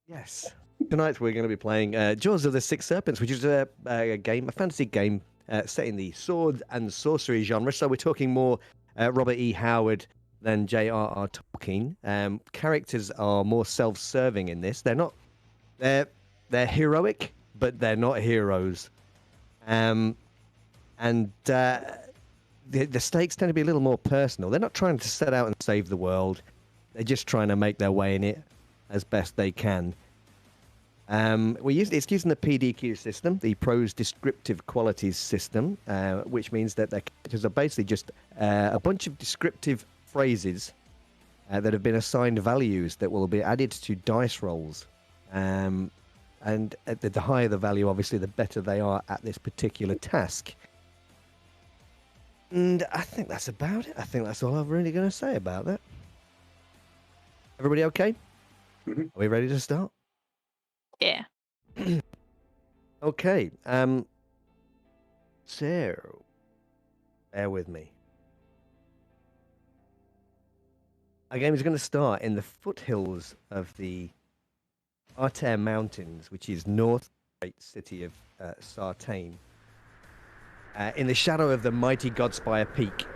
Yes. Tonight we're going to be playing Jaws of the Six Serpents, which is a fantasy game set in the sword and sorcery genre. So we're talking more Robert E. Howard than J.R.R. Tolkien. Characters are more self-serving in this. They're heroic, but they're not heroes. The stakes tend to be a little more personal. They're not trying to set out and save the world. They're just trying to make their way in it as best they can. It's using the PDQ system, the Prose Descriptive Qualities system, which means that their characters are basically just a bunch of descriptive phrases that have been assigned values that will be added to dice rolls. And the higher the value, obviously, the better they are at this particular task. And I think that's about it. I think that's all I'm really going to say about that. Everybody okay? Mm-hmm. Are we ready to start? Yeah. Okay. So, bear with me. Our game is going to start in the foothills of the Arter Mountains, which is north of the great city of Sartane, in the shadow of the mighty Godspire Peak.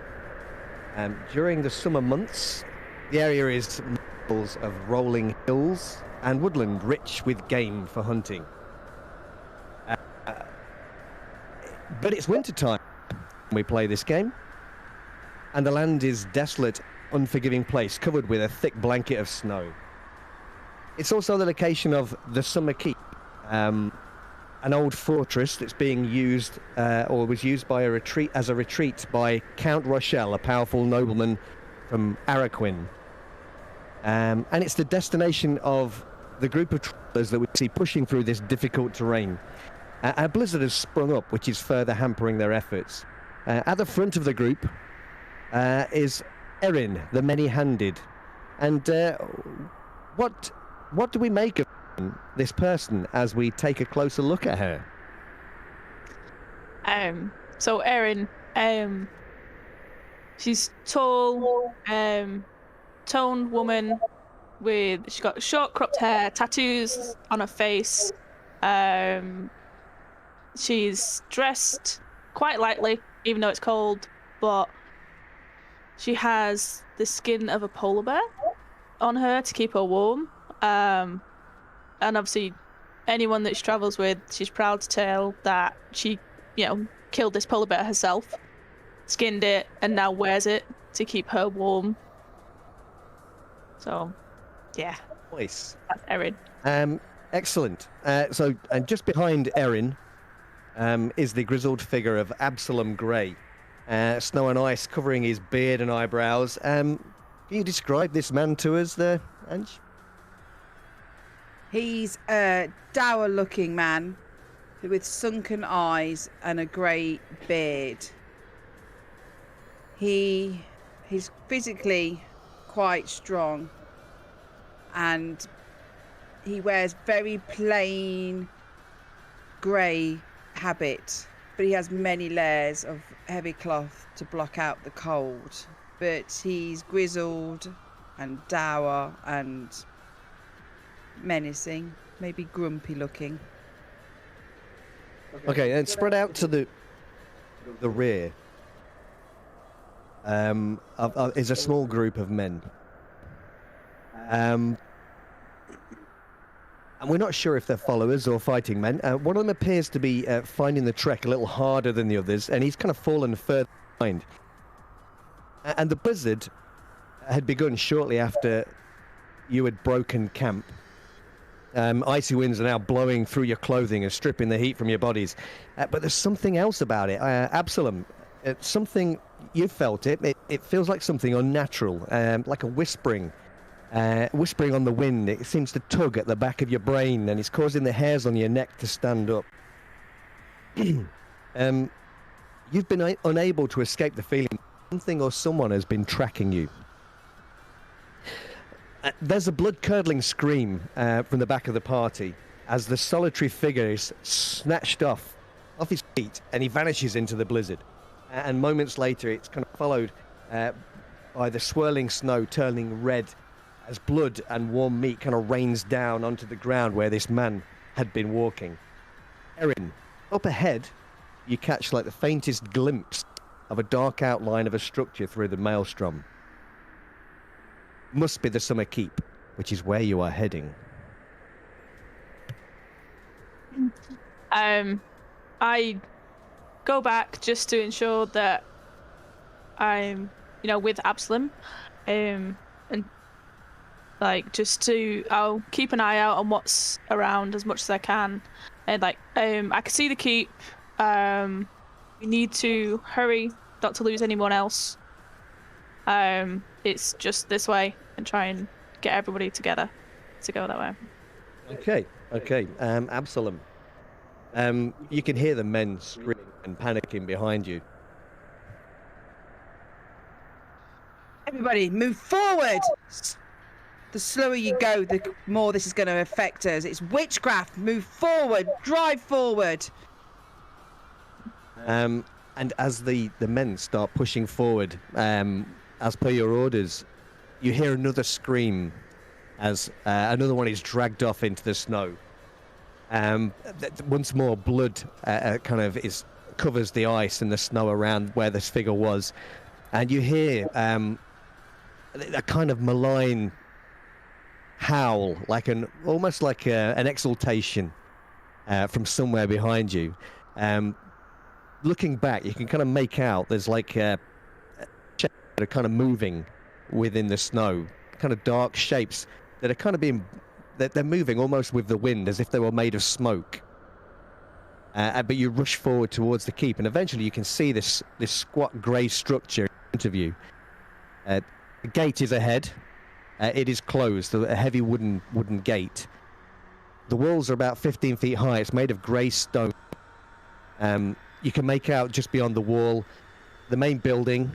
During the summer months, the area is miles of rolling hills and woodland rich with game for hunting. But it's winter time when we play this game, and the land is desolate, unforgiving place covered with a thick blanket of snow. It's also the location of the Summer Keep, an old fortress that's being used, or was used by as a retreat by Count Rochelle, a powerful nobleman from Araquin. And it's the destination of the group of travelers that we see pushing through this difficult terrain. A blizzard has sprung up, which is further hampering their efforts. At the front of the group is Erin, the many-handed. And what do we make of this person as we take a closer look at her? So Erin, she's tall, toned woman she's got short cropped hair, tattoos on her face. She's dressed quite lightly, even though it's cold, but she has the skin of a polar bear on her to keep her warm. And obviously, anyone that she travels with, she's proud to tell that she, killed this polar bear herself, skinned it, and now wears it to keep her warm. So, yeah. Nice. That's Erin. Excellent. And just behind Erin is the grizzled figure of Absalom Grey. Snow and ice covering his beard and eyebrows. Can you describe this man to us there, Ange? He's a dour-looking man with sunken eyes and a grey beard. He's physically quite strong, and he wears very plain grey habit, but he has many layers of heavy cloth to block out the cold. But he's grizzled and dour and menacing, maybe grumpy looking. Okay, and spread out to the rear is a small group of men. And we're not sure if they're followers or fighting men. One of them appears to be finding the trek a little harder than the others, and he's kind of fallen further behind. And the blizzard had begun shortly after you had broken camp. Icy winds are now blowing through your clothing and stripping the heat from your bodies. But there's something else about it. Absalom, something, you felt it. It feels like something unnatural, like a whispering. whispering on the wind. It seems to tug at the back of your brain, and it's causing the hairs on your neck to stand up. You've been unable to escape the feeling something or someone has been tracking you. There's a blood-curdling scream from the back of the party as the solitary figure is snatched off his feet and he vanishes into the blizzard. And moments later, it's kind of followed by the swirling snow turning red as blood and warm meat kind of rains down onto the ground where this man had been walking. Erin, up ahead, you catch like the faintest glimpse of a dark outline of a structure through the maelstrom. Must be the Summer Keep, which is where you are heading. I go back just to ensure that I'm, with Absalom, and I'll keep an eye out on what's around as much as I can, and I can see the keep. We need to hurry not to lose anyone else. It's just this way, and try and get everybody together to go that way. Okay. Absalom. You can hear the men screaming and panicking behind you. Everybody, move forward! The slower you go, the more this is going to affect us. It's witchcraft. Move forward. Drive forward. And as the men start pushing forward, as per your orders, you hear another scream as another one is dragged off into the snow. Once more, blood covers the ice and the snow around where this figure was, and you hear a kind of malign howl, almost like an exultation from somewhere behind you. Looking back, you can kind of make out there's like shapes that are kind of moving within the snow, kind of dark shapes that are kind of they're moving almost with the wind as if they were made of smoke. But you rush forward towards the keep, and eventually you can see this squat grey structure in front of you. The gate is ahead. It is closed, a heavy wooden gate. The walls are about 15 feet high. It's made of grey stone. You can make out just beyond the wall, the main building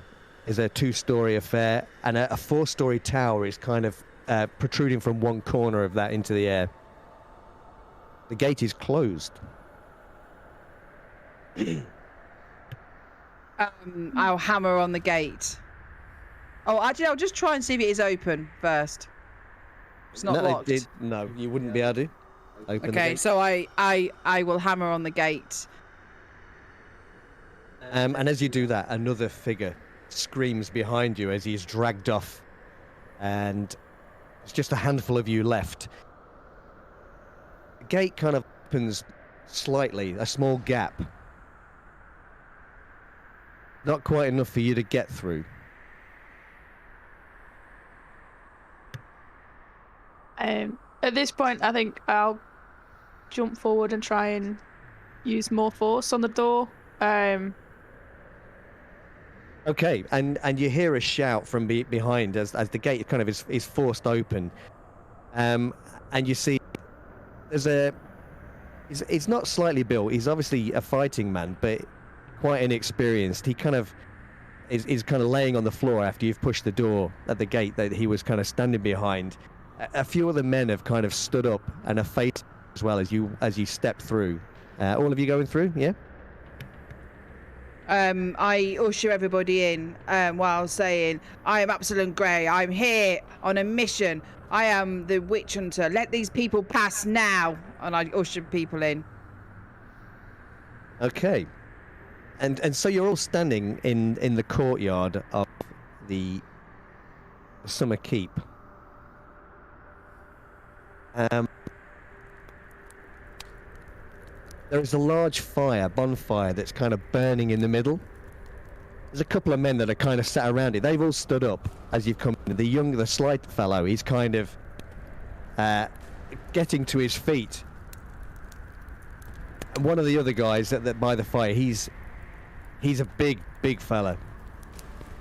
is a 2-story affair, and a 4-story tower is kind of protruding from one corner of that into the air. The gate is closed. I'll hammer on the gate. Oh, actually, I'll just try and see if it is open first. It's not locked. No, you wouldn't be able to open the Okay, gate. so I will hammer on the gate. And as you do that, another figure screams behind you as he's dragged off, and there's just a handful of you left. The gate kind of opens slightly, a small gap. Not quite enough for you to get through. At this point, I think I'll jump forward and try and use more force on the door. Okay, and you hear a shout from behind as the gate kind of is forced open, and you see he's not slightly built. He's obviously a fighting man, but quite inexperienced. He kind of is kind of laying on the floor after you've pushed the door at the gate that he was kind of standing behind. A few other men have kind of stood up and are facing as well as you step through. All of you going through, yeah? I usher everybody in while saying, I am Absalom Grey. I'm here on a mission. I am the witch hunter. Let these people pass now. And I usher people in. Okay. And so you're all standing in the courtyard of the Summer Keep. There is a large bonfire that's kind of burning in the middle. There's a couple of men that are kind of sat around it. They've all stood up as you've come in. The slight fellow, he's kind of getting to his feet. And one of the other guys that by the fire, he's a big fella,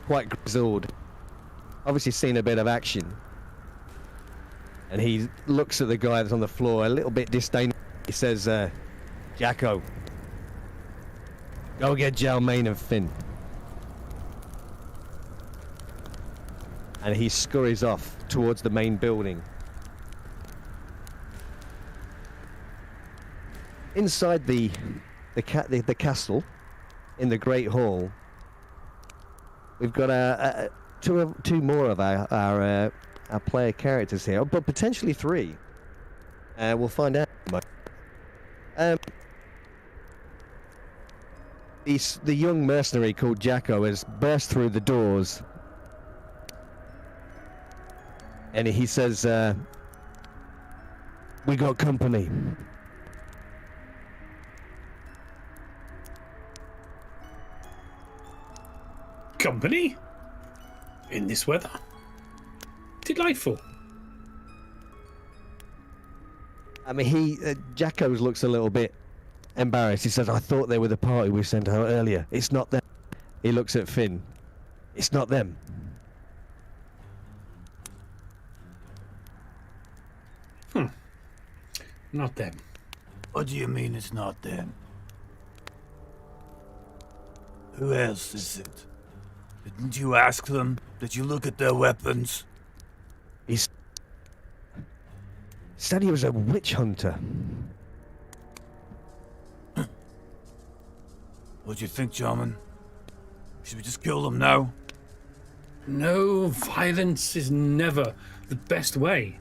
quite grizzled. Obviously seen a bit of action. And he looks at the guy that's on the floor a little bit disdainful. He says, Jacko, go get Jalmain and Finn. And he scurries off towards the main building. Inside the castle, in the Great Hall, we've got two more of our player characters here, but potentially three. We'll find out. The young mercenary called Jacko has burst through the doors, and he says, "We got company." Company? In this weather? Delightful. I mean, Jacko looks a little bit embarrassed. He says, "I thought they were the party we sent out earlier. It's not them." He looks at Finn. "It's not them." Not them. What do you mean it's not them? Who else is it? Didn't you ask them? Did you look at their weapons? He said he was a witch hunter. What do you think, Jarman? Should we just kill them now? No, violence is never the best way.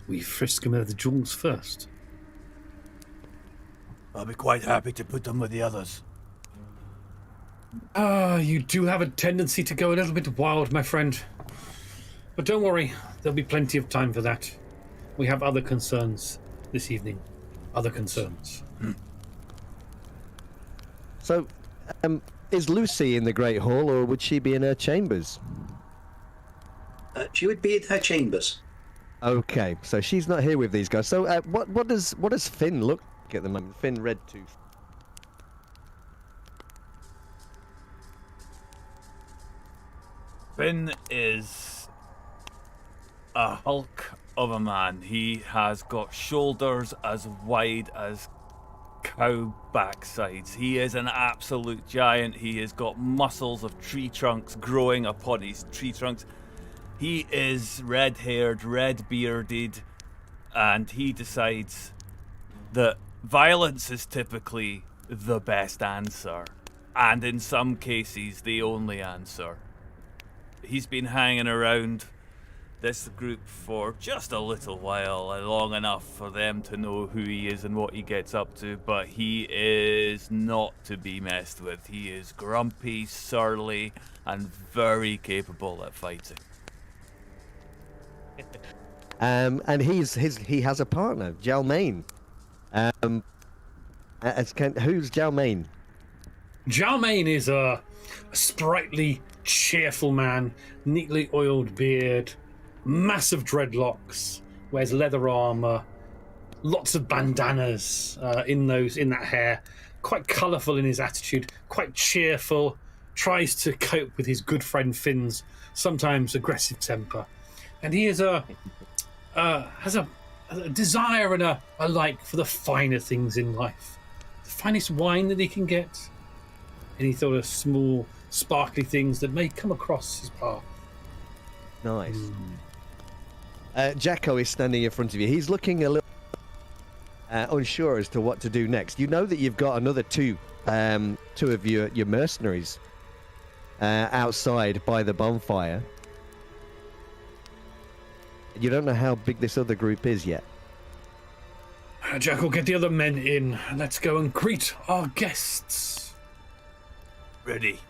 We frisk them of the jewels first. I'll be quite happy to put them with the others. You do have a tendency to go a little bit wild, my friend. But don't worry, there'll be plenty of time for that. We have other concerns this evening. Other concerns. So, is Lucy in the Great Hall, or would she be in her chambers? She would be in her chambers. Okay, so she's not here with these guys. So, what does Finn look like at the moment? Finn Redtooth. Finn is a hulk of a man. He has got shoulders as wide as cow backsides. He is an absolute giant. He has got muscles of tree trunks growing upon his tree trunks. He is red-haired, red-bearded, and he decides that violence is typically the best answer, and in some cases the only answer. He's been hanging around this group for just a little while, long enough for them to know who he is and what he gets up to, but he is not to be messed with. He is grumpy, surly, and very capable at fighting. And he has a partner, Jalmain. Who's Jalmain? Jalmain is a sprightly, cheerful man, neatly oiled beard, massive dreadlocks, wears leather armor, lots of bandanas in that hair, quite colourful in his attitude, quite cheerful, tries to cope with his good friend Finn's sometimes aggressive temper, and he is has a desire and a like for the finer things in life, the finest wine that he can get, any sort of small sparkly things that may come across his path. Nice. Jacko is standing in front of you. He's looking a little unsure as to what to do next. You know that you've got another two of your mercenaries outside by the bonfire. You don't know how big this other group is yet. Jack will get the other men in. Let's go and greet our guests. Ready.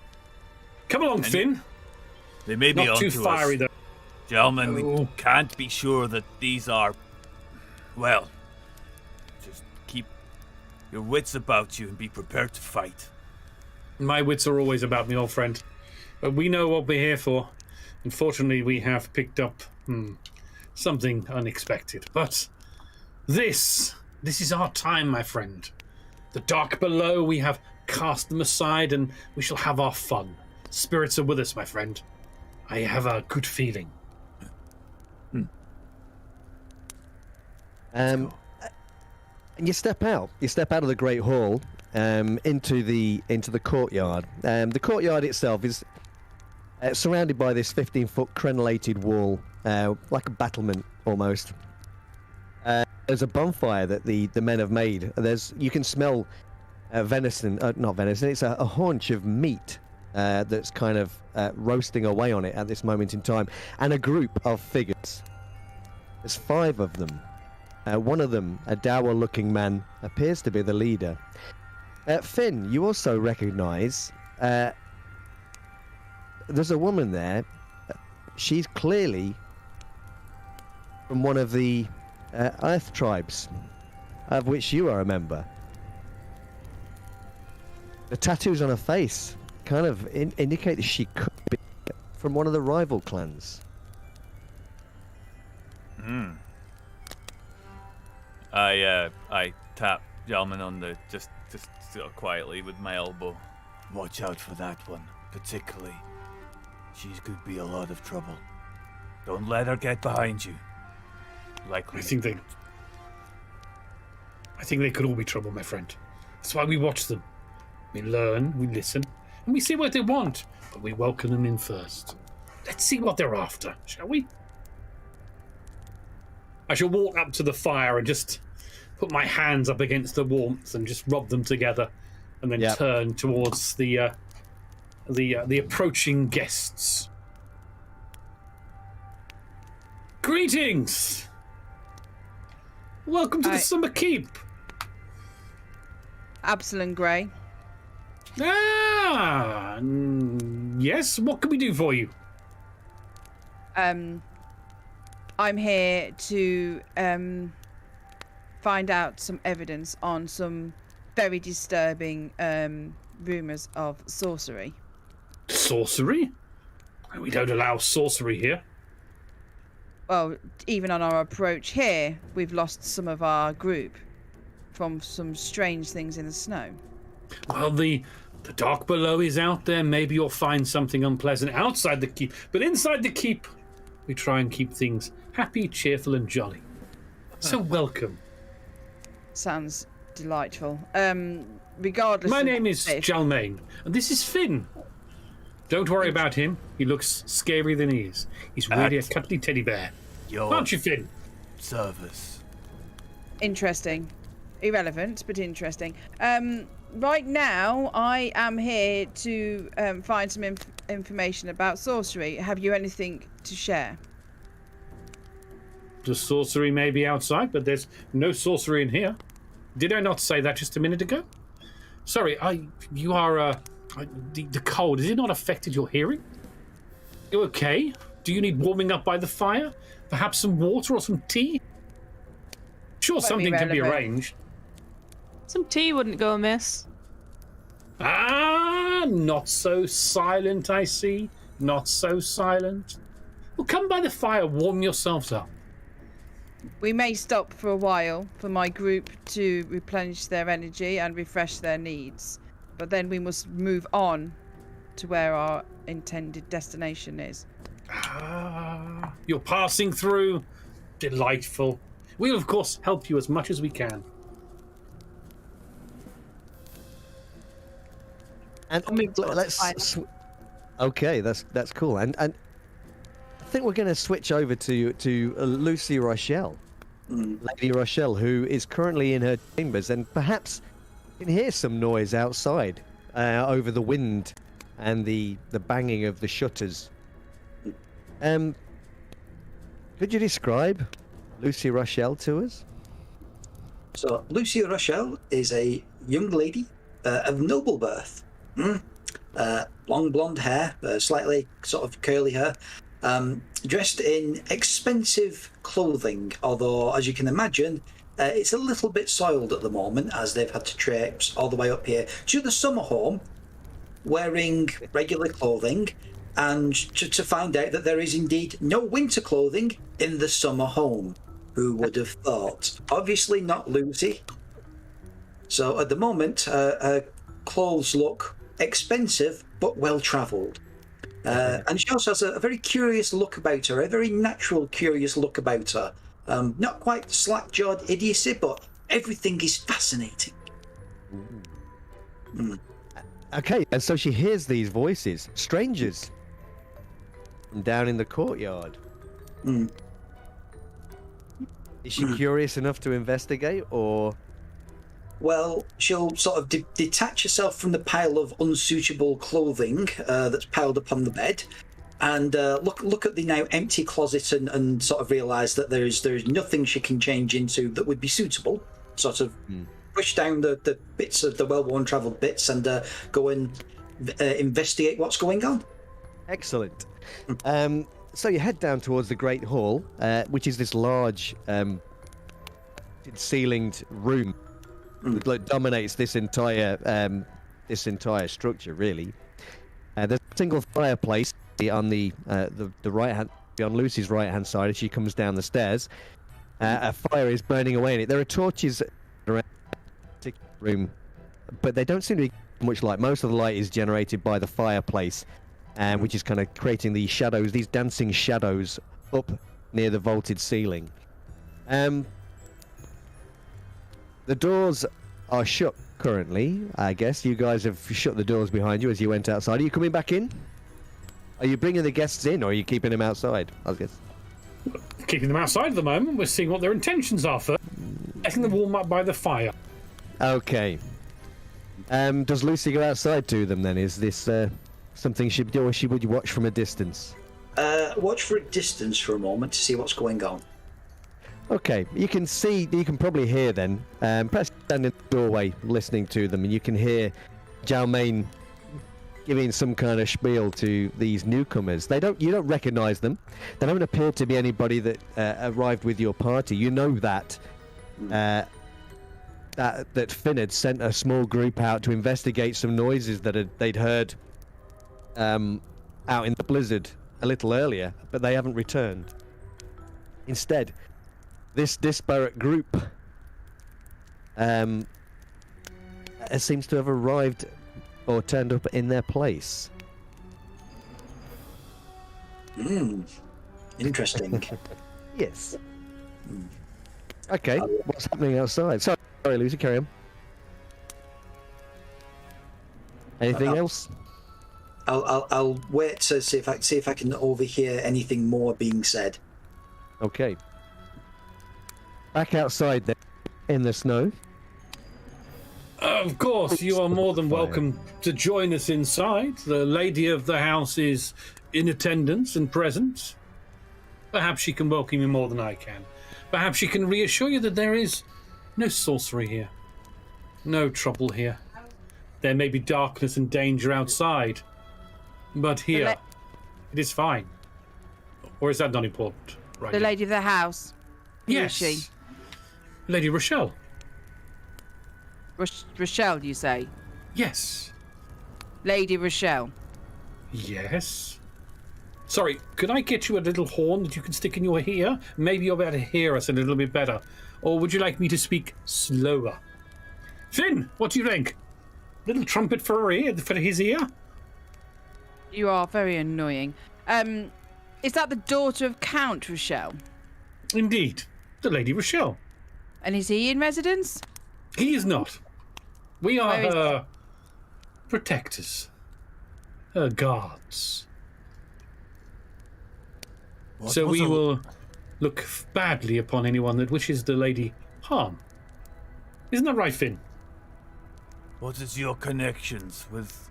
Come along, Finn. They may be Not too fiery, though. Gentlemen, we can't be sure that these are... Well, just keep your wits about you and be prepared to fight. My wits are always about me, old friend. But we know what we're here for. Unfortunately, we have picked up something unexpected. But this is our time, my friend. The dark below, we have cast them aside and we shall have our fun. Spirits are with us, my friend. I have a good feeling. And you step out. You step out of the Great Hall into the courtyard. The courtyard itself is surrounded by this 15-foot crenellated wall, like a battlement almost. There's a bonfire that the men have made. You can smell venison, not venison. It's a haunch of meat that's kind of roasting away on it at this moment in time, and a group of figures. There's 5 of them. One of them, a dour-looking man, appears to be the leader. Finn, you also recognise there's a woman there. She's clearly from one of the Earth tribes, of which you are a member. The tattoos on her face kind of indicate that she could be from one of the rival clans. I tap Jalman on the just sort of quietly with my elbow. Watch out for that one, particularly. She could be a lot of trouble. Don't let her get behind you. Likely. I think they could all be trouble, my friend. That's why we watch them. We learn, we listen, and we see what they want, but we welcome them in first. Let's see what they're after, shall we? I shall walk up to the fire and just put my hands up against the warmth and just rub them together, and then turn towards the approaching guests. Greetings! Welcome to the Summer Keep. Absalom Grey. Yes. What can we do for you? I'm here to find out some evidence on some very disturbing rumours of sorcery. Sorcery? We don't allow sorcery here. Well, even on our approach here, we've lost some of our group from some strange things in the snow. Well, the dark below is out there. Maybe you'll find something unpleasant outside the keep. But inside the keep, we try and keep things happy, cheerful, and jolly. So welcome. Sounds delightful. Regardless. My of name is Jalmain, and this is Finn. Don't worry about him. He looks scarier than he is. He's really a cuddly teddy bear. Aren't you, Finn? Service. Interesting. Irrelevant, but interesting. Right now, I am here to find some information about sorcery. Have you anything to share? The sorcery may be outside, but there's no sorcery in here. Did I not say that just a minute ago? Sorry, you are, the cold, has it not affected your hearing? You okay? Do you need warming up by the fire? Perhaps some water or some tea? Sure, something can be arranged. Some tea wouldn't go amiss. Not so silent, I see. Not so silent. Well, come by the fire, warm yourselves up. We may stop for a while for my group to replenish their energy and refresh their needs, but then we must move on to where our intended destination is. You're passing through. Delightful. We'll, of course, help you as much as we can. And let's. Okay, that's cool. And I think we're going to switch over to Lucy Rochelle, Lady Rochelle, who is currently in her chambers, and perhaps can hear some noise outside over the wind and the banging of the shutters. Could you describe Lucy Rochelle to us? So, Lucy Rochelle is a young lady of noble birth. Long blonde hair, slightly sort of curly hair, dressed in expensive clothing, although, as you can imagine, it's a little bit soiled at the moment, as they've had to traipse all the way up here to the summer home, wearing regular clothing, and to find out that there is indeed no winter clothing in the summer home. Who would have thought? Obviously not Lucy. So at the moment, her clothes look expensive but well travelled, and she also has a very curious look about her, a very natural curious look about her, Not quite slack-jawed idiocy, but everything is fascinating. Okay, and so she hears these voices, strangers, from down in the courtyard. Is she curious enough to investigate, or? Well, she'll sort of detach herself from the pile of unsuitable clothing that's piled up on the bed, and look at the now empty closet and sort of realise that there is nothing she can change into that would be suitable. Sort of push down the bits of the well-worn travelled bits and go and investigate what's going on. Excellent. So you head down towards the Great Hall, which is this large ceilinged room that dominates this entire structure, really. There's a single fireplace on the right hand, on Lucy's right hand side as she comes down the stairs. A fire is burning away in it. There are torches around the room, but they don't seem to be much light. Most of the light is generated by the fireplace, which is kind of creating these shadows, these dancing shadows up near the vaulted ceiling. The doors are shut currently. I guess you guys have shut the doors behind you as you went outside. Are you coming back in? Are you bringing the guests in, or are you keeping them outside? I guess. Keeping them outside at the moment. We're seeing what their intentions are first. Letting them warm up by the fire. Okay. Does Lucy go outside to them then? Is this something she do, or she would watch from a distance? Watch for a distance for a moment to see what's going on. Okay, you can probably hear then. Perhaps stand in the doorway listening to them, and you can hear Jalmain giving some kind of spiel to these newcomers. You don't recognise them. They don't appear to be anybody that arrived with your party. You know that Finn had sent a small group out to investigate some noises that they'd heard out in the blizzard a little earlier, but they haven't returned. Instead, this disparate group seems to have arrived or turned up in their place. Interesting. Yes. Okay, what's happening outside? Sorry, Lucy, carry on. Anything else? I'll wait to see if I can overhear anything more being said. Okay. Back outside then, in the snow. Of course, you are more than welcome to join us inside. The lady of the house is in attendance and present. Perhaps she can welcome you more than I can. Perhaps she can reassure you that there is no sorcery here, no trouble here. There may be darkness and danger outside, but here it is fine. Or is that not important? Right. The lady of the house. Who is she? Lady Rochelle. Rochelle, you say? Yes. Lady Rochelle. Yes. Sorry, could I get you a little horn that you can stick in your ear? Maybe you'll be able to hear us a little bit better. Or would you like me to speak slower? Finn, what do you think? Little trumpet for his ear? You are very annoying. Is that the daughter of Count Rochelle? Indeed. The Lady Rochelle. And is he in residence? He is not. We are her protectors. Her guards. So we will look badly upon anyone that wishes the lady harm. Isn't that right, Finn? What is your connections with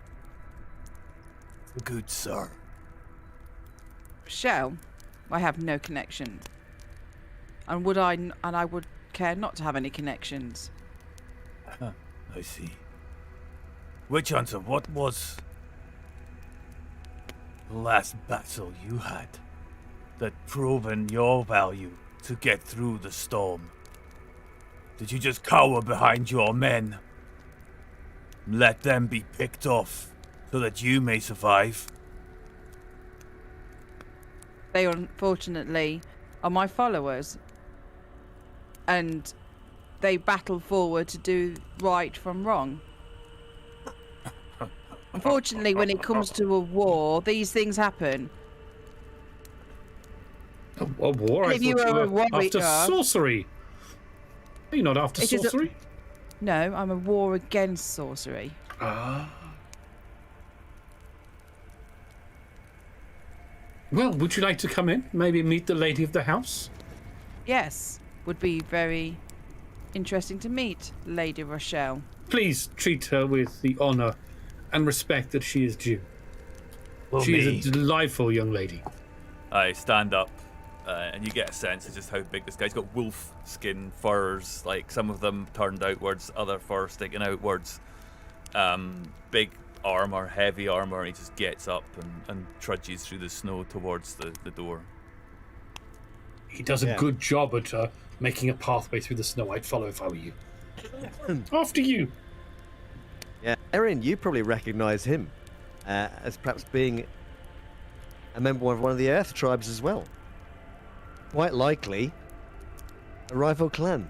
the good sir? Rochelle? I have no connections. And I would care not to have any connections. I see. Witch Hunter, what was the last battle you had that proven your value to get through the storm? Did you just cower behind your men? Let them be picked off so that you may survive? They unfortunately are my followers. And they battle forward to do right from wrong. Unfortunately, when it comes to a war, these things happen. A war? And I if you thought were a you were after warrior- sorcery. Are you not after It is a- sorcery? No, I'm a war against sorcery. Ah. Well, would you like to come in? Maybe meet the lady of the house? Yes, would be very interesting to meet Lady Rochelle. Please treat her with the honor and respect that she is due. Well, She me. is a delightful young lady. I stand up, and you get a sense of just how big this guy's got. Wolf skin furs, like some of them turned outwards, other fur sticking outwards. Big armor, heavy armor, and he just gets up and trudges through the snow towards the door. He does a Yeah. good job at making a pathway through the snow. I'd follow if I were you. After you. Yeah, Erin, you probably recognise him as perhaps being a member of one of the Earth tribes as well. Quite likely, a rival clan.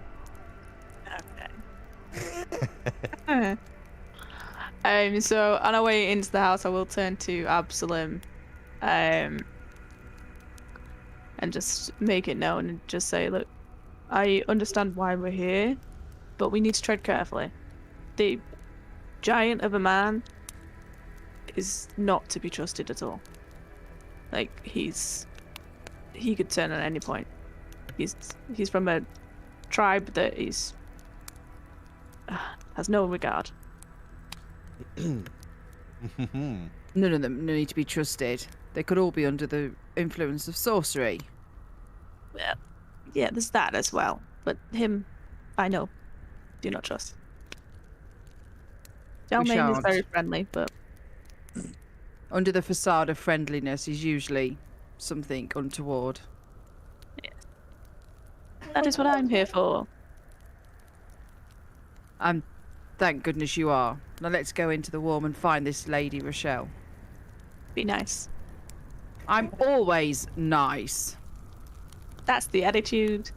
So on our way into the house, I will turn to Absalom, and just make it known and just say, look, I understand why we're here, but we need to tread carefully. The giant of a man is not to be trusted at all. Like, he could turn at any point. He's from a tribe that has no regard. None of them need to be trusted. They could all be under the influence of sorcery. Well, yeah, there's that as well. But him, I know, do not trust. Jalmain is shan't. very friendly, but Under the facade of friendliness is usually something untoward. that is what I'm here for. And thank goodness you are. Now let's go into the warm and find this Lady Rochelle. Be nice. I'm always nice. That's the attitude.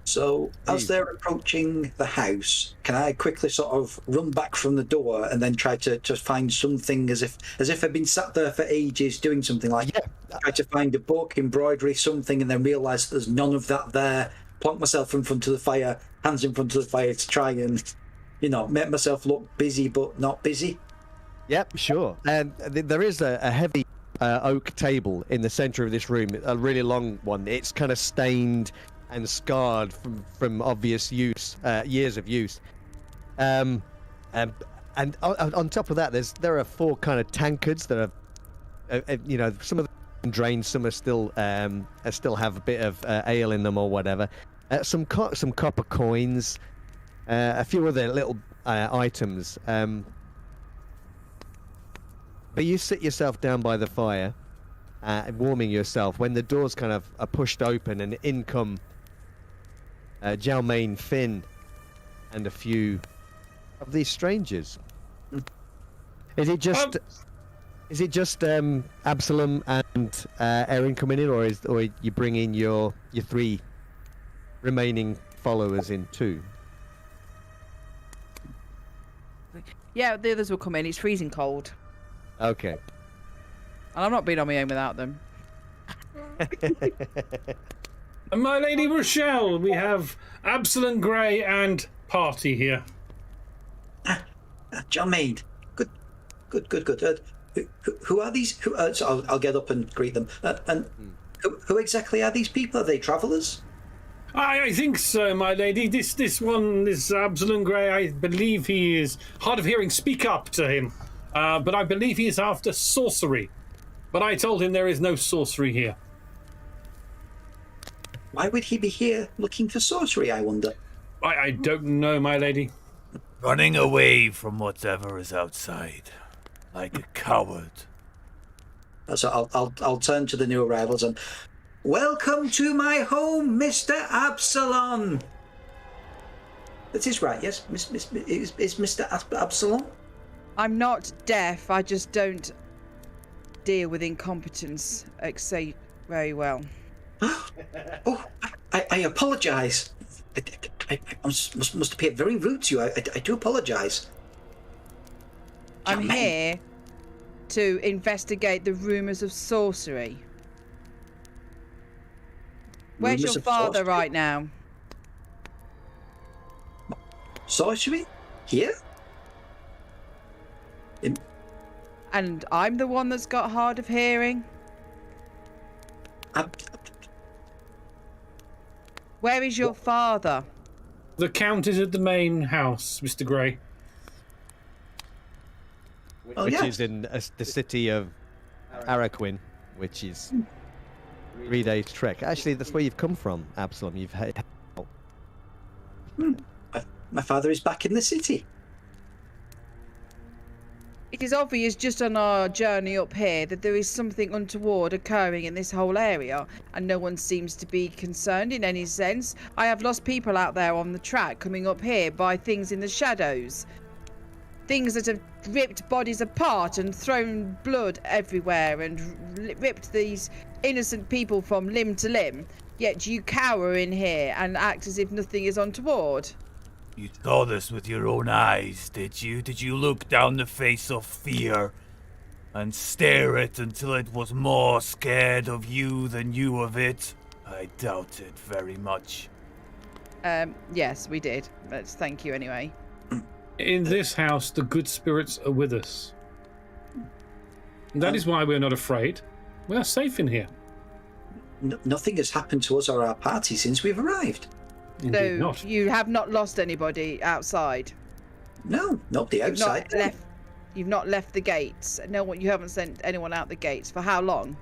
So, as they're approaching the house, can I quickly sort of run back from the door and then try to just find something as if I've been sat there for ages doing something like try to find a book, embroidery, something, and then realise there's none of that there. Plonk myself in front of the fire, hands in front of the fire to try and, make myself look busy but not busy. Yep, sure. And there is a heavy oak table in the centre of this room, a really long one. It's kind of stained and scarred from obvious use, years of use. And on top of that, there are 4 kind of tankards that are, some of them drained, some are still have a bit of ale in them or whatever. Some copper coins, a few other little items. But you sit yourself down by the fire, warming yourself, when the doors kind of are pushed open and in come Jalmain, Finn, and a few of these strangers. Is it just Absalom and Erin coming in, or you bring in your 3 remaining followers in too? Yeah, the others will come in. It's freezing cold. Okay. And I'm not being on my own without them. My Lady Rochelle, we have Absalom Grey and Party here. Jalmain, good. Who are these? So I'll get up and greet them. And who exactly are these people? Are they travellers? I think so, my lady. This Absalom Grey, I believe he is hard of hearing. Speak up to him. But I believe he is after sorcery. But I told him there is no sorcery here. Why would he be here looking for sorcery, I wonder? I don't know, my lady. Running away from whatever is outside, like a coward. So I'll turn to the new arrivals and welcome to my home, Mr. Absalom. That is right, yes, is Mr. Absalom? I'm not deaf. I just don't deal with incompetence very well. Oh, I apologise. I must appear very rude to you. I do apologise. I'm here to investigate the rumours of sorcery. Where's rumours your of father sorcery. right now? Sorcery? Here? And I'm the one that's got hard of hearing. Where is your father? The Count is at the main house, Mr. Grey. Which is in the city of Araquin, which is 3 days trek. Actually, that's where you've come from, Absalom. You've had. My father is back in the city. It is obvious just on our journey up here that there is something untoward occurring in this whole area, and no one seems to be concerned in any sense. I have lost people out there on the track coming up here by things in the shadows. Things that have ripped bodies apart and thrown blood everywhere and ripped these innocent people from limb to limb. Yet you cower in here and act as if nothing is untoward. You saw this with your own eyes, did you? Did you look down the face of fear and stare it until it was more scared of you than you of it? I doubt it very much. Yes, we did. Let's thank you anyway. In this house, the good spirits are with us. That is why we're not afraid. We are safe in here. Nothing has happened to us or our party since we've arrived. Indeed So not. you have not lost anybody outside. No, nobody outside. You've not left the gates. No, you haven't sent anyone out the gates. For how long?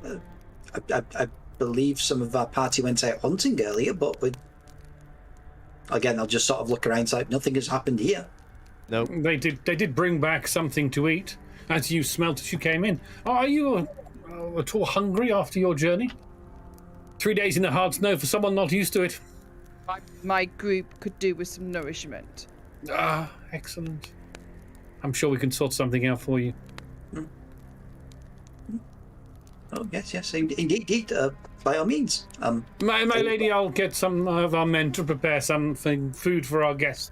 I believe some of our party went out hunting earlier, but again, I'll just sort of look around. Like nothing has happened here. No. They did bring back something to eat, as you smelt as you came in. Are you at all hungry after your journey? 3 days in the hard snow for someone not used to it. My group could do with some nourishment. Ah, excellent. I'm sure we can sort something out for you. Oh yes, indeed. By all means. My lady, I'll get some of our men to prepare something, food for our guests.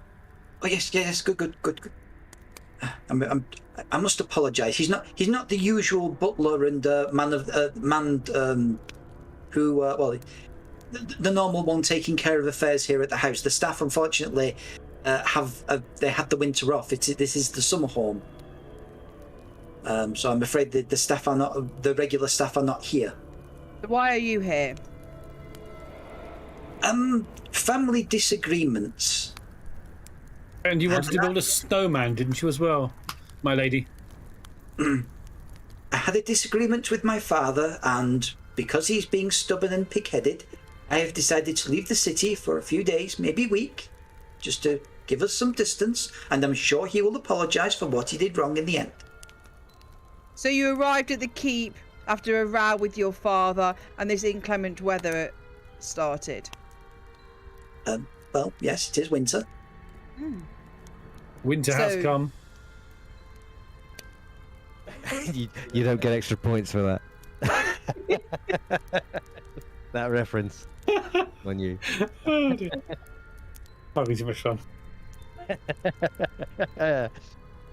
Oh yes, good. I must apologise. He's not the usual butler and the normal one taking care of affairs here at the house. The staff, unfortunately, they had the winter off. This is the summer home, so I'm afraid the regular staff are not here. Why are you here? Family disagreements. And you wanted to build a snowman, didn't you, as well, my lady? I had a disagreement with my father, and because he's being stubborn and pig-headed, I have decided to leave the city for a few days, maybe a week, just to give us some distance, and I'm sure he will apologise for what he did wrong in the end. So you arrived at the keep after a row with your father, and this inclement weather started. Well, yes, it is winter. Winter has come. You don't get extra points for that. That reference on you. Oh, dear. Having too much fun.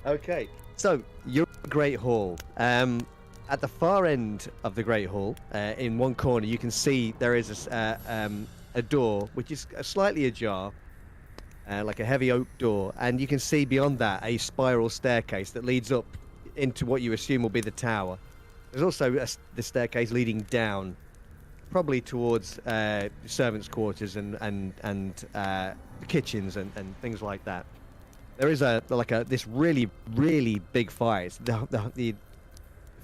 Okay, so you're in the Great Hall. At the far end of the Great Hall, in one corner, you can see there is a door which is slightly ajar, like a heavy oak door, and you can see beyond that a spiral staircase that leads up into what you assume will be the tower. There's also the staircase leading down, probably towards servants' quarters and the kitchens and things like that. There is this really big fire. The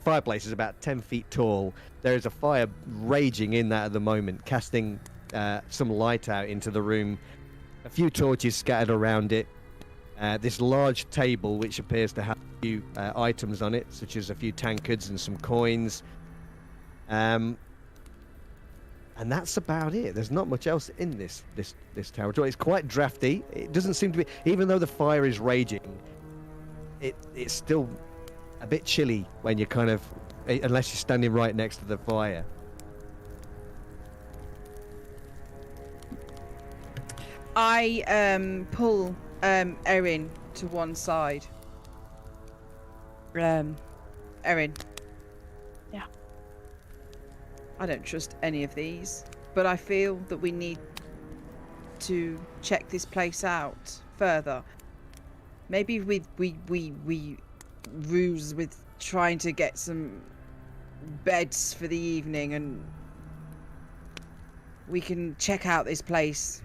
fireplace is about 10 feet tall. There is a fire raging in that at the moment, casting some light out into the room. A few torches scattered around it. This large table, which appears to have a few items on it, such as a few tankards and some coins. And that's about it. There's not much else in this territory. It's quite drafty. It doesn't seem to be, even though the fire is raging, it's still a bit chilly when you're kind of, unless you're standing right next to the fire. I pull Erin to one side. Erin. Yeah. I don't trust any of these. but I feel that we need to check this place out further. Maybe we ruse with trying to get some beds for the evening, and we can check out this place.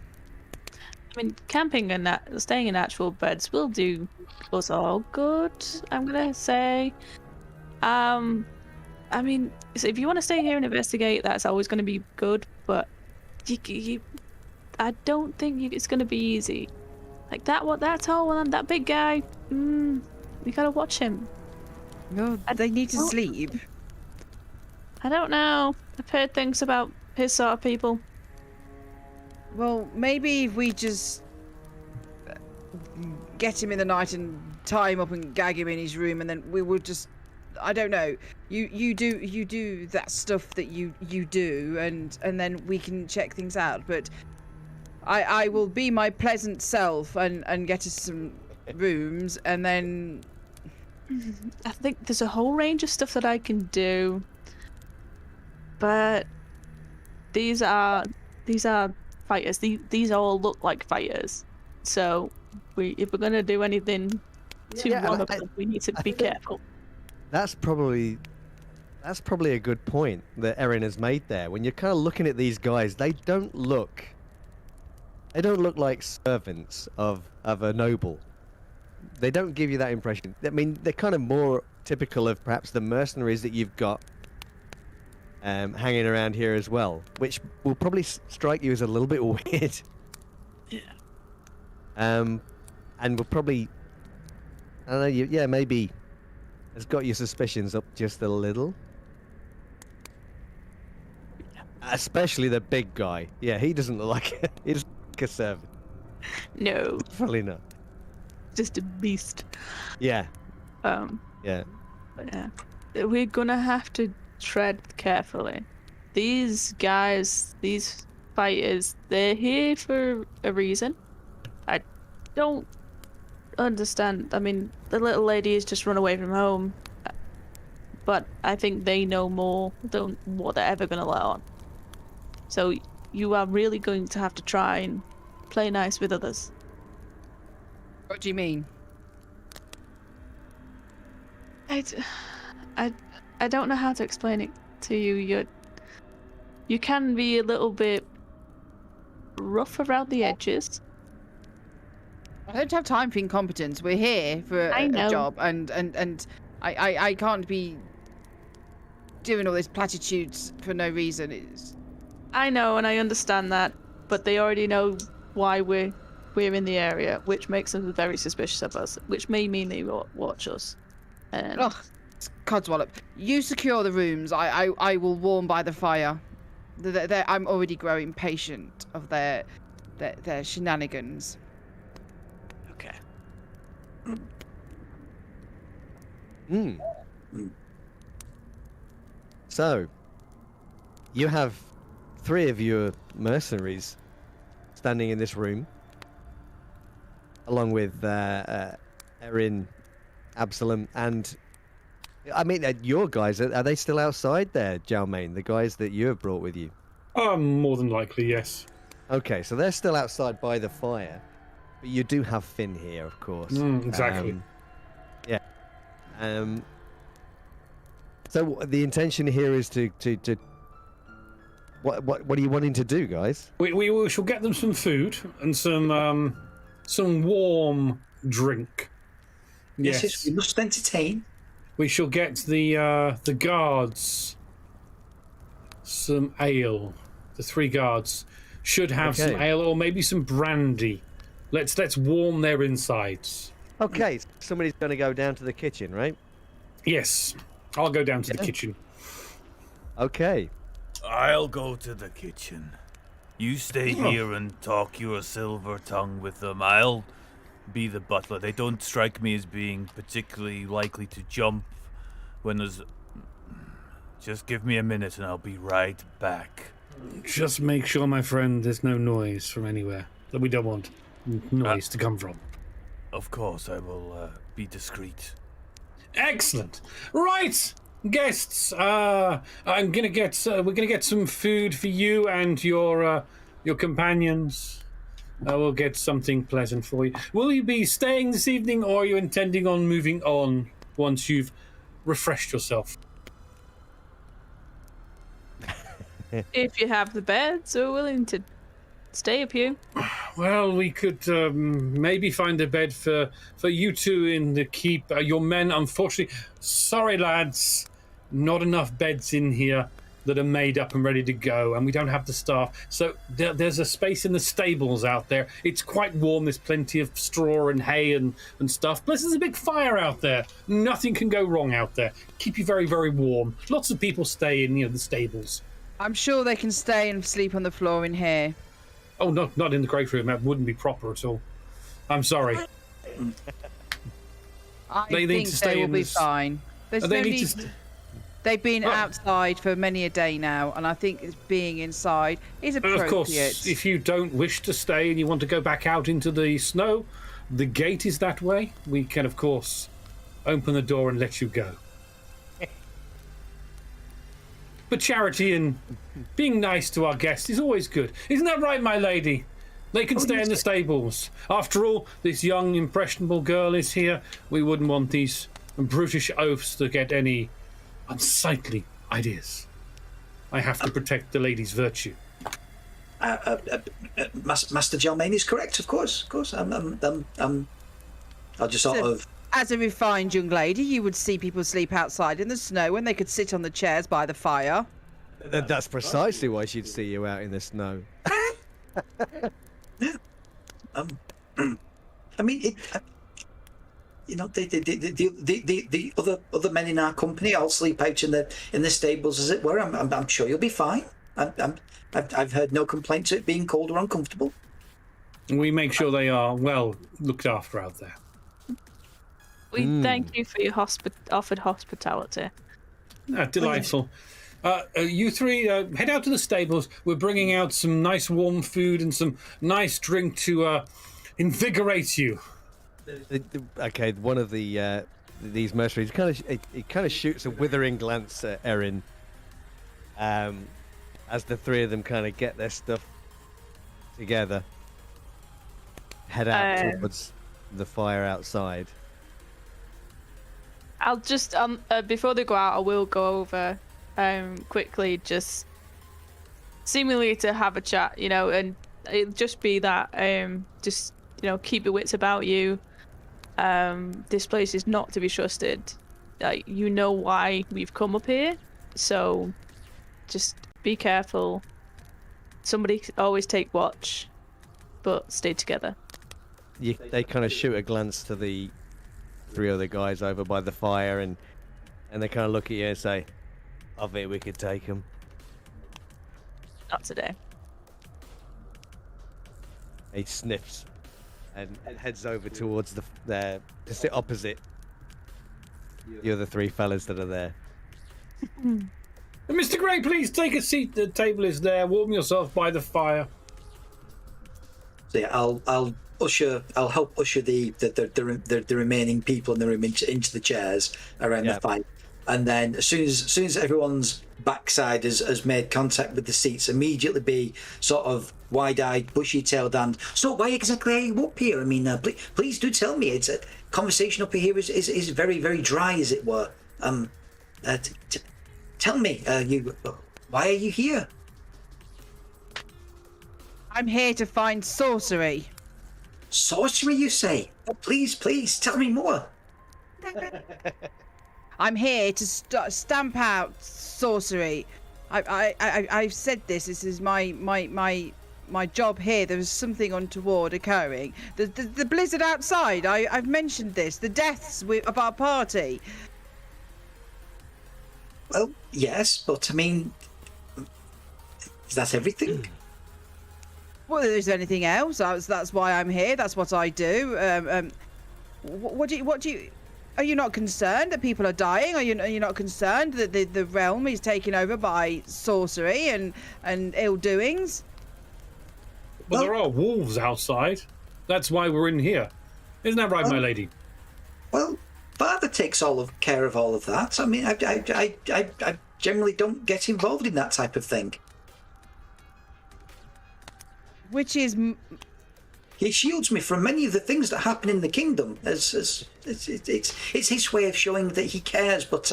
I mean, camping and staying in actual beds will do us all good, I'm gonna say. I mean, so if you want to stay here and investigate, that's always going to be good, but I don't think it's going to be easy. Like that tall one, that big guy, you gotta watch him. No, they need to sleep. I don't know. I've heard things about his sort of people. Well, maybe if we just get him in the night and tie him up and gag him in his room, and then we will just, I don't know. You do that stuff that you do, and then we can check things out. But I will be my pleasant self and get us some rooms, and then I think there's a whole range of stuff that I can do, but these are fighters. These all look like fighters. So if we're gonna do anything to one of them, we need to be careful. That's probably a good point that Erin has made there. When you're kind of looking at these guys, they don't look like servants of a noble. They don't give you that impression. I mean, they're kind of more typical of perhaps the mercenaries that you've got hanging around here as well, which will probably strike you as a little bit weird. Yeah. And will probably, I don't know, yeah, maybe has got your suspicions up just a little. Especially the big guy. Yeah, he doesn't look like he doesn't look like a servant. No. Probably not. Just a beast. Yeah. Yeah. But yeah. We're gonna have to tread carefully. These guys, these fighters, they're here for a reason. I don't understand. I mean, the little lady has just run away from home, but I think they know more than what they're ever gonna let on. So you are really going to have to try and play nice with others. What do you mean? I don't know how to explain it to you. You can be a little bit rough around the edges. I don't have time for incompetence. We're here for a job, and I can't be doing all these platitudes for no reason. I know, and I understand that, but they already know why we're in the area, which makes them very suspicious of us, which may mean they watch us. And Codswallop, you secure the rooms. I will warm by the fire. I'm already growing impatient of their shenanigans. Okay. So, you have 3 of your mercenaries standing in this room, along with Erin, Absalom, and I mean, your guys, are they still outside there, Jalmain, the guys that you have brought with you? More than likely, yes. Okay, so they're still outside by the fire, but you do have Finn here, of course. Exactly. Yeah. So the intention here is to what are you wanting to do, guys? We shall get them some food and some warm drink. Yes, we must entertain. We shall get the guards some ale. The 3 guards should have some ale or maybe some brandy. Let's warm their insides. Okay, somebody's going to go down to the kitchen, right? Yes, I'll go down to the kitchen. Okay. I'll go to the kitchen. You stay here and talk your silver tongue with them. I'll be the butler. They don't strike me as being particularly likely to jump when there's... Just give me a minute and I'll be right back. Just make sure, my friend, there's no noise from anywhere that we don't want noise to come from. Of course, I will be discreet. Excellent. Right. guests, I'm gonna get. We're gonna get some food for you and your companions. We'll get something pleasant for you. Will you be staying this evening, or are you intending on moving on once you've refreshed yourself? If you have the beds, we're willing to stay up here. Well, we could maybe find a bed for you two in the keep. Your men, unfortunately, sorry lads, not enough beds in here that are made up and ready to go, and we don't have the staff. So there's a space in the stables out there. It's quite warm. There's plenty of straw and hay and stuff. Plus, there's a big fire out there. Nothing can go wrong out there. Keep you very, very warm. Lots of people stay in the stables. I'm sure they can stay and sleep on the floor in here. Oh, no, not in the great room. That wouldn't be proper at all. I'm sorry. I They need think to stay they will in be this- fine. There's They no need need. to They've been Oh. outside for many a day now, and I think being inside is appropriate. Of course, if you don't wish to stay and you want to go back out into the snow, the gate is that way. We can, of course, open the door and let you go. But charity and being nice to our guests is always good. Isn't that right, my lady? They can stay in the stables. After all, this young, impressionable girl is here. We wouldn't want these brutish oafs to get any unsightly ideas. I have to protect the lady's virtue. Master Jalmain is correct, of course. I'll just sort of. As a refined young lady, you would see people sleep outside in the snow when they could sit on the chairs by the fire. That's precisely why she'd see you out in the snow. I mean, the other men in our company all sleep out in the stables, as it were. I'm sure you'll be fine. I've heard no complaints of it being cold or uncomfortable. We make sure they are well looked after out there. We thank you for your offered hospitality. Delightful. You three head out to the stables. We're bringing out some nice warm food and some nice drink to invigorate you. Okay, one of these mercenaries kind of shoots a withering glance at Erin, as the three of them kind of get their stuff together, head out towards the fire outside. I'll just before they go out, I will go over quickly, just seemingly to have a chat, and it'll just be that just keep your wits about you. This place is not to be trusted. You know why we've come up here, so just be careful. Somebody always take watch, but stay together. They kind of shoot a glance to the three other guys over by the fire, and they kind of look at you and say, "I think we could take them." Not today. He sniffs and heads over towards to sit opposite the other three fellas that are there. Mr. Gray, please take a seat. The table is there. Warm yourself by the fire. So yeah, I'll help usher the remaining people in the room into the chairs around the fire, and then as soon as everyone's backside has made contact with the seats, immediately be sort of wide-eyed, bushy-tailed, and so why exactly are you up here? I mean, please do tell me. It's a conversation up here is very, very dry, as it were. Tell me, why are you here? I'm here to find sorcery. Sorcery, you say? Oh, please, tell me more. I'm here to stamp out sorcery. I've said this. This is my job here. There was something untoward occurring. The blizzard outside. I've mentioned this. The deaths of our party. Well, yes, but I mean, is that everything? Well, is there anything else? That's why I'm here. That's what I do. What do you? Are you not concerned that people are dying? Are you not concerned that the realm is taken over by sorcery and ill doings? Well, there are wolves outside. That's why we're in here. Isn't that right, my lady? Well, father takes care of all of that. I mean, I generally don't get involved in that type of thing. Which is... He shields me from many of the things that happen in the kingdom. It's his way of showing that he cares. But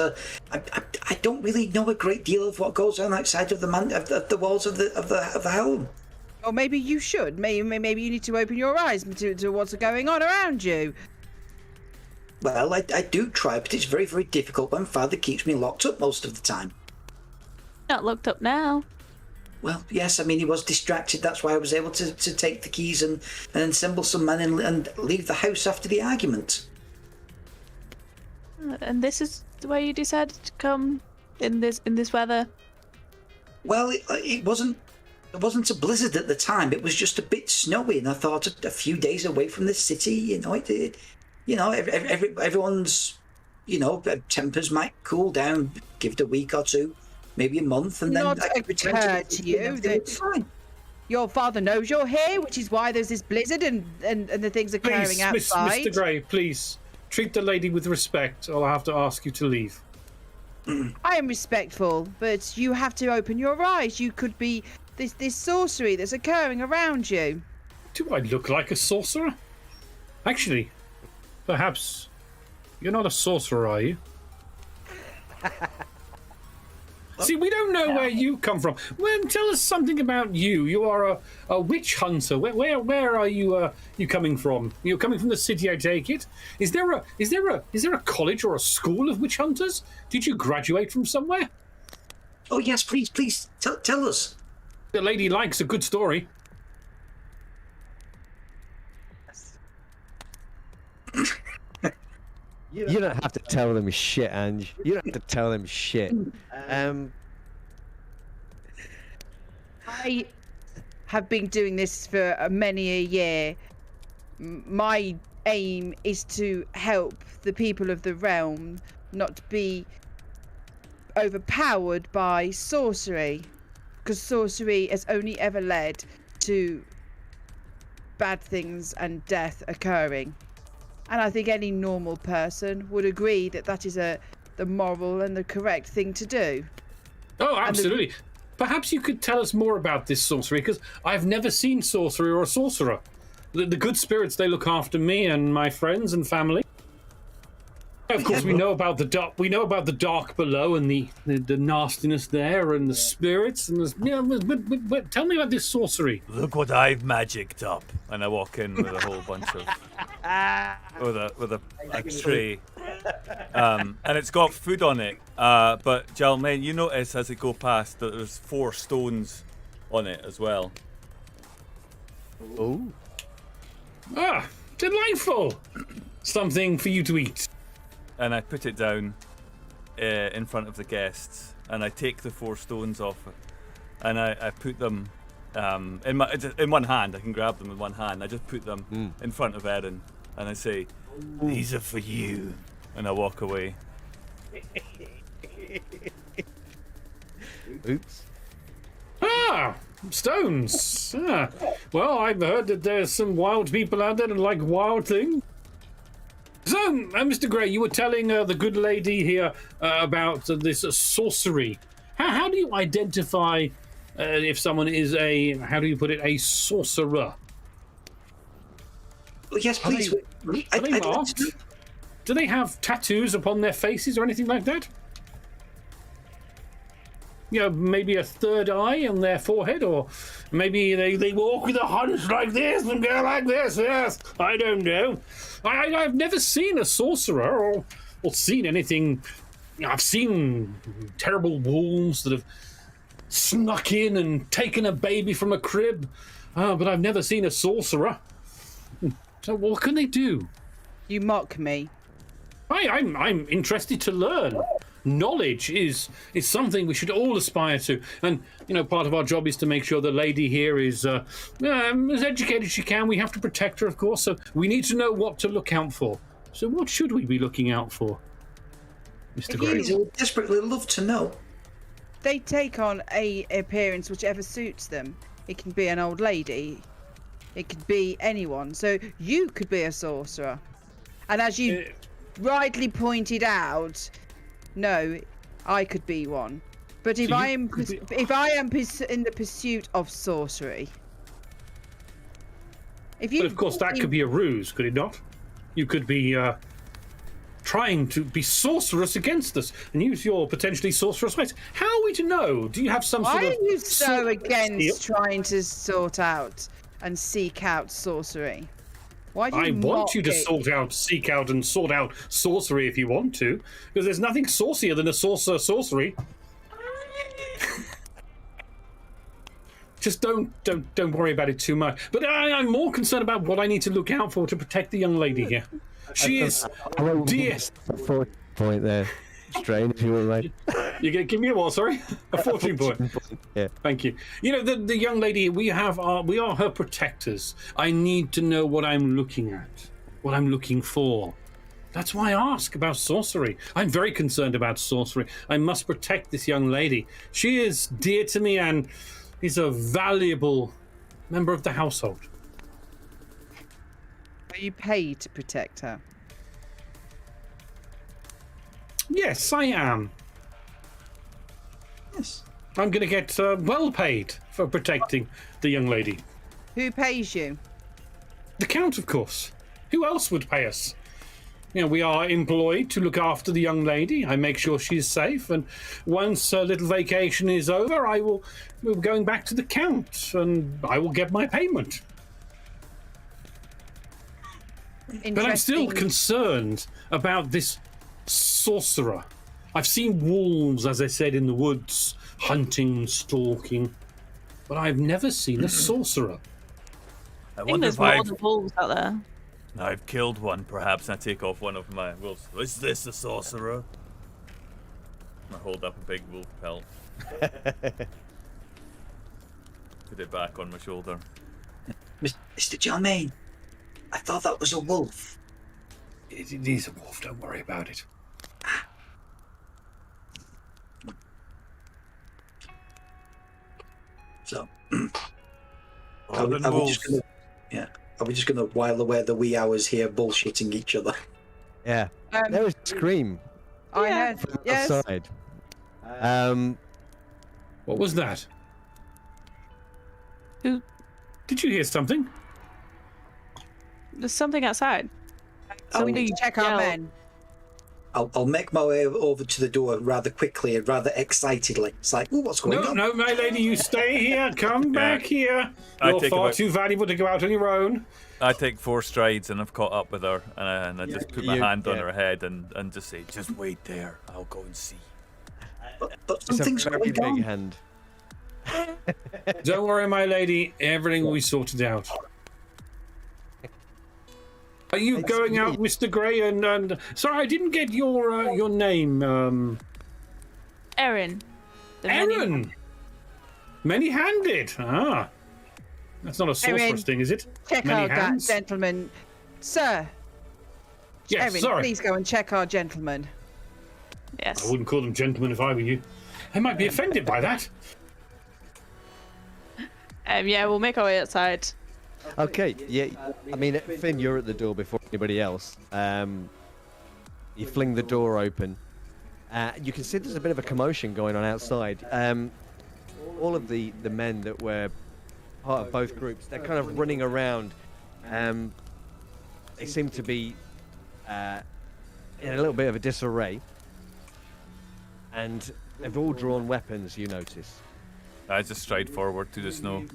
I don't really know a great deal of what goes on outside of the walls of the home. Or maybe you should. Maybe you need to open your eyes to what's going on around you. Well, I do try, but it's very, very difficult when Father keeps me locked up most of the time. Not locked up now. Well, yes, I mean, he was distracted. That's why I was able to take the keys and assemble some men and leave the house after the argument. And this is the way you decided to come in this weather? Well, it wasn't a blizzard at the time. It was just a bit snowy, and I thought a few days away from the city, everyone's, tempers might cool down. Give it a week or two. Maybe a month, and then Not I could return occurred to you that your father knows you're here, which is why there's this blizzard and the things occurring outside. Mr. Gray, please treat the lady with respect, or I'll have to ask you to leave. I am respectful, but you have to open your eyes. You could be this sorcery that's occurring around you. Do I look like a sorcerer? Actually, perhaps you're not a sorcerer, are you? See, we don't know where you come from. Well, tell us something about you. You are a witch hunter. Where are you? You coming from? You're coming from the city, I take it. Is there a college or a school of witch hunters? Did you graduate from somewhere? Oh yes, please tell us. The lady likes a good story. You don't have to tell them shit, Ange. You don't have to tell them shit. I have been doing this for many a year. My aim is to help the people of the realm not be overpowered by sorcery, because sorcery has only ever led to bad things and death occurring. And I think any normal person would agree that is the moral and the correct thing to do. Oh, absolutely. Perhaps you could tell us more about this sorcery, because I've never seen sorcery or a sorcerer. The good spirits, they look after me and my friends and family. Of course, we know about the dark. We know about the dark below and the nastiness there and the spirits. And but tell me about this sorcery. Look what I've magicked up, and I walk in with a whole bunch of with a tray, and it's got food on it. But Jalmain, you notice as it go past that there's 4 stones on it as well. Oh. Ah, delightful! Something for you to eat. And I put it down in front of the guests, and I take the 4 stones off it, and I put them in one hand. I can grab them in one hand. I just put them in front of Erin, and I say, "These are for you," and I walk away. Oops. Ah, stones. Ah. Well, I've heard that there's some wild people out there that like wild things. So, Mr. Gray, you were telling the good lady here about this sorcery. How do you identify if someone is a sorcerer? Well, yes, please. Are they masked? Do they have tattoos upon their faces or anything like that? Maybe a third eye on their forehead, or maybe they walk with a hunch like this and go like this. Yes, I don't know. I've never seen a sorcerer or seen anything. I've seen terrible wolves that have snuck in and taken a baby from a crib, but I've never seen a sorcerer. So what can they do? You mock me. I'm interested to learn. Knowledge is something we should all aspire to, and part of our job is to make sure the lady here is as educated as she can. We have to protect her, of course, so we need to know what to look out for. So what should we be looking out for, Mr. Gray? I would desperately love to know. They take on a appearance whichever suits them. It can be an old lady, it could be anyone. So you could be a sorcerer, and as you rightly pointed out, no, I could be one. But if So I you am could be- in the pursuit of sorcery, if you But of course, that could be a ruse, could it not? You could be trying to be sorcerous against us and use your potentially sorcerous ways. How are we to know? Do you have some sort Why of... are you so sort of against skill? trying to sort out and seek out sorcery? Why do you I want you to mock it? seek out and sort out sorcery if you want to, because there's nothing saucier than a sorcery. Just don't worry about it too much. But I'm more concerned about what I need to look out for to protect the young lady here. She is dear. Point there. Strain, if you want, mate. You're going to give me a what? Sorry, a fortune point. Yeah. Thank you. You know, the young lady, we are her protectors. I need to know what I'm looking at, what I'm looking for. That's why I ask about sorcery. I'm very concerned about sorcery. I must protect this young lady. She is dear to me and is a valuable member of the household. Are you paid to protect her? Yes, I am. Yes. I'm going to get well paid for protecting the young lady. Who pays you? The Count, of course. Who else would pay us? You know, we are employed to look after the young lady. I make sure she's safe, and once her little vacation is over, we're going back to the Count, and I will get my payment. But I'm still concerned about this sorcerer. I've seen wolves, as I said, in the woods, hunting, stalking, but I've never seen a sorcerer. I I think wonder there's if more than wolves out there. I've killed one, perhaps, and I take off one of my wolves. Is this a sorcerer? I hold up a big wolf pelt. Put it back on my shoulder. Mr. Germain, I thought that was a wolf. It is a wolf, don't worry about it. So, Other than are we wolves. just gonna, yeah, are we just gonna while away the wee hours here bullshitting each other? Yeah. There was a scream I Yeah. heard. from Yes. outside. What was that? Who? Did you hear something? There's something outside. We Somebody need to check our yelled. men. I'll make my way over to the door rather quickly and rather excitedly. It's like, ooh, what's going on? No, my lady, you stay here. Come back here. I You're take far about- too valuable to go out on your own. I take 4 strides and I've caught up with her, and I just put my hand on yeah. her head and just say, just wait there. I'll go and see. But It's something's a very going big on. hand. Don't worry, my lady. Everything will be sorted out. Are you going out, Mr. Gray? And sorry, I didn't get your name. Erin. The many- Aaron. Many-handed. Ah, that's not a sorceress Erin, thing, is it? Check Many our hands? gentleman. Sir, Yes. Erin, Sorry, please go and check our gentleman. Yes. I wouldn't call them gentlemen if I were you. I might be offended by that. Yeah, we'll make our way outside. Okay, yeah. I mean, Finn, you're at the door before anybody else. You fling the door open. You can see there's a bit of a commotion going on outside. All of the men that were part of both groups, they're kind of running around. They seem to be in a little bit of a disarray. And they've all drawn weapons, you notice. I just stride forward to the snow.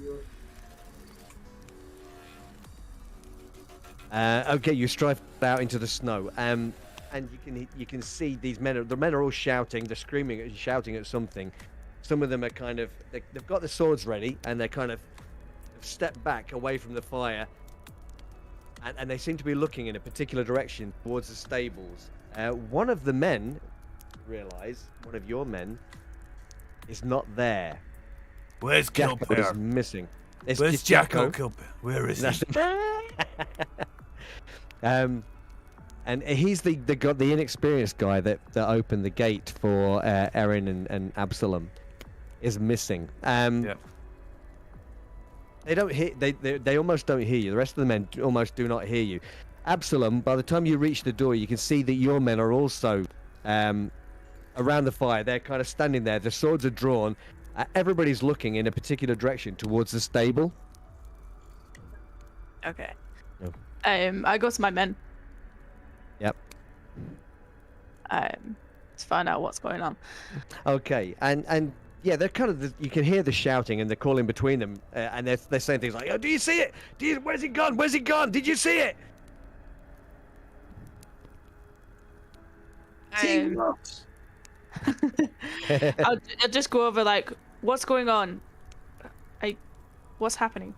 Okay, you stride out into the snow, and you can see these men. The men are all shouting, they're screaming, shouting at something. Some of them are kind of they've got their swords ready, and they're kind of stepped back away from the fire, and they seem to be looking in a particular direction towards the stables. One of the men, realize one of your men, is not there. Where's Jacko is Kilper? missing. Where's It's Jacko Kilper? Where is he? And he's the inexperienced guy that opened the gate for Erin and Absalom is missing. Yeah. They don't hear. They almost don't hear you. The rest of the men almost do not hear you. Absalom, by the time you reach the door, you can see that your men are also around the fire. They're kind of standing there. The swords are drawn. Everybody's looking in a particular direction towards the stable. Okay. No. I go to my men. Yep. To find out what's going on. Okay, and yeah, they're kind of you can hear the shouting and they're calling between them, and they're saying things like, "Oh, do you see it? Where's it gone? Where's it gone? Did you see it?" I'll just go over like, what's going on? What's happening?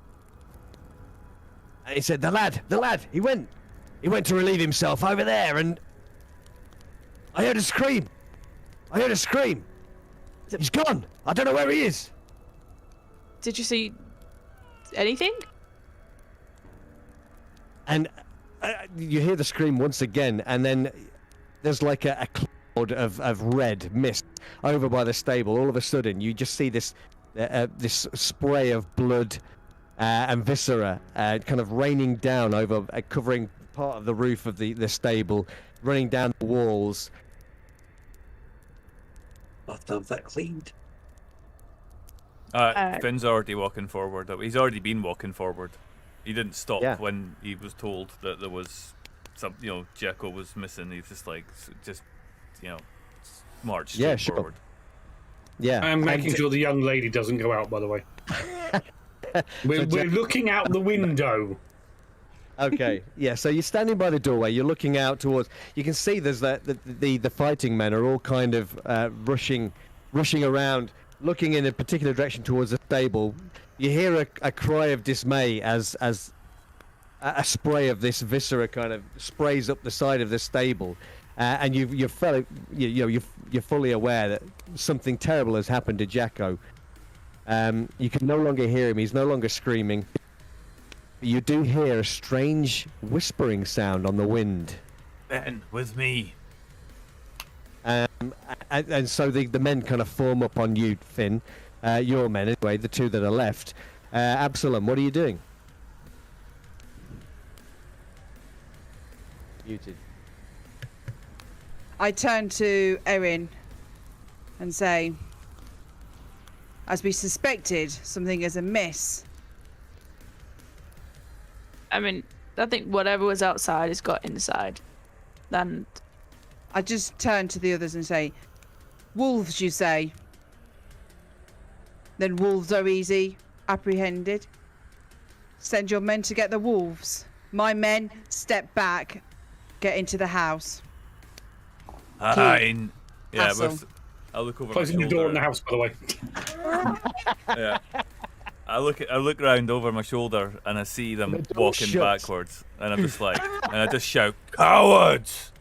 And he said, the lad, he went to relieve himself over there, and I heard a scream. He's gone. I don't know where he is. Did you see anything? And you hear the scream once again, and then there's like a cloud of red mist over by the stable. All of a sudden, you just see this spray of blood and viscera kind of raining down over, covering part of the roof of the stable, running down the walls. I'll have to have that cleaned. Finn's already walking forward. He's already been walking forward. He didn't stop when he was told that there was some, Jekyll was missing. He's just like, march straight forward. Yeah. I'm making sure the young lady doesn't go out, by the way. We're looking out the window. Okay, yeah, so you're standing by the doorway, you're looking out towards, you can see there's the fighting men are all kind of rushing around, looking in a particular direction towards the stable. You hear a cry of dismay as a spray of this viscera kind of sprays up the side of the stable, and you're fully aware that something terrible has happened to Jacko. You can no longer hear him, he's no longer screaming. You do hear a strange whispering sound on the wind. Ben, with me. And so the men kind of form up on you, Finn. Your men, anyway, the two that are left. Absalom, what are you doing? Muted. I turn to Erin and say, as we suspected, something is amiss. I mean, I think whatever was outside has got inside. And I just turn to the others and say, wolves, you say? Then wolves are easy apprehended. Send your men to get the wolves. My men, step back, get into the house. Fine. Yeah, Hassel. I'll look over Closing my the shoulder. door in the house, by the way. Yeah. I look round over my shoulder and I see them walking backwards, and I'm just like, and I just shout, "Cowards!"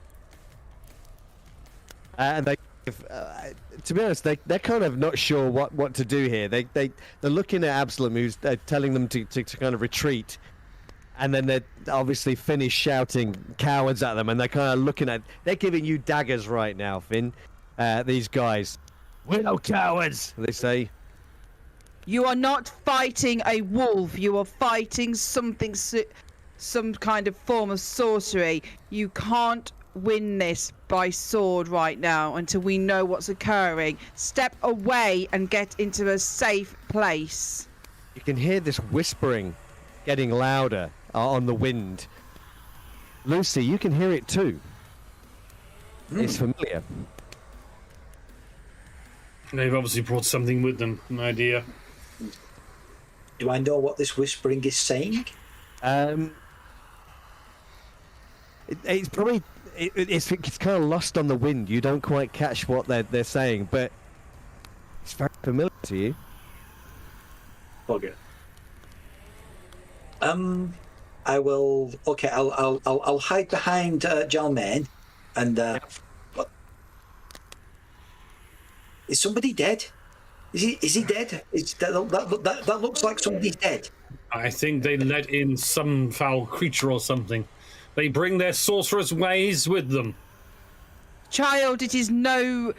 And they, to be honest, they're kind of not sure what to do here. They're looking at Absalom, who's telling them to kind of retreat, and then they're obviously finished shouting cowards at them, and they're kind of they're giving you daggers right now, Finn. These guys, we're no cowards, they say. You are not fighting a wolf. You are fighting something, some kind of form of sorcery. You can't win this by sword right now until we know what's occurring. Step away and get into a safe place. You can hear this whispering getting louder on the wind. Lucy, you can hear it too. It's familiar. They've obviously brought something with them, an idea. Do I know what this whispering is saying? It's probably it's kind of lost on the wind. You don't quite catch what they're saying, but it's very familiar to you. Bugger. I will. Okay, I'll hide behind Jalmain, and what? Is somebody dead? Is he dead? That looks like somebody's dead. I think they let in some foul creature or something. They bring their sorcerer's ways with them. Child, it is no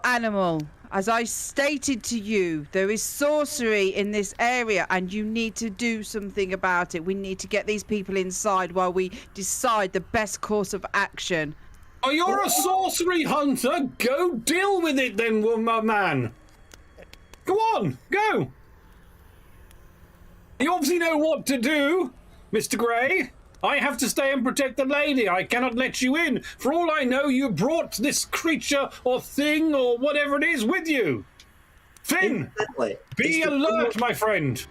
animal. as I stated to you, there is sorcery in this area and you need to do something about it. We need to get these people inside while we decide the best course of action. Oh, you're a sorcery hunter? Go deal with it then, my man. Go on, go. You obviously know what to do, Mr. Grey. I have to stay and protect the lady. I cannot let you in. For all I know, you brought this creature or thing or whatever it is with you. Finn, be alert, my friend.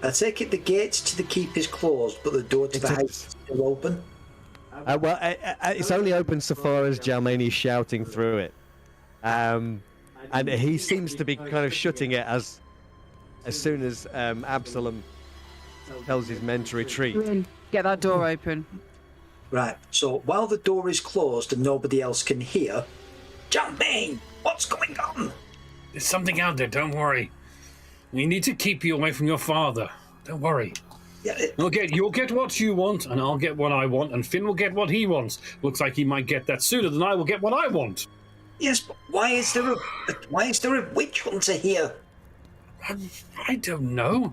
I take it the gates to the keep is closed, but the door to the house is still open. Well, it's only open so far as Jalmani's shouting through it. And he seems to be kind of shutting it as soon as Absalom tells his men to retreat. Get that door open. Right, so while the door is closed and nobody else can hear, Jalmane, what's going on? There's something out there, don't worry. We need to keep you away from your father. Don't worry. Yeah, You'll get what you want, and I'll get what I want, and Finn will get what he wants. Looks like he might get that sooner than I will get what I want. Yes, but why is there a witch hunter here? I don't know.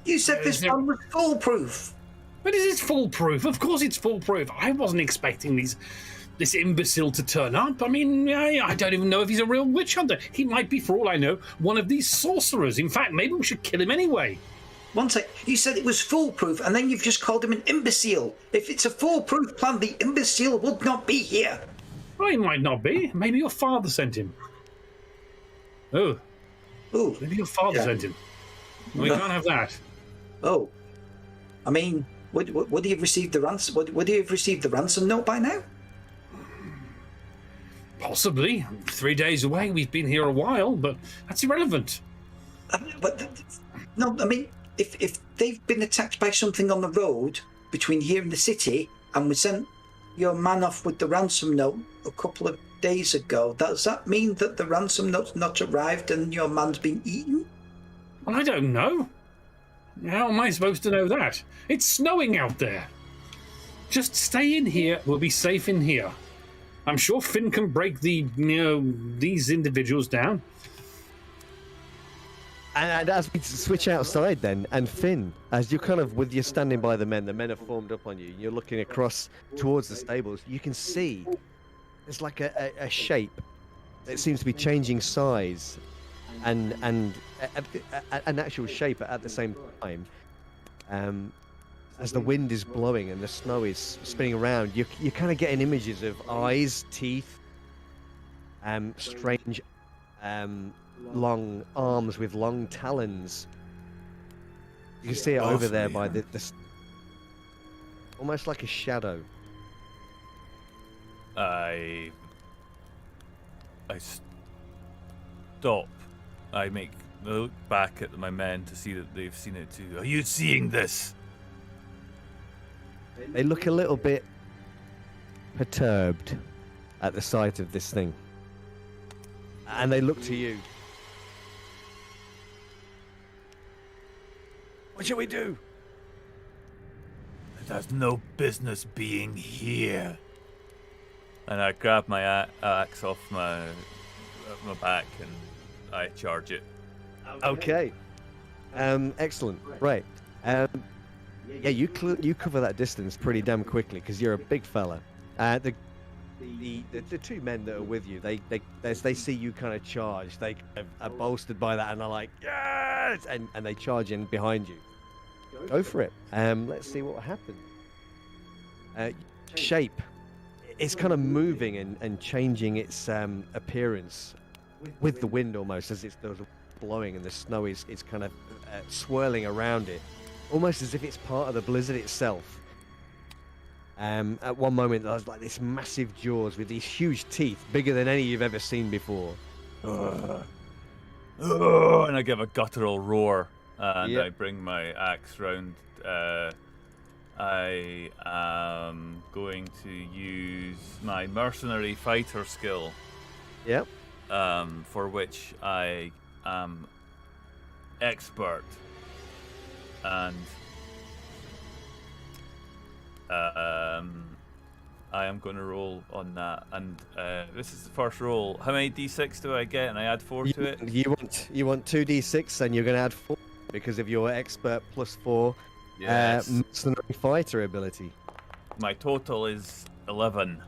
You said this one was foolproof. But is it foolproof? Of course it's foolproof. I wasn't expecting this imbecile to turn up. I mean, I don't even know if he's a real witch hunter. He might be, for all I know, one of these sorcerers. In fact, maybe we should kill him anyway. One sec, you said it was foolproof, and then you've just called him an imbecile. If it's a foolproof plan, the imbecile would not be here. Well, he might not be. Maybe your father sent him. Oh. Oh. Maybe your father sent him. We can't have that. Oh. I mean, would he have received the ransom? Would he have received the ransom note by now? Possibly. 3 days away. We've been here a while, but that's irrelevant. No, I mean, if they've been attacked by something on the road between here and the city, and we sent your man off with the ransom note a couple of days ago, does that mean that the ransom note's not arrived and your man's been eaten? Well, I don't know. How am I supposed to know that? It's snowing out there. Just stay in here. We'll be safe in here. I'm sure Finn can break these individuals down. And as we switch outside then, and Finn, as you're with you standing by the men are formed up on you, and you're looking across towards the stables, you can see there's like a shape that seems to be changing size and an actual shape at the same time. As the wind is blowing and the snow is spinning around, you're kind of getting images of eyes, teeth, strange long arms with long talons. You can see it over there by the almost like a shadow. I stop. I look back at my men to see that they've seen it too. Are you seeing this? They look a little bit perturbed at the sight of this thing, and they look to you. What shall we do? It has no business being here. And I grab my axe off my back and I charge it. Okay. Excellent. Right. Yeah, you cover that distance pretty damn quickly because you're a big fella. The two men that are with you, they see you kind of charge. They are bolstered by that and are like, yes, and they charge in behind you. Go for it. Let's see what happens. Shape. It's kind of moving and changing its appearance with the wind almost as it's blowing and the snow is kind of swirling around it, almost as if it's part of the blizzard itself. At one moment there was like this massive jaws with these huge teeth, bigger than any you've ever seen before. And I give a guttural roar and I bring my axe round. I am going to use my mercenary fighter skill. Yep. For which I am expert. And I am going to roll on that, and this is the first roll. How many d6 do I get? And I add 4 to it. You want 2d6, and you're going to add 4 because of your expert +4 Yes. mercenary fighter ability. My total is 11.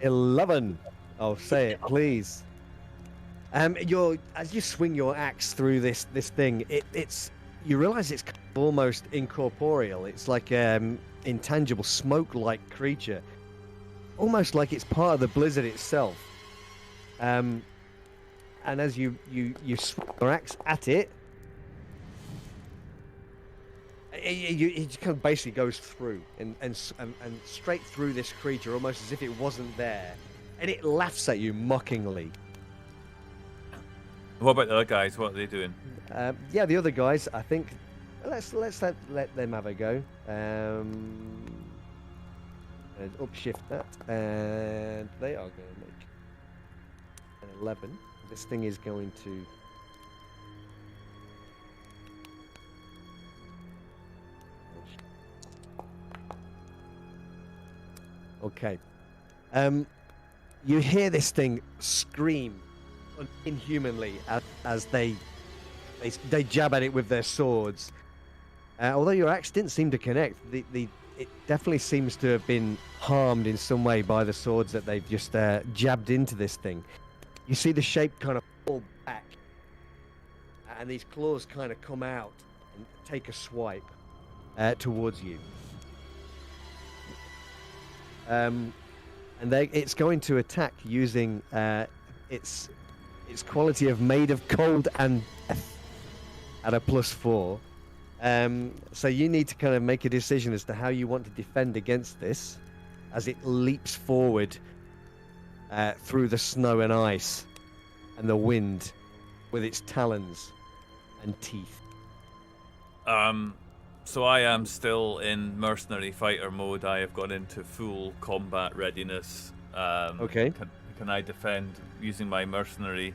11. Oh, say it, please. As you swing your axe through this thing, you realize it's almost incorporeal. It's like intangible smoke-like creature, almost like it's part of the blizzard itself. And as you swing your axe at it, it just kind of basically goes through and straight through this creature, almost as if it wasn't there, and it laughs at you mockingly. What about the other guys? What are they doing? Yeah, the other guys, I think. Let's let them have a go. Upshift that, and they are going to make an 11. This thing is going to. Okay. You hear this thing scream inhumanly as they jab at it with their swords. Although your axe didn't seem to connect, it definitely seems to have been harmed in some way by the swords that they've just jabbed into this thing. You see the shape kind of fall back, and these claws kind of come out and take a swipe towards you. And it's going to attack using its quality of made of cold and death at a +4. So you need to kind of make a decision as to how you want to defend against this, as it leaps forward through the snow and ice and the wind with its talons and teeth. So I am still in mercenary fighter mode. I have gone into full combat readiness. Okay. Can I defend using my mercenary?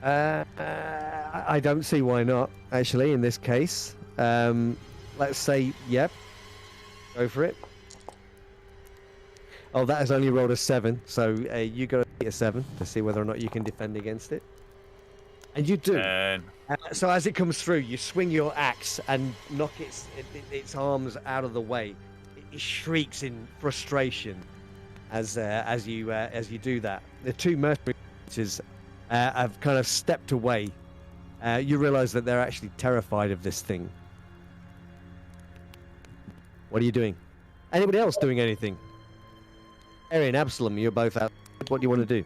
I don't see why not, actually, in this case. Let's say, yep. Go for it. Oh, that has only rolled a 7, so you got to get a 7 to see whether or not you can defend against it. And you do. So as it comes through, you swing your axe and knock its arms out of the way. It shrieks in frustration as you do that. The two mercenary creatures have kind of stepped away. You realise that they're actually terrified of this thing. What are you doing? Anybody else doing anything? Erin, Absalom, you're both out. What do you want to do?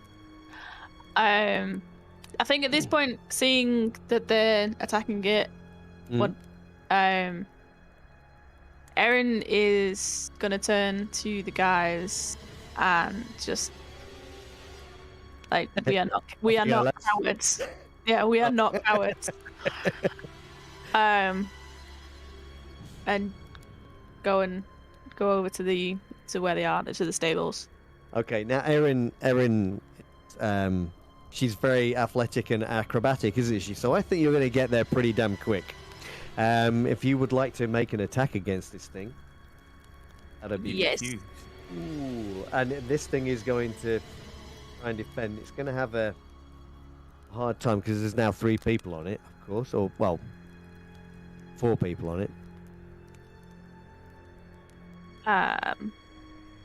I think at this point, seeing that they're attacking it, Erin is gonna turn to the guys and just like we are not cowards. Yeah, we are not cowards. And go over to where they are, to the stables. Okay, now Erin, she's very athletic and acrobatic, isn't she? So I think you're going to get there pretty damn quick. If you would like to make an attack against this thing, that'd be huge. Ooh, and this thing is going to try and defend. It's going to have a hard time because there's now 3 people on it, of course, or well, 4 people on it.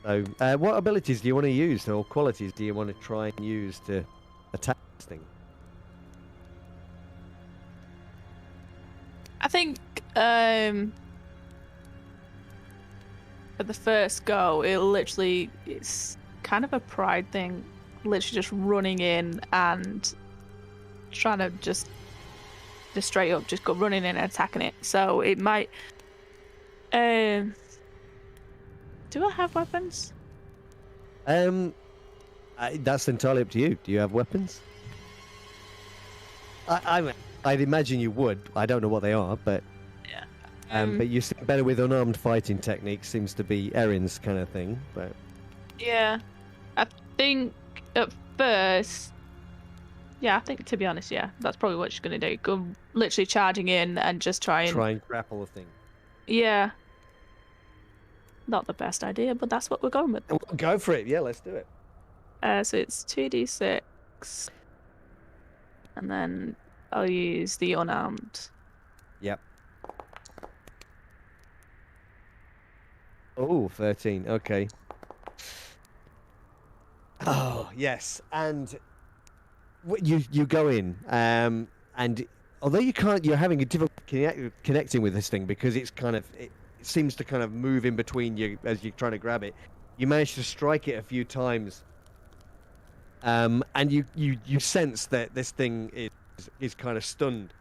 So, what abilities do you want to use, or qualities do you want to try and use to attack this thing? I think at the first go, it's kind of a pride thing, literally just running in and trying to just straight up just go running in and attacking it. So it might. Do I have weapons? That's entirely up to you. Do you have weapons? I'd imagine you would. I don't know what they are, but yeah. But you seem better with unarmed fighting techniques. Seems to be Erin's kind of thing. But yeah, I think at first, yeah, I think to be honest, yeah, that's probably what she's gonna do. Go literally charging in and just try and grapple the thing. Yeah. not the best idea, but that's what we're going with. Go for it. Yeah, let's do it. So it's 2d6, and then I'll use the unarmed. Yep. Oh, 13. Okay. Oh, yes. And you go in, and although you're having a difficulty connecting with this thing because it's kind of it seems to kind of move in between you as you're trying to grab it. You manage to strike it a few times, and you sense that this thing is kind of stunned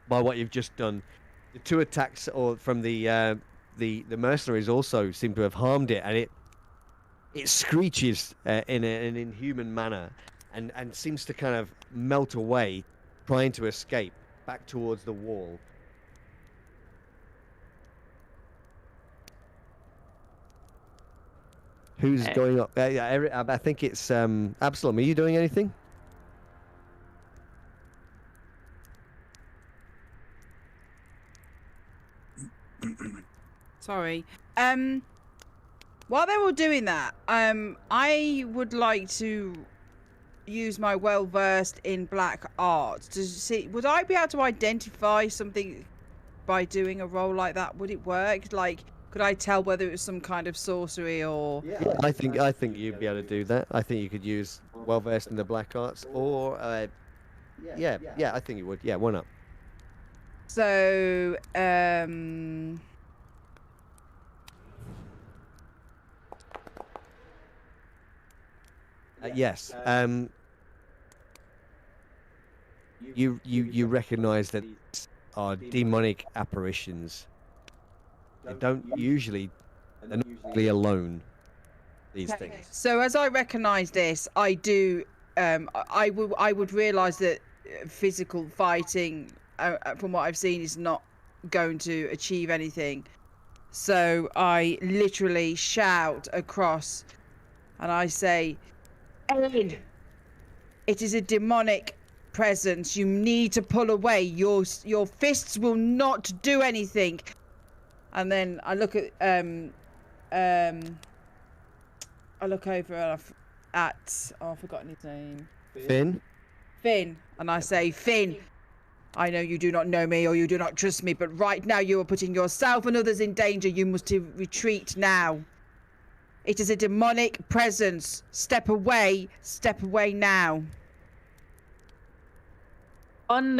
by what you've just done. The two attacks from the mercenaries also seem to have harmed it, and it screeches in an inhuman manner and seems to kind of melt away, trying to escape back towards the wall. Who's going up? I think it's Absalom. Are you doing anything? Sorry. While they're all doing that, I would like to use my well-versed in black art to see, would I be able to identify something by doing a roll like that? Would it work? Like, could I tell whether it was some kind of sorcery or... Yeah, I think you'd be able to do that. I think you could use well-versed in the black arts, or yeah, I think you would. Yeah, why not? So, yes. You recognise that these are demonic apparitions. They're not usually alone. These things. So as I recognise this, I do. I would realise that physical fighting, from what I've seen, is not going to achieve anything. So I literally shout across, and I say, "Ellen, it is a demonic presence. You need to pull away. Your fists will not do anything." And then I look at I look over at I've forgotten his name. Finn, and I say, "Finn, I know you do not know me or you do not trust me, but right now you are putting yourself and others in danger. You must retreat now. It is a demonic presence. Step away now." On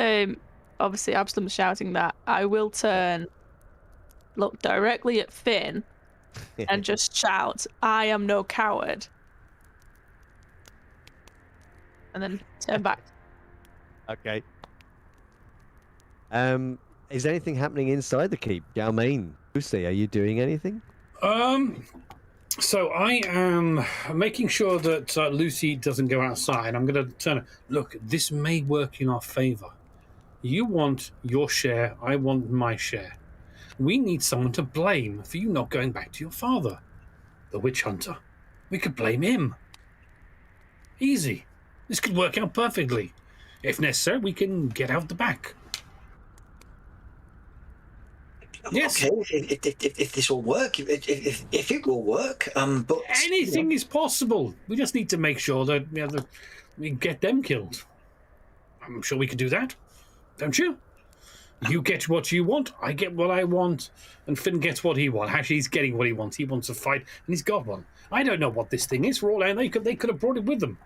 obviously Absalom shouting that, I will turn, look directly at Finn, and just shout, "I am no coward," and then turn back. Okay. Is anything happening inside the keep? Galmain, Lucy, are you doing anything? So I am making sure that Lucy doesn't go outside. I'm going to turn. Look, this may work in our favour. You want your share. I want my share. We need someone to blame for you not going back to your father, the witch hunter. We could blame him. Easy. This could work out perfectly. If necessary, we can get out the back. Yes. Okay, if this will work, if it will work, but anything is possible. We just need to make sure that we get them killed. I'm sure we could do that, don't you? You get what you want, I get what I want, and Finn gets what he wants. Actually, he's getting what he wants. He wants a fight, and he's got one. I don't know what this thing is. For all I know, they could have brought it with them.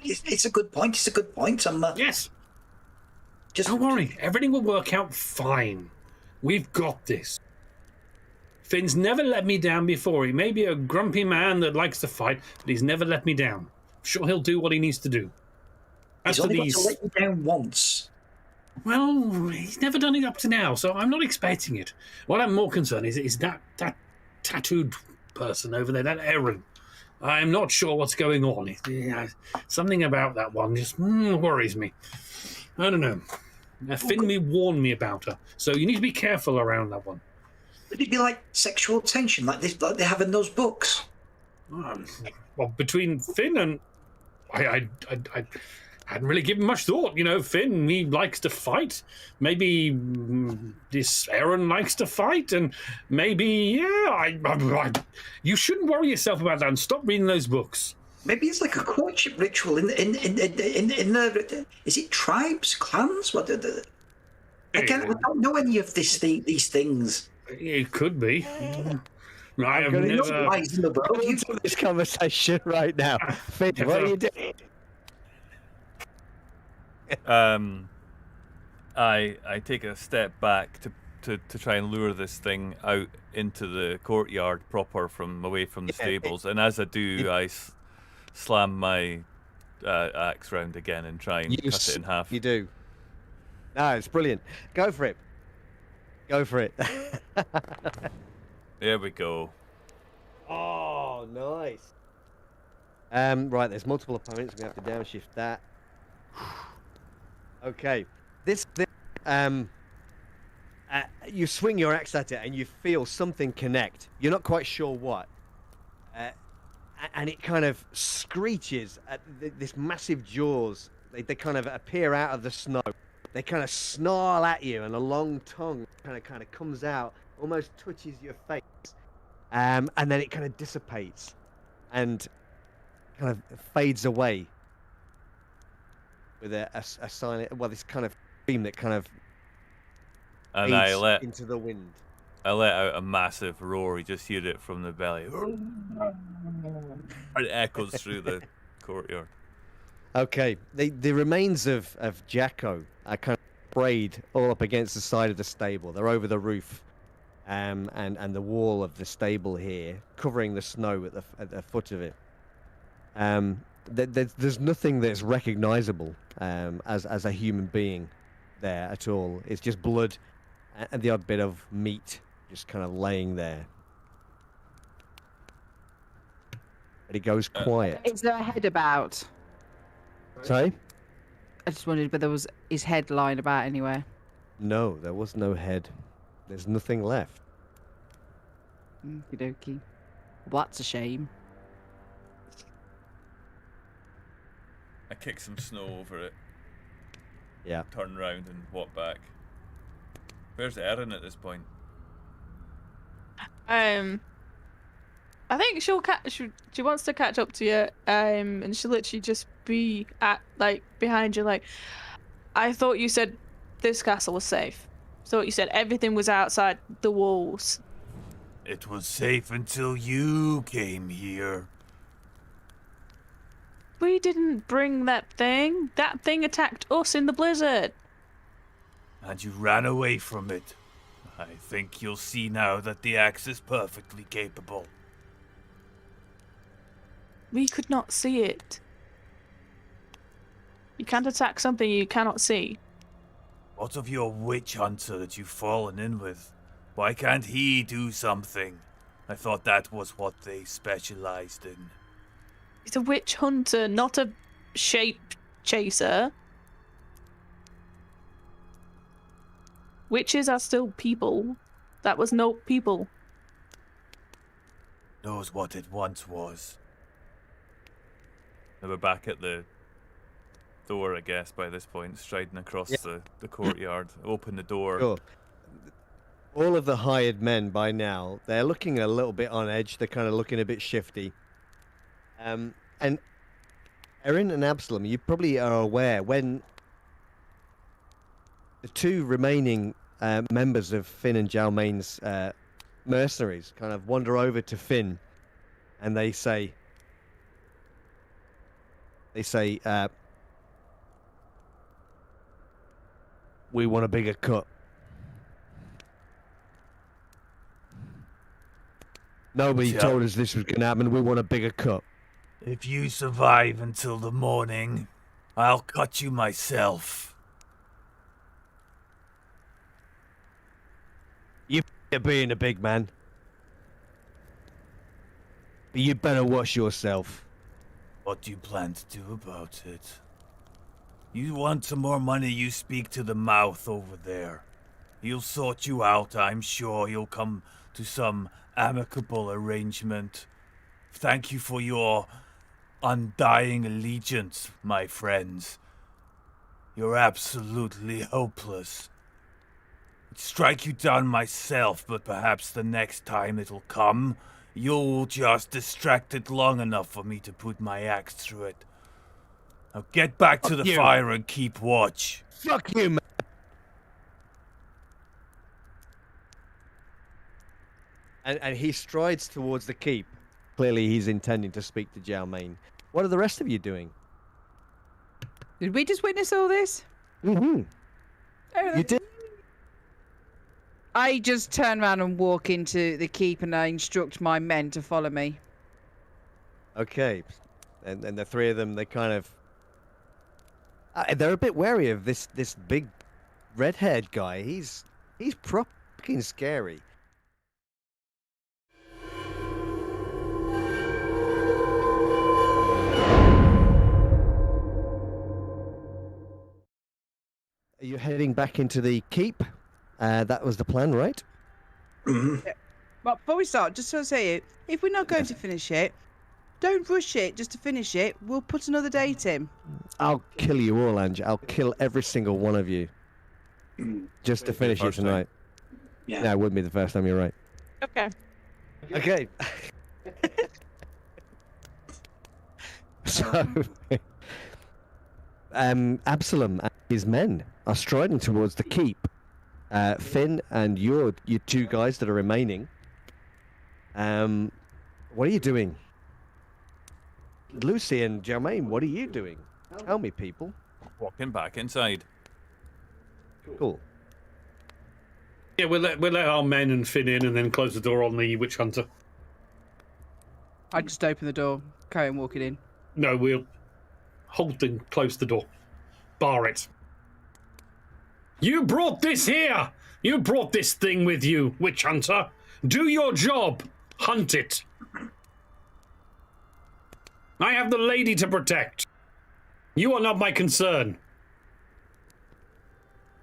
It's a good point. It's a good point. Yes. Don't worry, everything will work out fine. We've got this. Finn's never let me down before. He may be a grumpy man that likes to fight, but he's never let me down. I'm sure he'll do what he needs to do. He's only got to let you down once. Well, he's never done it up to now, so I'm not expecting it. What I'm more concerned is that tattooed person over there, that Aaron. I'm not sure what's going on. Something about that one just worries me. I don't know. Finn warned me about her, so you need to be careful around that one. Would it be like sexual tension, like they have in those books? Well, between Finn and hadn't really given much thought. Finn, he likes to fight. Maybe this Aaron likes to fight, and maybe, you shouldn't worry yourself about that and stop reading those books. Maybe it's like a courtship ritual in the is it tribes, clans? I don't know any of these things. It could be. I have going never. into this conversation right now. Finn, what are you doing? I take a step back to try and lure this thing out into the courtyard proper away from the stables, and as I do, I slam my axe round again and try and cut it in half. You do. No, it's brilliant. Go for it. Go for it. There we go. Oh, nice. Right, there's multiple opponents. We have to downshift that. Okay. You swing your axe at it and you feel something connect. You're not quite sure what. And it kind of screeches at this massive jaws. They kind of appear out of the snow. They kind of snarl at you, and a long tongue kind of comes out, almost touches your face, and then it kind of dissipates and kind of fades away with a silent, this kind of scream that kind of and fades into the wind. I let out a massive roar. You just hear it from the belly. It echoes through the courtyard. Okay, the remains of Jacko are kind of sprayed all up against the side of the stable. They're over the roof, and the wall of the stable here, covering the snow at the foot of it. There's nothing that's recognizable as a human being there at all. It's just blood and the odd bit of meat just kind of laying there. But it goes quiet. Is there a head about? Sorry? I just wondered whether there was his head lying about anywhere. No, there was no head. There's nothing left. Okie dokie. Well, that's a shame. I kick some snow over it. Yeah. Turn round and walk back. Where's Erin at this point? I think she wants to catch up to you, and she'll literally just be behind you. Like, I thought you said this castle was safe. Thought you said everything was outside the walls. It was safe until you came here. We didn't bring that thing. That thing attacked us in the blizzard. And you ran away from it. I think you'll see now that the axe is perfectly capable. We could not see it. You can't attack something you cannot see. What of your witch hunter that you've fallen in with? Why can't he do something? I thought that was what they specialized in. He's a witch hunter, not a shape chaser. Witches are still people. That was no people. Knows what it once was. Now we're back at the door, I guess, by this point, striding across the courtyard. Open the door. Sure. All of the hired men by now, they're looking a little bit on edge. They're kind of looking a bit shifty. And Erin and Absalom, you probably are aware when the two remaining members of Finn and Jalmain's mercenaries kind of wander over to Finn, and they say, we want a bigger cut. Nobody told us this was going to happen. We want a bigger cut. If you survive until the morning, I'll cut you myself. You're being a big man. But you better wash yourself. What do you plan to do about it? You want some more money, you speak to the mouth over there. He'll sort you out, I'm sure. He'll come to some amicable arrangement. Thank you for your undying allegiance, my friends. You're absolutely hopeless. I'd strike you down myself, but perhaps the next time it'll come, you'll just distract it long enough for me to put my axe through it. Now get back to the fire and keep watch. Fuck you, man. And he strides towards the keep. Clearly, he's intending to speak to Xiaomain. What are the rest of you doing? Did we just witness all this? Mm-hmm. Oh, You did. I just turn around and walk into the keep and I instruct my men to follow me. Okay. And the three of them, they kind of... they're a bit wary of this big red-haired guy. He's fucking scary. Are you heading back into the keep? That was the plan, right? Mhm. But before we start, just to say it, if we're not going to finish it, don't rush it just to finish it. We'll put another date in. I'll kill you all, Ange. I'll kill every single one of you. Just to finish it First time. tonight. Yeah. Yeah, it would be the first time, you're right. Okay. Okay. So, Absalom and his men are striding towards the keep. Finn and you two guys that are remaining. What are you doing? Lucy and Jermaine, what are you doing? Tell me, people. Walking back inside. Cool. Yeah, we'll let our men and Finn in and then close the door on the witch hunter. I just open the door, carry on walking in. No, we'll hold and close the door. Bar it. You brought this here! You brought this thing with you, witch hunter. Do your job. Hunt it. I have the lady to protect. You are not my concern.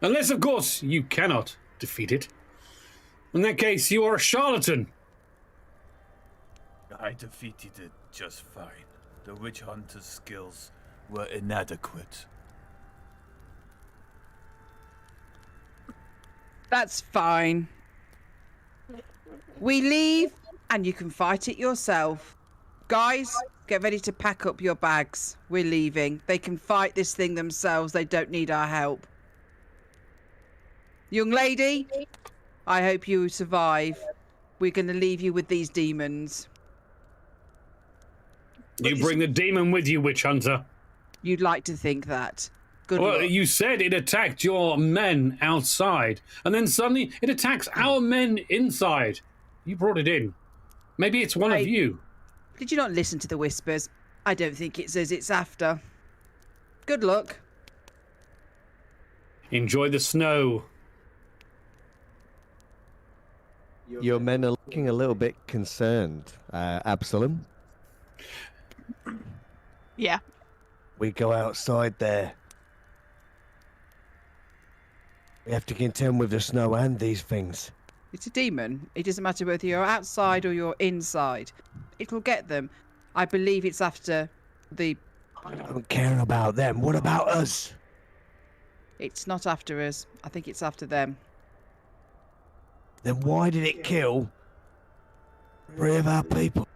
Unless, of course, you cannot defeat it. In that case, you are a charlatan. I defeated it just fine. The witch hunter's skills were inadequate. That's fine. We leave and you can fight it yourself. Guys, get ready to pack up your bags. We're leaving. They can fight this thing themselves. They don't need our help. Young lady, I hope you survive. We're going to leave you with these demons. You bring the demon with you, witch hunter. You'd like to think that. Good Well, luck. you said it attacked your men outside, and then suddenly it attacks our men inside. You brought it in. Maybe it's one of Hey. you. Did you not listen to the whispers? I don't think it's us it's after. Good luck. Enjoy the snow. Your men are looking a little bit concerned, Absalom. Yeah. We go outside there. We have to contend with the snow and these things. It's a demon. It doesn't matter whether you're outside or you're inside. It'll get them. I believe it's after the... I don't care about them. What about us? It's not after us. I think it's after them. Then why did it kill 3 of our people?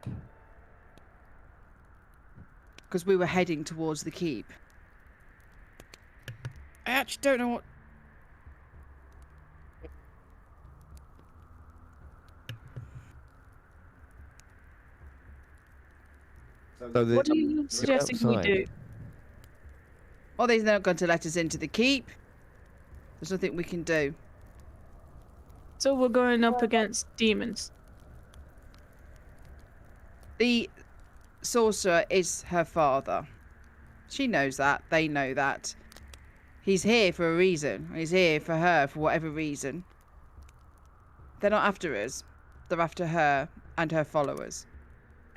Because we were heading towards the keep. I actually don't know what... So What are you suggesting we outside. do? Well, they're not going to let us into the keep. There's nothing we can do. So we're going up against demons. The sorcerer is her father. She knows that. They know that. He's here for a reason. He's here for her for whatever reason. They're not after us. They're after her and her followers.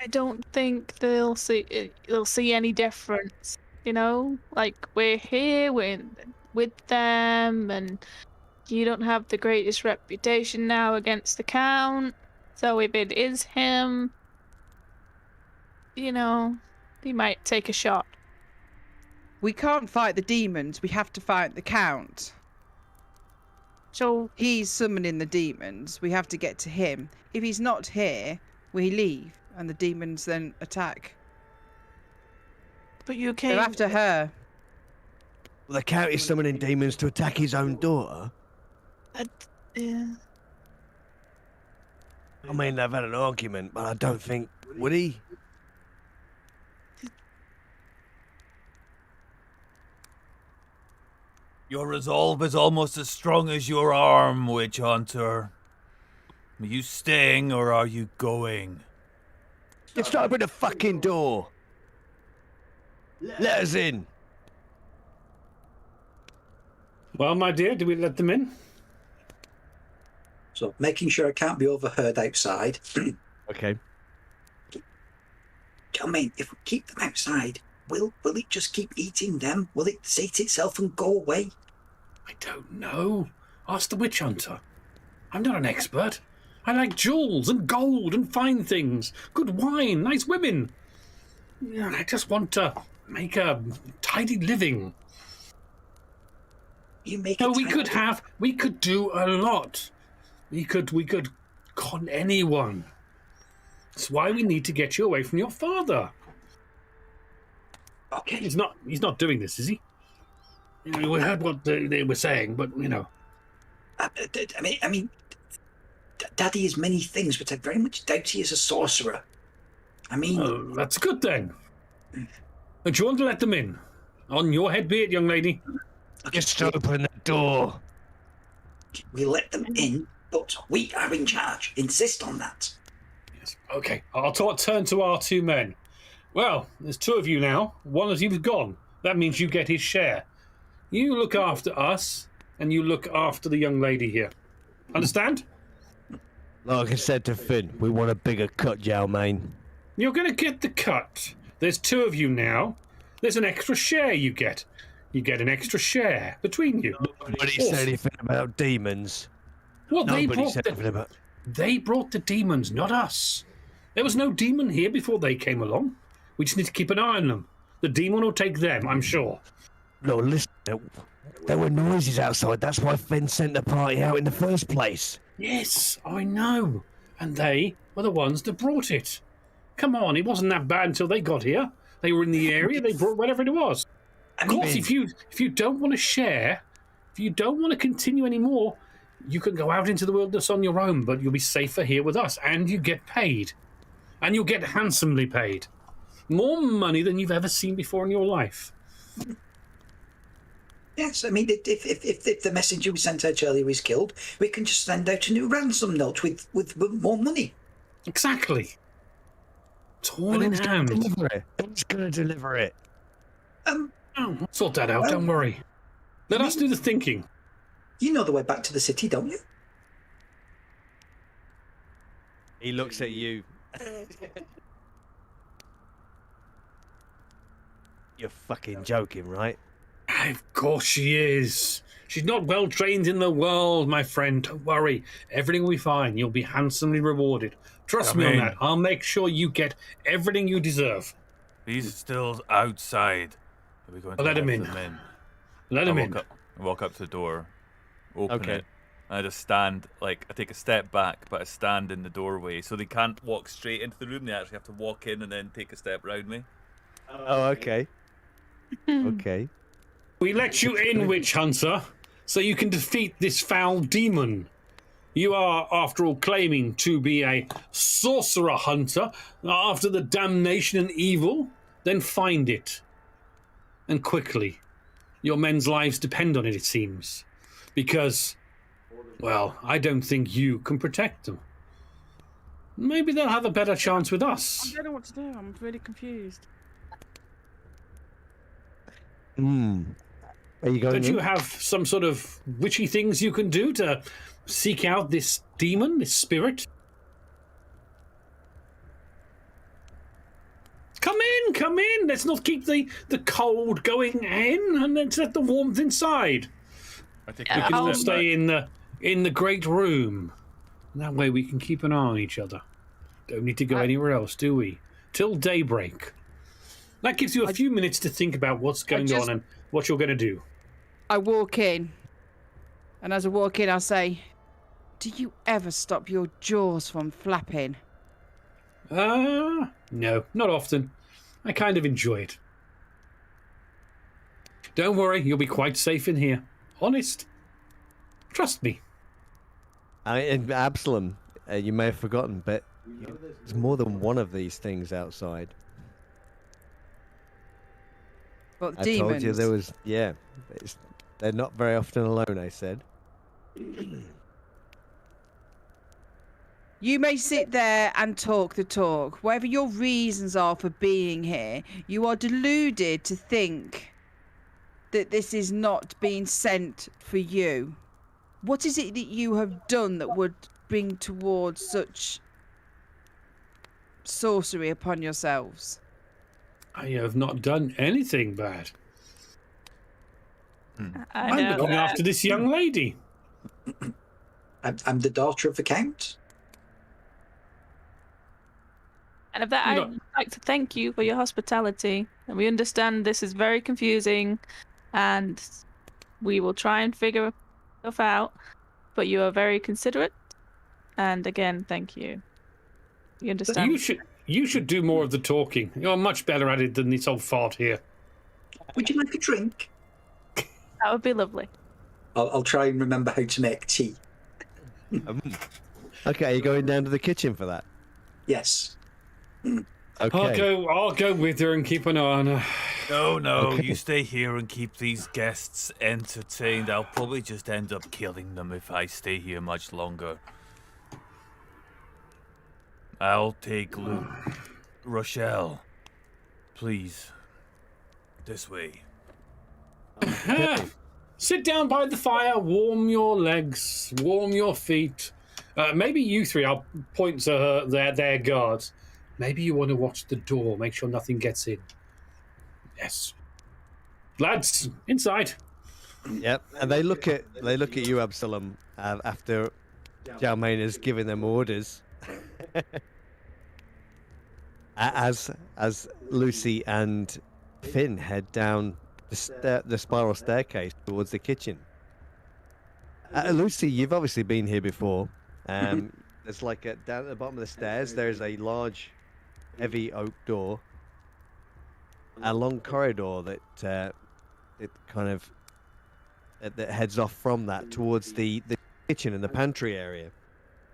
I don't think they'll see any difference. You know, like we're here, we're with them, and you don't have the greatest reputation now against the Count. So if it is him, you know, he might take a shot. We can't fight the demons. We have to fight the Count. So He's summoning the demons. We have to get to him. If he's not here, we leave, and the demons then attack. but you They're came after her. Well, the Count is summoning demons to attack his own daughter. yeah. I mean, they've had an argument, but I don't think... Would he? Your resolve is almost as strong as your arm, witch hunter. Are you staying or are you going? Just open the fucking door. Let us in. Well, my dear, do we let them in? So making sure it can't be overheard outside. Okay. Charmaine, if we keep them outside, will it just keep eating them? Will it sate itself and go away? I don't know. Ask the witch hunter. I'm not an expert. I like jewels and gold and fine things, good wine, nice women. Yeah, I just want to make a tidy living. You make No, it. we could do a lot. We could con anyone. That's why we need to get you away from your father. Okay. He's not doing this, is he? You know, we heard what they were saying, but you know. I mean, Daddy is many things, but I very much doubt he is a sorcerer. I mean, That's good then. But you want to let them in? On your head be it, young lady. Just open the door. we let them in, but we are in charge. Insist on that. Yes. Okay, I'll turn to our two men. Well, there's two of you now. One of you's gone. That means you get his share. You look after us, and you look after the young lady here. Understand? Like I said to Finn, we want a bigger cut, Jalmain. You're going to get the cut. There's two of you now. There's an extra share you get. You get an extra share between you. Nobody said anything about demons. Well, Nobody said anything about... they brought the demons, not us. There was no demon here before they came along. We just need to keep an eye on them. The demon will take them, I'm sure. No, listen. There were noises outside. That's why Finn sent the party out in the first place. Yes, I know. And they were the ones that brought it. Come on, it wasn't that bad until they got here. They were in the area, they brought whatever it was. Of course, if you don't want to share, if you don't want to continue anymore, you can go out into the wilderness on your own, but you'll be safer here with us, and you get paid. And you'll get handsomely paid. More money than you've ever seen before in your life. Yes, I mean, if the messenger we sent out earlier is killed, we can just send out a new ransom note with more money. Exactly. It's all in hand. Who's going to deliver it? Oh, we'll sort that out, don't worry. Let us do the thinking. You know the way back to the city, don't you? He looks at you. You're fucking joking, right? Of course she is. She's not well trained in the world, my friend. Don't worry. Everything will be fine. You'll be handsomely rewarded. Trust me on that. I'll make sure you get everything you deserve. He's still outside. Are we going to Let him in. Let him in. I walk up to the door, open Okay. it, and I just stand, I take a step back, but I stand in the doorway, so they can't walk straight into the room. They actually have to walk in and then take a step round me. Oh, okay. Okay. We let you in, witch hunter, so you can defeat this foul demon. You are, after all, claiming to be a sorcerer hunter. After the damnation and evil, then find it. And quickly. Your men's lives depend on it, it seems. Because, well, I don't think you can protect them. Maybe they'll have a better chance with us. I don't know what to do. I'm really confused. Are you going Don't in? you have some sort of witchy things you can do to seek out this demon, this spirit? Come in. Let's not keep the cold going in, and let's let the warmth inside. I take We can all a step stay in the great room. That way we can keep an eye on each other. Don't need to go anywhere else, do we? Till daybreak. That gives you a few minutes to think about what's going on and what you're going to do. I walk in, and as I walk in, I say, "Do you ever stop your jaws from flapping?" No, not often. I kind of enjoy it. Don't worry, you'll be quite safe in here. Honest. Trust me. In Absalom, you may have forgotten, but there's more than one of these things outside. But I demons. told you there was, yeah. They're not very often alone, I said. You may sit there and talk the talk. Whatever your reasons are for being here, you are deluded to think that this is not being sent for you. What is it that you have done that would bring towards such sorcery upon yourselves? I have not done anything bad. I'm looking after this young lady. I'm the daughter of the Count. And of that, I'd like to thank you for your hospitality. And we understand this is very confusing, and we will try and figure stuff out. But you are very considerate, and again, thank you. You understand? You should do more of the talking. You're much better at it than this old fart here. Would you like a drink? That would be lovely. I'll try and remember how to make tea. Okay, are you going down to the kitchen for that? Yes. Okay. I'll go with her and keep an eye on her. No, you stay here and keep these guests entertained. I'll probably just end up killing them if I stay here much longer. I'll take Luke. Rochelle, please. This way. Sit down by the fire, warm your legs, warm your feet. Maybe you three, I'll point to her, their guards. Maybe you want to watch the door, make sure nothing gets in. Yes. Lads, inside. Yep, and they look at you, Absalom, after Jalmain has given them orders. As Lucy and Finn head down the spiral staircase towards the kitchen. Lucy, you've obviously been here before. There's like down at the bottom of the stairs. There's a large, heavy oak door. A long corridor that that heads off from that towards the kitchen and the pantry area.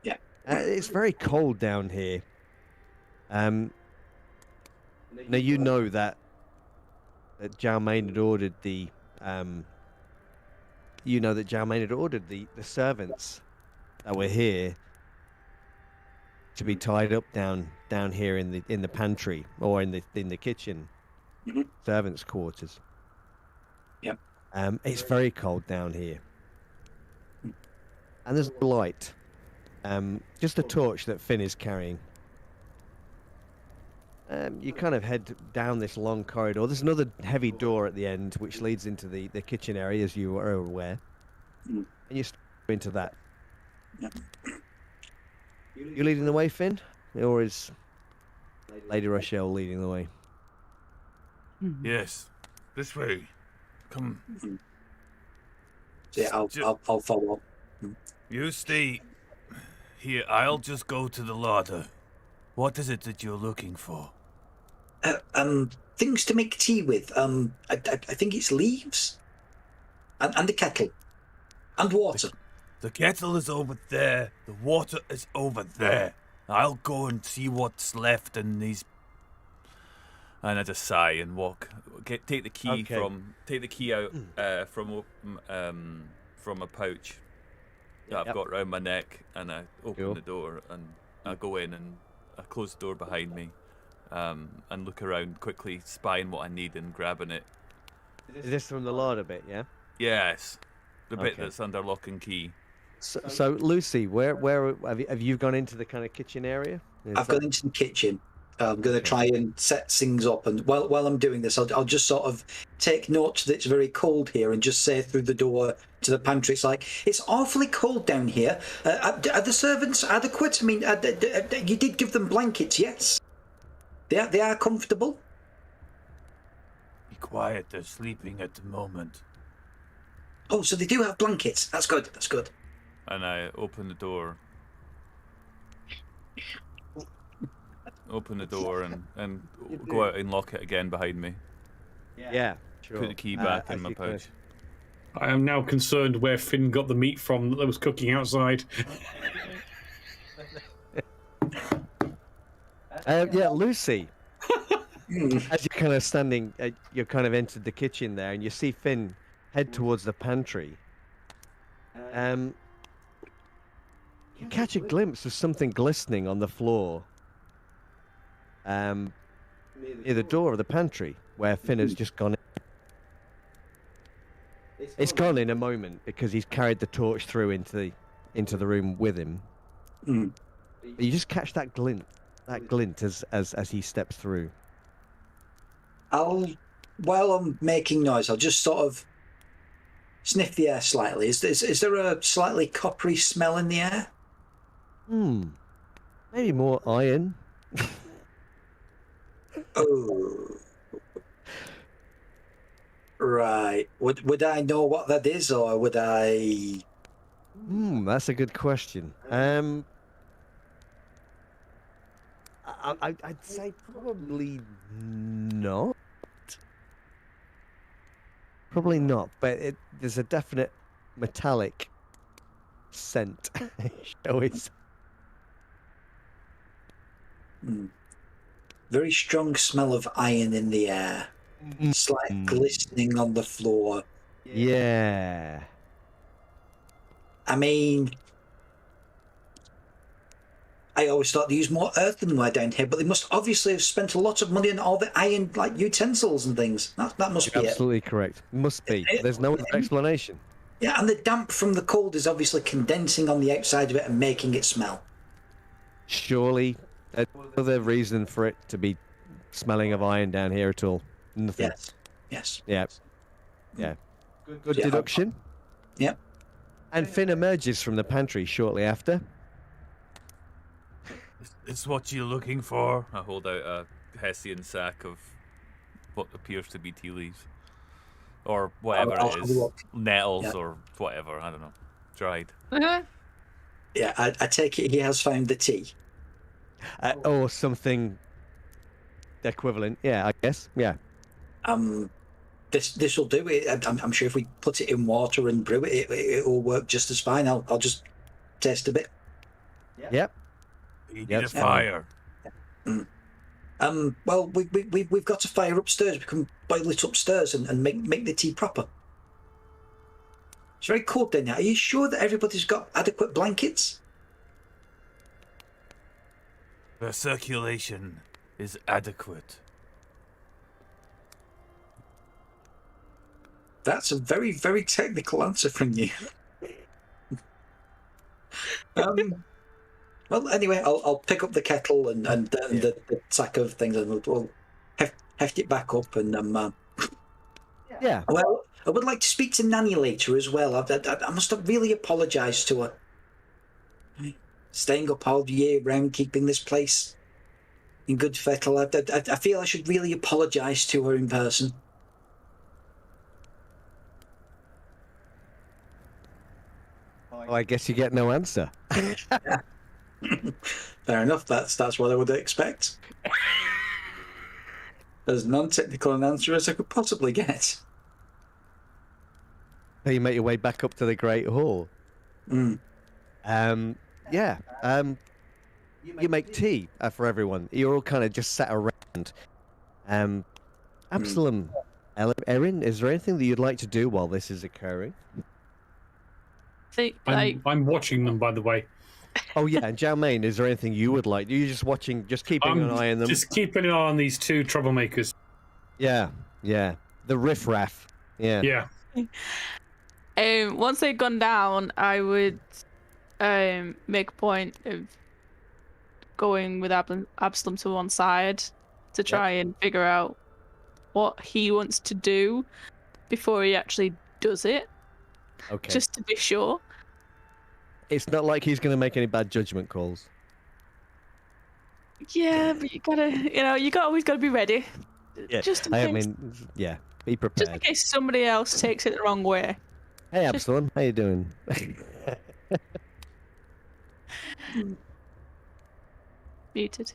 Yeah. It's very cold down here. Now you know that Jalmain had ordered the servants that were here to be tied up down here in the pantry or in the kitchen. Mm-hmm. Servants' quarters. Yep. It's very cold down here, and there's no light. Just a torch that Finn is carrying. You kind of head down this long corridor. There's another heavy door at the end, which leads into the kitchen area, as you are aware. And you step into that. Yep. You leading the way, Finn, or is Lady Rochelle leading the way? Yes, this way. Come. Yeah, I'll follow. You stay here. I'll just go to the larder. What is it that you're looking for? Things to make tea with. I think it's leaves, and the kettle, and water. The kettle is over there. The water is over there. I'll go and see what's left in these. And I just sigh and walk. Take the key out from a pouch that I've got round my neck, and I open the door and I go in and I close the door behind me, and look around quickly, spying what I need and grabbing it. Is this from the larder bit? Yeah. Yes, the bit that's under lock and key. So Lucy, where have you gone into the kind of kitchen area? I've gone into the kitchen. I'm going to try and set things up, and while I'm doing this, I'll just sort of take note that it's very cold here, and just say through the door to the pantry, it's awfully cold down here. Are the servants adequate? I mean, you did give them blankets, yes? They are comfortable. quiet. They're sleeping at the moment. Oh, so they do have blankets. That's good. That's good. And I open the door. Open the door and go out and lock it again behind me. Yeah, sure. Put the key back in as my you could. pouch. I am now concerned where Finn got the meat from that was cooking outside. Yeah, Lucy. As you're kind of standing, you're kind of entered the kitchen there, and you see Finn head towards the pantry. You catch a glimpse of something glistening on the floor. Near the door of the pantry, where Finn has just gone in. It's gone in a moment because he's carried the torch through into the room with him. Mm. You just catch that glint as he steps through. While I'm making noise, I'll just sort of sniff the air slightly. Is there a slightly coppery smell in the air? Maybe more iron. Oh. Right. Would I know what that is, or would I? That's a good question. I'd say probably not. Probably not, but there's a definite metallic scent, shall we say. Very strong smell of iron in the air. Slight glistening on the floor. Yeah. I mean, I always thought they used more earthenware down here, but they must obviously have spent a lot of money on all the iron, like utensils and things. That must be Absolutely correct. Must be. There's no other explanation. Yeah, and the damp from the cold is obviously condensing on the outside of it and making it smell. Surely, another reason for it to be smelling of iron down here at all. Nothing. Yes. Yeah. Good deduction. Yep. And Finn emerges from the pantry shortly after. It's what you're looking for. I hold out a Hessian sack of what appears to be tea leaves. Or whatever I'll it have a is. look. Nettles Yeah. or whatever, I don't know. Dried. Yeah, I take it he has found the tea. Or something equivalent. Yeah, I guess. Yeah. This will do it. I'm sure if we put it in water and brew it, it will work just as fine. I'll just taste a bit. Yep. You need Yep. a fire. Well, we've got a fire upstairs. We can boil it upstairs and make the tea proper. It's very cold down there. Are you sure that everybody's got adequate blankets? The circulation is adequate. That's a very, very technical answer from you. Well, anyway, I'll pick up the kettle and the sack of things, and we'll heft it back up. And Yeah. well, I would like to speak to Nanny later as well. I must have really apologised to her. Staying up all year round, keeping this place in good fettle. I feel I should really apologise to her in person. Well, I guess you get no answer. Fair enough. That's what I would expect. As non-technical an answer as I could possibly get. So you make your way back up to the Great Hall. Yeah. You make tea for everyone. You're all kind of just sat around. Absalom, Erin, is there anything that you'd like to do while this is occurring? I'm watching them, by the way. Oh yeah, and Xiaomain, is there anything you would like? You're just watching, just keeping an eye on them. Just keeping an eye on these two troublemakers. Yeah. The riffraff. Yeah. Once they'd gone down, I would make a point of going with Absalom to one side to try and figure out what he wants to do before he actually does it. Okay. Just to be sure. It's not like he's going to make any bad judgment calls. Yeah, but you always gotta be ready. Yeah. Just in case. yeah. Be Just in prepared. case somebody else takes it the wrong way. Hey, just- Absalom, how you doing? Muted.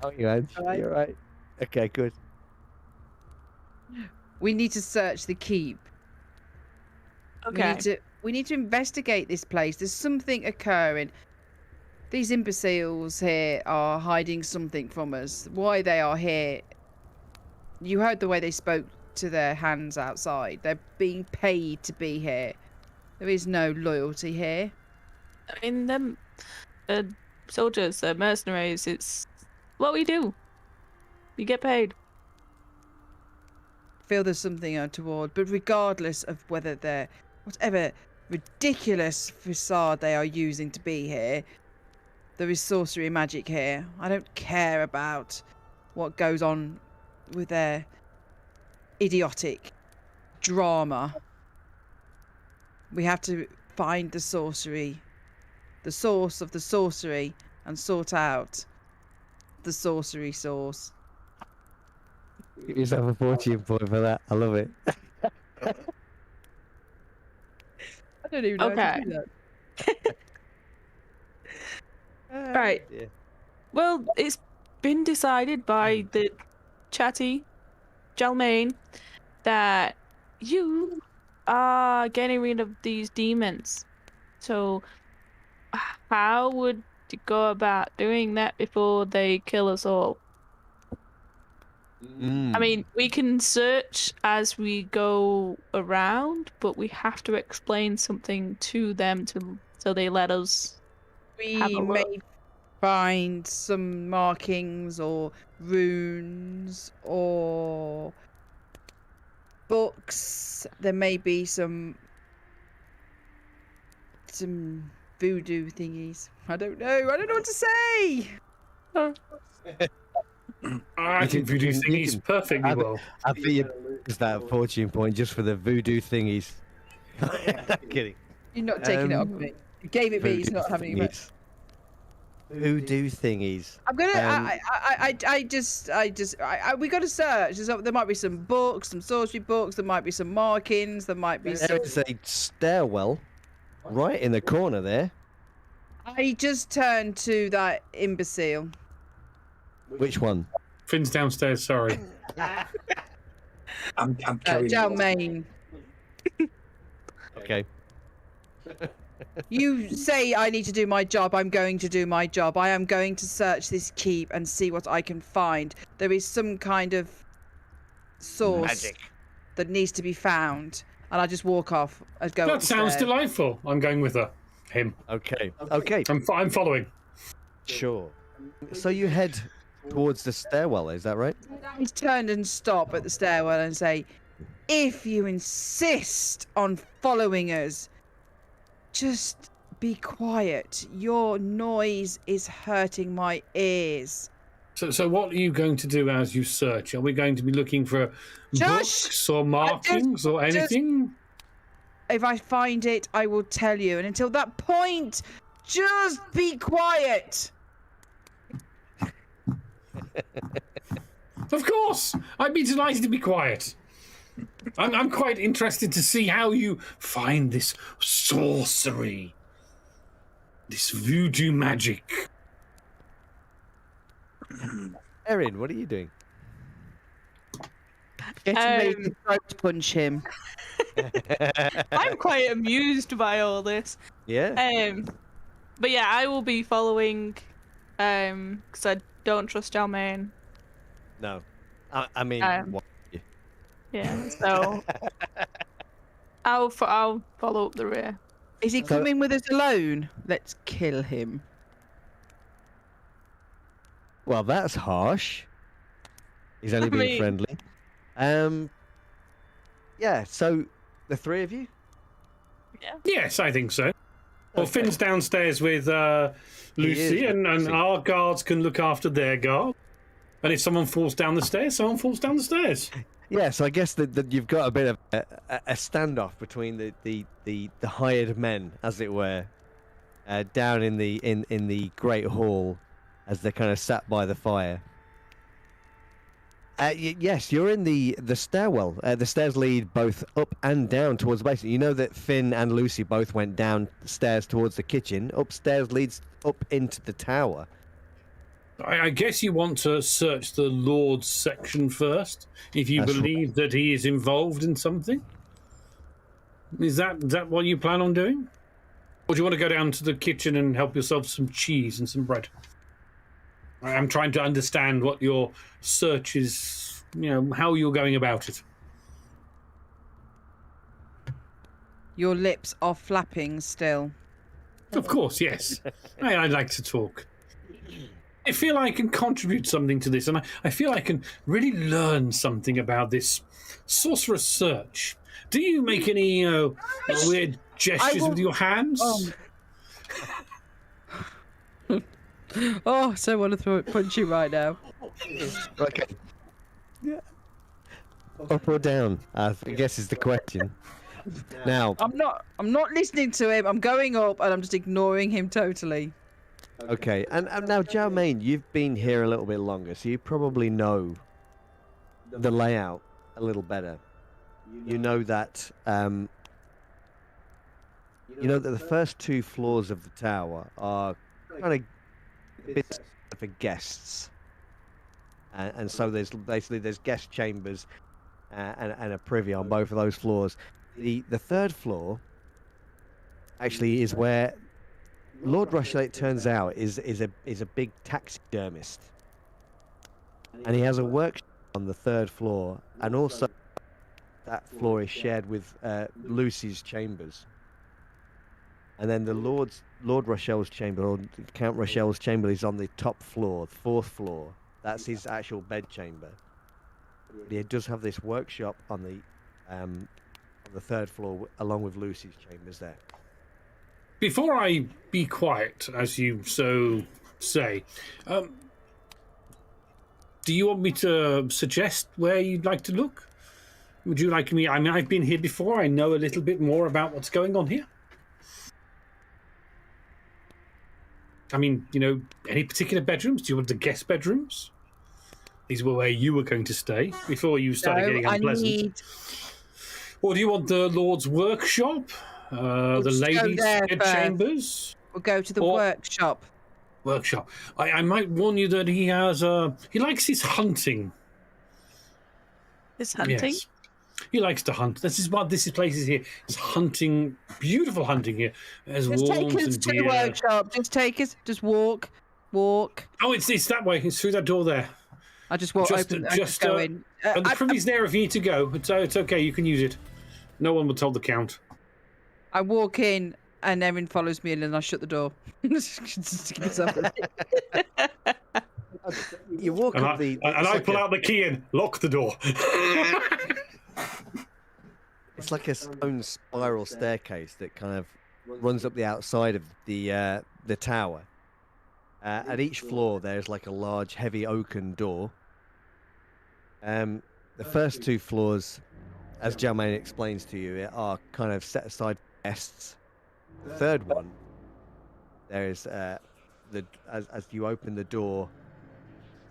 How are you, Ange? Alright. You alright? Okay, good. We need to search the keep. Okay. We need to investigate this place. There's something occurring. These imbeciles here are hiding something from us. Why they are here? You heard the way they spoke to their hands outside. They're being paid to be here. There is no loyalty here. I mean, them soldiers, mercenaries, it's what we do. We get paid. Feel there's something untoward, but regardless of whether they're whatever ridiculous facade they are using to be here, there is sorcery magic here. I don't care about what goes on with their idiotic drama. We have to find the sorcery, the source of the sorcery, and sort out the sorcery source. Give yourself a fortune point for that. I love it. I don't even know how to Okay. do that. Right. Yeah. Well, it's been decided by the chatty Jalmain that you are getting rid of these demons. So, how would you go about doing that before they kill us all? I mean, we can search as we go around, but we have to explain something to them so they let us. We Have a look. may find some markings or runes or books. There may be some voodoo thingies. I don't know. I don't know what to say. I You think can- voodoo you thingies can- perfectly I- well. I think you use that fortune point just for the voodoo thingies. I'm kidding. You're not taking it off Um, me. You gave it me. He's Voodoo not having it. thingies. Voodoo thingies. I'm gonna. Um, We got to search. There might be some books, some sorcery books. There might be some markings. There might be. There is a stairwell right in the corner there. I just turned to that imbecile. Which one? Finn's downstairs, sorry. I'm carrying on. Jalmain. Okay. You say I need to do my job. I'm going to do my job. I am going to search this keep and see what I can find. There is some kind of source that needs to be found. And I just walk off and go That sounds upstairs. delightful. I'm going with her. Him. Okay. Okay. I'm following. Sure. So you head towards the stairwell, is that right? I turn and stop at the stairwell and say, if you insist on following us, just be quiet. Your noise is hurting my ears. So what are you going to do as you search? Are we going to be looking for Shush! books or markings or anything? If I find it, I will tell you. And until that point, just be quiet. Of course, I'd be delighted to be quiet. I'm quite interested to see how you find this sorcery, this voodoo magic. Erin, what are you doing? Getting ready to throat punch him. I'm quite amused by all this. Yeah. But yeah, I will be following, because I don't trust Jalmain. No. I mean, what? Yeah, so I'll follow up the rear. Is he coming with us alone? Let's kill him. Well, that's harsh. He's only being friendly. Yeah, so the three of you? Yeah. Yes, I think so. Well, Okay. Finn's downstairs with Lucy, is and with Lucy. our guards can look after their guard. And if someone falls down the stairs, someone falls down the stairs. Yeah, so I guess that you've got a bit of a standoff between the hired men, as it were, down in the great hall, as they're kind of sat by the fire. Yes, you're in the stairwell. The stairs lead both up and down towards the basement. You know that Finn and Lucy both went downstairs towards the kitchen. Upstairs leads up into the tower. I guess you want to search the Lord's section first, if you believe that he is involved in something. Is that what you plan on doing? Or do you want to go down to the kitchen and help yourself some cheese and some bread? I'm trying to understand what your search is, how you're going about it. Your lips are flapping still. Of course, yes. I'd like to talk. I feel I can contribute something to this, and I feel I can really learn something about this sorcerer's search. Do you make any weird gestures with your hands? Oh, so want to punch you right now. Okay. Yeah. Up or down? I guess is the question. Now, I'm not listening to him. I'm going up, and I'm just ignoring him totally. okay, and now, Xiaomain, you've been here a little bit longer, so you probably know the layout a little better. You know that the first 2 floors of the tower are kind of bits for guests, and so there's guest chambers and a privy on both of those floors. The 3rd floor actually is where Lord Rochelle, it turns out, is a big taxidermist, and he has a workshop on the 3rd floor, and also that floor is shared with Lucy's chambers. And then the Lord Rochelle's chamber, or Count Rochelle's chamber, is on the top floor, the 4th floor. That's his actual bed chamber. But he does have this workshop on the 3rd floor, along with Lucy's chambers there. Before I be quiet, as you so say, do you want me to suggest where you'd like to look? Would you like me? I mean, I've been here before. I know a little bit more about what's going on here. I mean, any particular bedrooms? Do you want the guest bedrooms? These were where you were going to stay before you started getting unpleasant. Or do you want the Lord's workshop? The ladies' chambers? We'll go to the workshop. Workshop. I might warn you that he likes his hunting. His hunting? Yes. He likes to hunt. This is place is here. It's hunting, beautiful hunting here. There's Just take wolves us and to the deer. workshop. Just walk. Oh, it's that way. It's through that door there. I just walk open. I just go in. The privy's there if you need to go. It's okay. You can use it. No one will tell the Count. I walk in, and Erin follows me in, and I shut the door. You walk up I pull out the key and lock the door. It's like a stone spiral staircase that kind of runs up the outside of the tower. At each floor, there's like a large, heavy oaken door. The first 2 floors, as Xiaomain explains to you, are kind of set aside for guests. The 3rd one, there's as you open the door,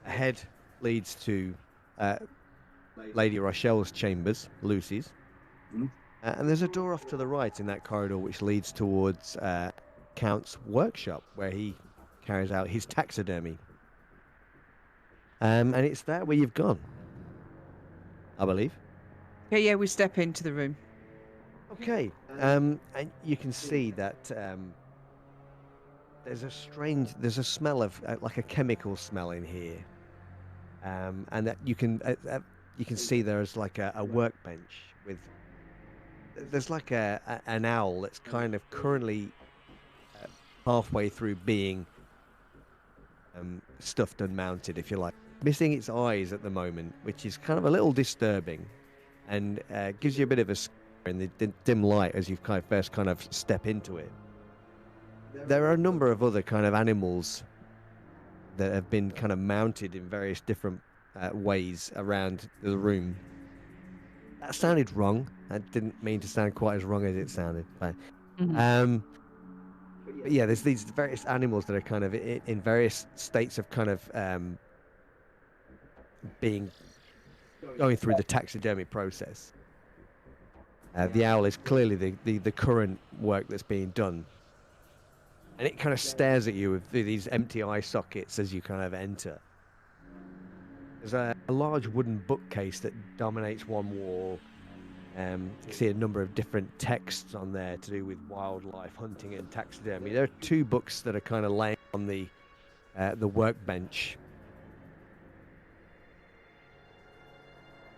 ahead leads to Lady Rochelle's chambers, Lucy's. And there's a door off to the right in that corridor which leads towards Count's workshop, where he carries out his taxidermy. And it's there where you've gone, I believe. Yeah, we step into the room. Okay. And you can see that there's a smell of like a chemical smell in here. And that you can see there's like a workbench with. There's like an owl that's kind of currently halfway through being stuffed and mounted, if you like, missing its eyes at the moment, which is kind of a little disturbing, and gives you a bit of a scare in the dim light as you first step into it. There are a number of other kind of animals that have been kind of mounted in various different ways around the room. That sounded wrong. I didn't mean to sound quite as wrong as it sounded. But, Mhm. but yeah, there's these various animals that are kind of in various states of kind of going through the taxidermy process. The owl is clearly the current work that's being done. And it kind of stares at you with these empty eye sockets as you kind of enter. There's a large wooden bookcase that dominates one wall. You can see a number of different texts on there to do with wildlife, hunting, and taxidermy. There are 2 books that are kind of laying on the workbench.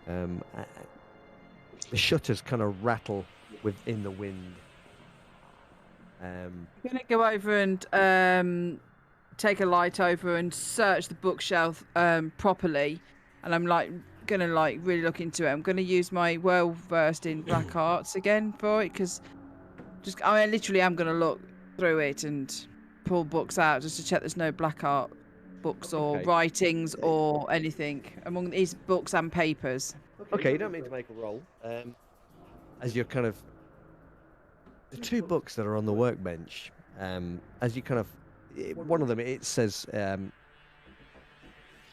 The shutters kind of rattle within the wind. I'm gonna go over and take a light over and search the bookshelf properly, and I'm gonna really look into it. I'm gonna use my well versed in black arts again for it, because I literally am gonna look through it and pull books out just to check there's no black art books or Okay. writings or anything among these books and papers. Okay, you don't mean to make a roll. As you're kind of the 2 books that are on the workbench. As you kind of one of them, it says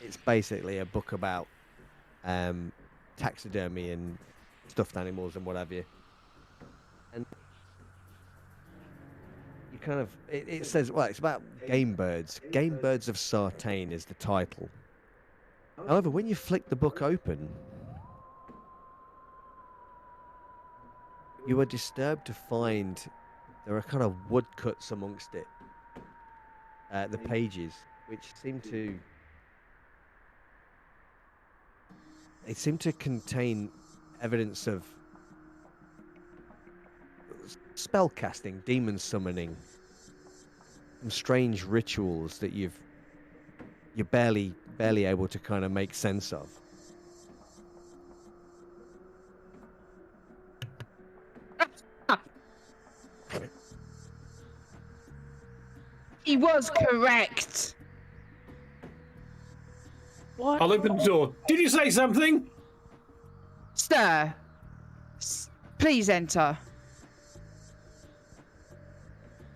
it's basically a book about taxidermy and stuffed animals and what have you. And you kind of it says, well, it's about game birds. Game birds of Sartane is the title. However, when you flick the book open, you are disturbed to find there are kind of woodcuts amongst it. The pages, which seem to contain evidence of spell casting, demon summoning, some strange rituals that you're barely able to kind of make sense of. He was correct. What? I'll open the door. Did you say something? Sir, please enter.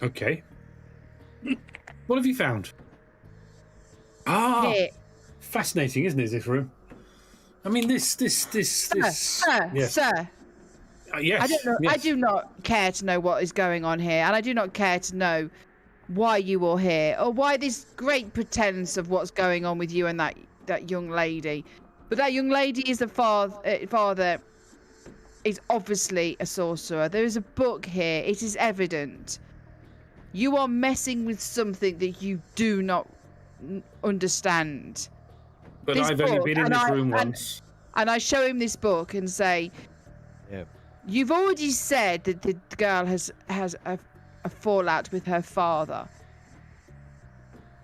Okay. What have you found? Ah, Here. fascinating, isn't it, this room? I mean, this. Sir, Yes. sir. Yes. I don't know. Yes. I do not care to know what is going on here, and I do not care to know why you are here or why this great pretense of what's going on with you and that young lady. But that young lady is the father is obviously a sorcerer. There is a book here. It is evident. You are messing with something that you do not understand. But This I've only book, been in and this I- room and- once. And I show him this book and say, Yeah. you've already said that the girl has a fallout with her father.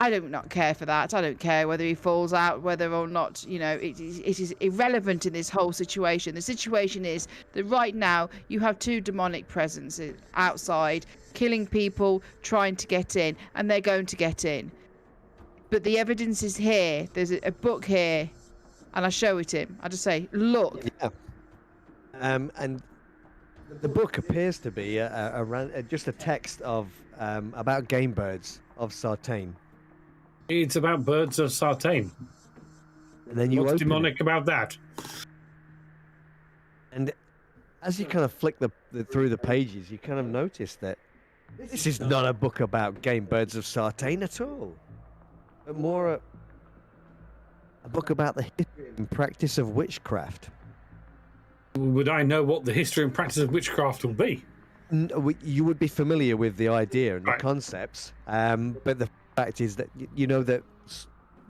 I do not care for that. I don't care whether he falls out, whether or not, it is irrelevant in this whole situation. The situation is that right now you have 2 demonic presences outside, killing people, trying to get in, and they're going to get in. But the evidence is here. There's a book here, and I show it him. I just say, look. Yeah. And the book appears to be just a text of about game birds of Sartane. It's about birds of Sartane. And then you What's open demonic about that? and as you kind of flick through the pages, you kind of notice that this is not a book about game birds of Sartane at all, but more a book about the history and practice of witchcraft. Would I know what the history and practice of witchcraft will be? You would be familiar with the idea and the Right. concepts, but the fact is that you know that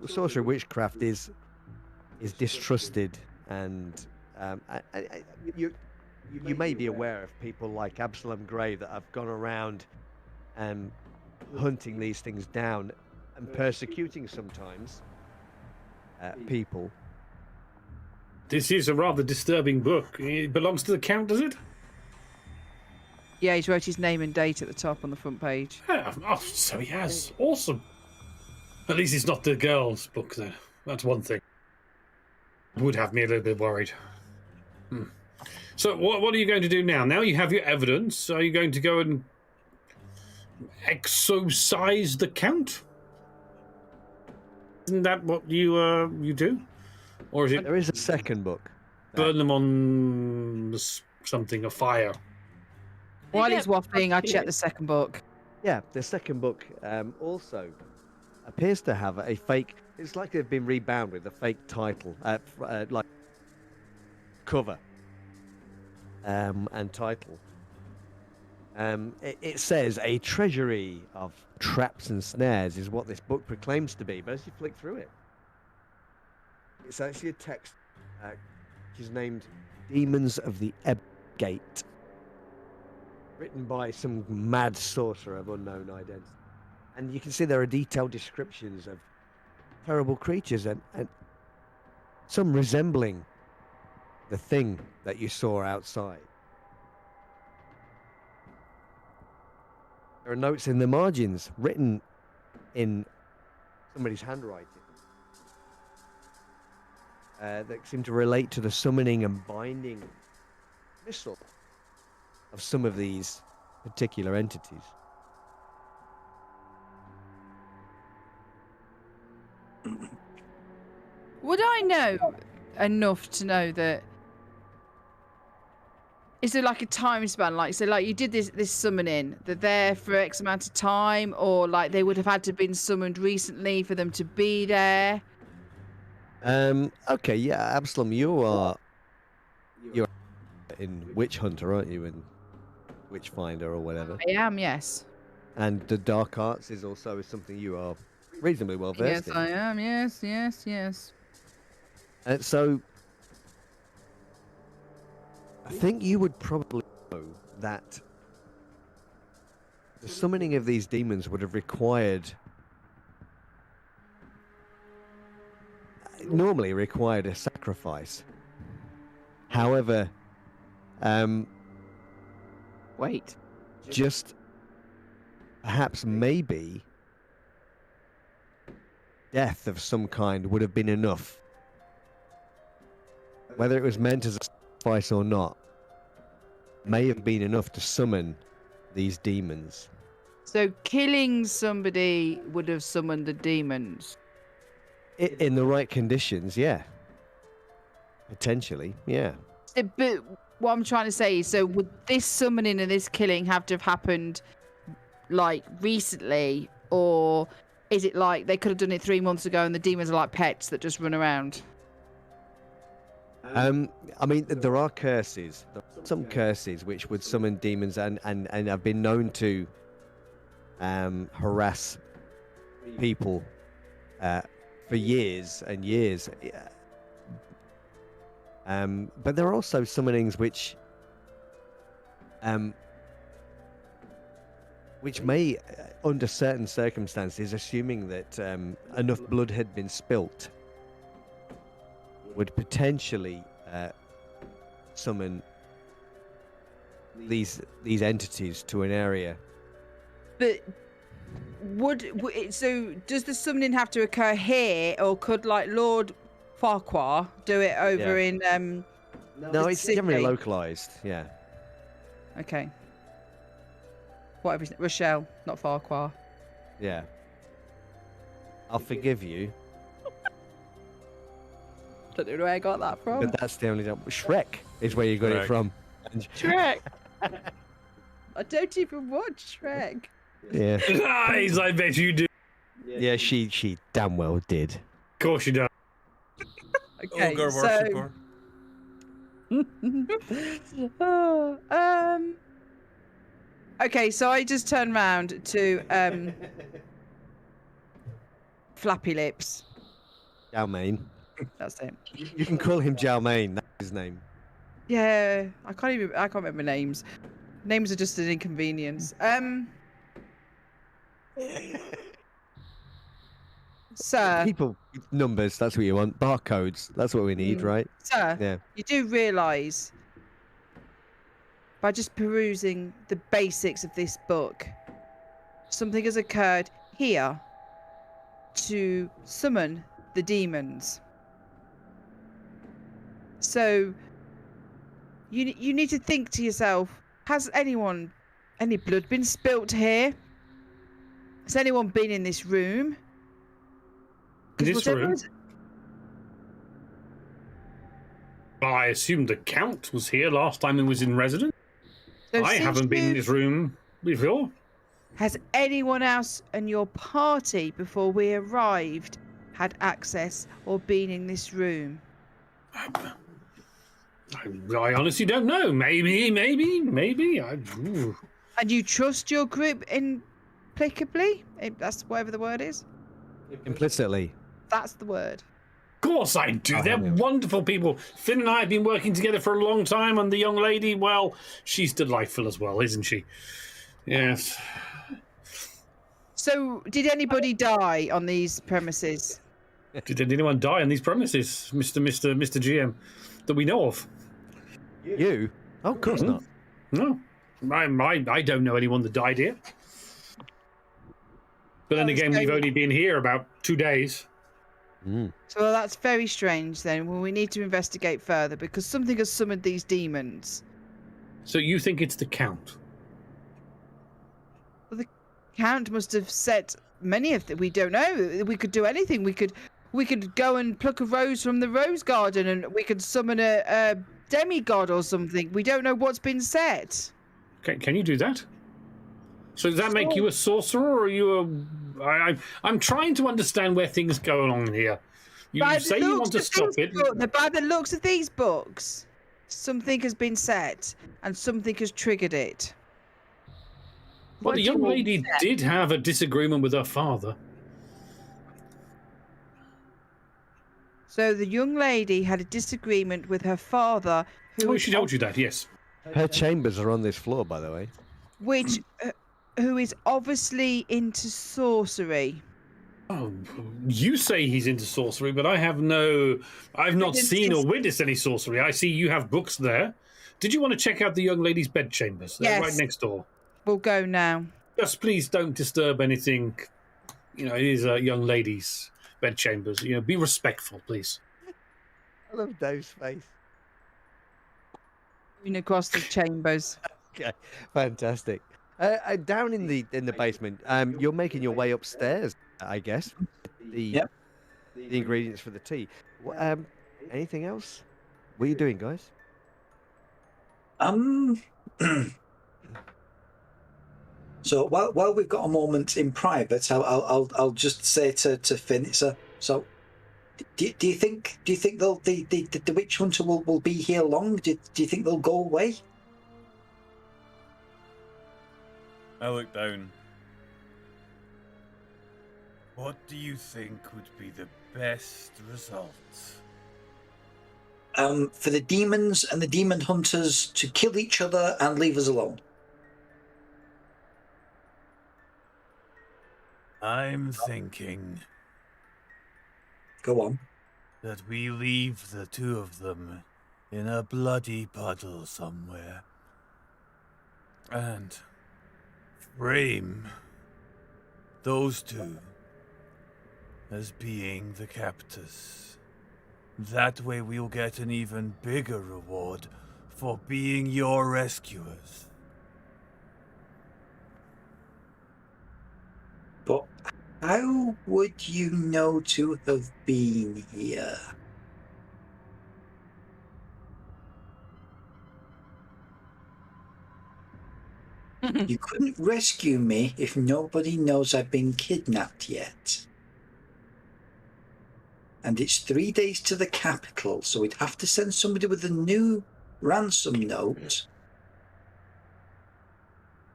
sorcery witchcraft is distrusted, and you may be aware of people like Absalom Grey that have gone around hunting these things down and persecuting sometimes people. This is a rather disturbing book. It belongs to the Count, does it? Yeah, he's wrote his name and date at the top on the front page. Yeah, oh, so he has. Awesome. At least it's not the girl's book, then. That's one thing. Would have me a little bit worried. So what are you going to do now? Now you have your evidence. Are you going to go and exorcise the Count? Isn't that what you do? Or is it There is a second book. burn them on something, a fire? While Yeah, he's waffling, I check the second book. Yeah, the second book also appears to have a fake. It's like they've been rebound with a fake title, like cover and title. It says a treasury of traps and snares is what this book proclaims to be. But as you flick through it, it's actually a text which is named "Demons of the Ebb Gate," written by some mad sorcerer of unknown identity. And you can see there are detailed descriptions of terrible creatures and some resembling the thing that you saw outside. There are notes in the margins written in somebody's handwriting that seem to relate to the summoning and binding missile of some of these particular entities. Would I know enough to know that? Is there like a time span? Like, so like you did this summoning, they're there for X amount of time, or like they would have had to have been summoned recently for them to be there? Okay, yeah, Absalom, you're in Witch Hunter, aren't you? In Witchfinder or whatever. I am, yes. And the dark arts is also something you are reasonably well versed Yes, in. I am. Yes. So I think you would probably know that the summoning of these demons would have normally required a sacrifice. However, Wait. just perhaps maybe death of some kind would have been enough. Whether it was meant as a sacrifice or not, may have been enough to summon these demons. So killing somebody would have summoned the demons. In the right conditions, yeah. Potentially, yeah. But what I'm trying to say is, so would this summoning and this killing have to have happened like recently, or is it like they could have done it 3 months ago and the demons are like pets that just run around? I mean, there are curses. There are some curses which would summon demons and have been known to harass people for years and years. But there are also summonings which may, under certain circumstances, assuming that enough blood had been spilt, would potentially summon these entities to an area. But so does the summoning have to occur here, or could like Lord Farquhar do it over in No, it's Sydney? generally localized. Yeah. Okay. Whatever. Rochelle, not Farquhar. Yeah. I'll forgive you, Don't know where I got that from. but that's the only Shrek is where you got it Shrek. from. Shrek. I don't even watch Shrek. Yeah. Lies, I bet you do. Yeah, she damn well did. Of course you don't. Okay, Ogre so worshipper. okay, so I just turned round to Flappy Lips. Jalmain. That's it. You can call him Jalmain. That's his name. Yeah, I can't remember names. Names are just an inconvenience. Sir, People, numbers. That's what you want. Barcodes. That's what we need, right? sir, Yeah. you do realise by just perusing the basics of this book, something has occurred here to summon the demons. So You need to think to yourself, has any blood been spilt here? Has anyone been in this room? 'Cause This whatever room? is- Well, I assumed the Count was here last time he was in residence. So I since haven't been in you- this room before. Has anyone else in your party before we arrived had access or been in this room? I honestly don't know. Maybe. Ooh. And you trust your group implicably? That's whatever the word is. Implicitly. That's the word. Of course I do. They're wonderful people. Finn and I have been working together for a long time, and the young lady, well, she's delightful as well, isn't she? Yes. So, did anybody die on these premises? Did anyone die on these premises, Mr. GM, that we know of? You? Oh, of course not. No. I don't know anyone that died here. But then again, we've only been here about 2 days. So that's very strange then. Well, we need to investigate further because something has summoned these demons. So you think it's the Count? Well, the Count must have set many of them. We don't know. We could do anything. We could go and pluck a rose from the rose garden, and we could summon a demigod or something. We don't know what's been set. Can you do that? So does that make you a sorcerer, or are you a... I'm trying to understand where things go on here. You say you want to stop it. By the looks of these books, something has been set, and something has triggered it. Well, the young lady did have a disagreement with her father. So the young lady had a disagreement with her father, Oh, she told you that, yes. Her chambers are on this floor, by the way. who is obviously into sorcery. Oh, you say he's into sorcery, but I've not seen or witnessed any sorcery. I see you have books there. Did you want to check out the young lady's bedchambers? They're Yes. right next door. We'll go now. Just please don't disturb anything. You know, it is a young lady's bedchambers. You know, be respectful, please. I love Dave's face. Moving across the chambers. Okay, fantastic. Down in the basement, you're making your way upstairs, I guess. The ingredients for the tea. Anything else? What are you doing, guys? So while we've got a moment in private, I'll just say to Finn, so do you think the witch hunter will be here long? Do you think they'll go away? I look down. What do you think would be the best result? For the demons and the demon hunters to kill each other and leave us alone. I'm thinking Go on. that we leave the two of them in a bloody puddle somewhere and frame those two as being the captors. That way we'll get an even bigger reward for being your rescuers. But how would you know to have been here? You couldn't rescue me if nobody knows I've been kidnapped yet. And it's 3 days to the capital, so we'd have to send somebody with a new ransom note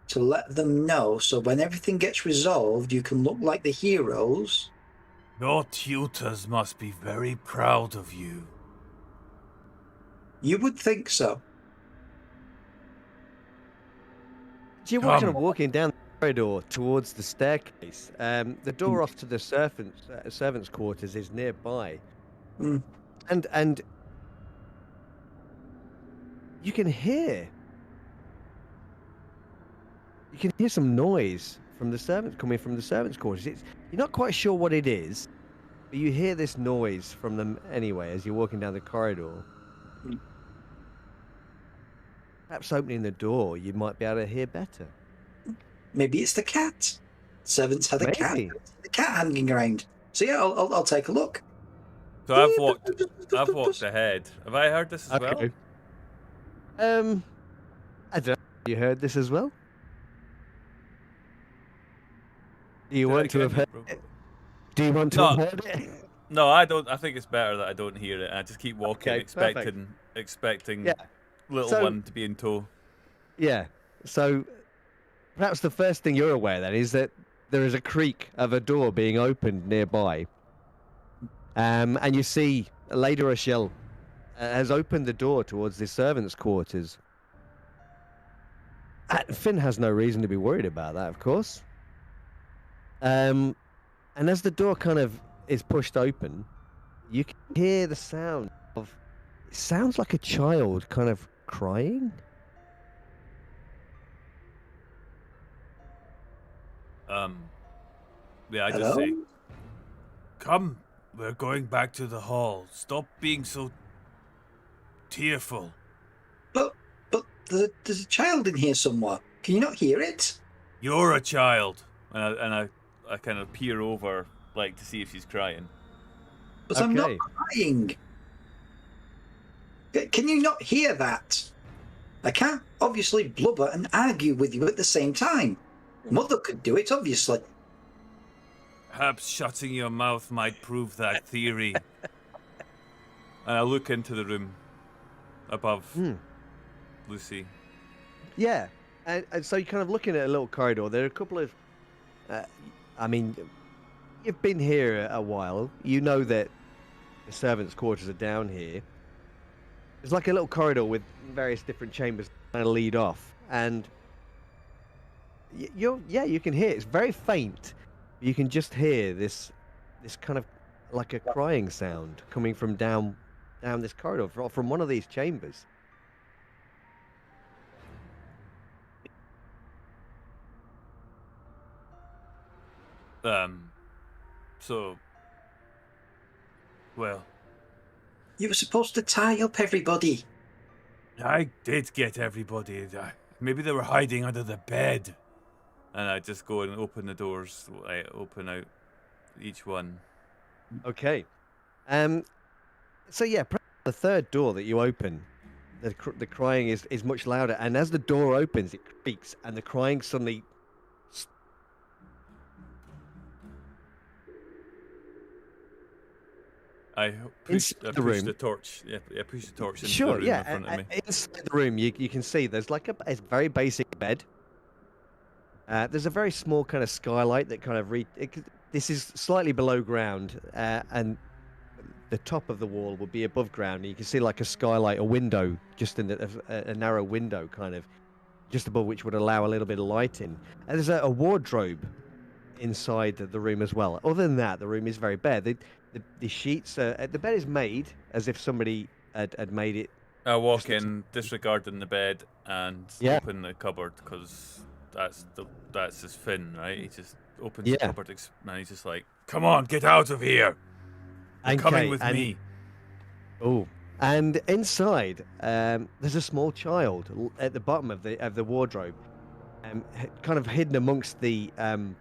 to let them know, so when everything gets resolved, you can look like the heroes. Your tutors must be very proud of you. You would think so. You're kind of walking down the corridor towards the staircase. The door off to the servants' quarters is nearby, and you can hear some noise from the servants coming from the servants' quarters. You're not quite sure what it is, but you hear this noise from them anyway as you're walking down the corridor. perhaps opening the door, you might be able to hear better. Maybe it's the cat. Servants had a cat. Maybe. The cat hanging around. So yeah, I'll take a look. So I've walked ahead. Have I heard this as well? I don't know. You heard this as well? Do you want to have heard it? Do you want to have heard it? No, I don't. I think it's better that I don't hear it. I just keep walking, Okay, expecting Yeah. little one to be in tow. Yeah. So perhaps the first thing you're aware then is that there is a creak of a door being opened nearby. And you see Lady Rochelle has opened the door towards the servants' quarters. Finn has no reason to be worried about that, of course. And as the door kind of is pushed open, you can hear the sound of... It sounds like a child kind of crying. Yeah, I just Hello? say, come, we're going back to the hall. Stop being so tearful. But there's a child in here somewhere. Can you not hear it? You're a child. And I kind of peer over, like, to see if she's crying. But I'm not Okay. crying. Can you not hear that? I can't obviously blubber and argue with you at the same time. Mother could do it, obviously. Perhaps shutting your mouth might prove that theory. And I look into the room above Lucy. Yeah, and so you're kind of looking at a little corridor. There are a couple of... I mean, you've been here a while. You know that the servants' quarters are down here. There's like a little corridor with various different chambers kind of lead off. And you can hear it. It's very faint. You can just hear this kind of like a crying sound coming from down this corridor, from one of these chambers. So, well, You were supposed to tie up everybody. I did get everybody. Maybe they were hiding under the bed. And I just go and open the doors. I open out each one. Okay. So yeah, the third door that you open, the crying is much louder, and as the door opens, it creaks, and the crying suddenly... I push the the room. torch. Yeah, I push the torch into Sure, the room yeah. in front of me. Inside the room, you can see there's like a very basic bed. There's a very small kind of skylight that kind of this is slightly below ground, and the top of the wall will be above ground. And you can see like a skylight, a window, just in a narrow window, kind of just above, which would allow a little bit of light in. And there's a wardrobe inside the room as well. Other than that, the room is very bare. The sheets, the bed is made as if somebody had made it. I walk in, disregarding the bed, and open the cupboard, because that's his Finn, right? He just opens the cupboard, and he's just like, "Come on, get out of here! You're coming with me." Oh, and inside, there's a small child at the bottom of the wardrobe, kind of hidden amongst the kind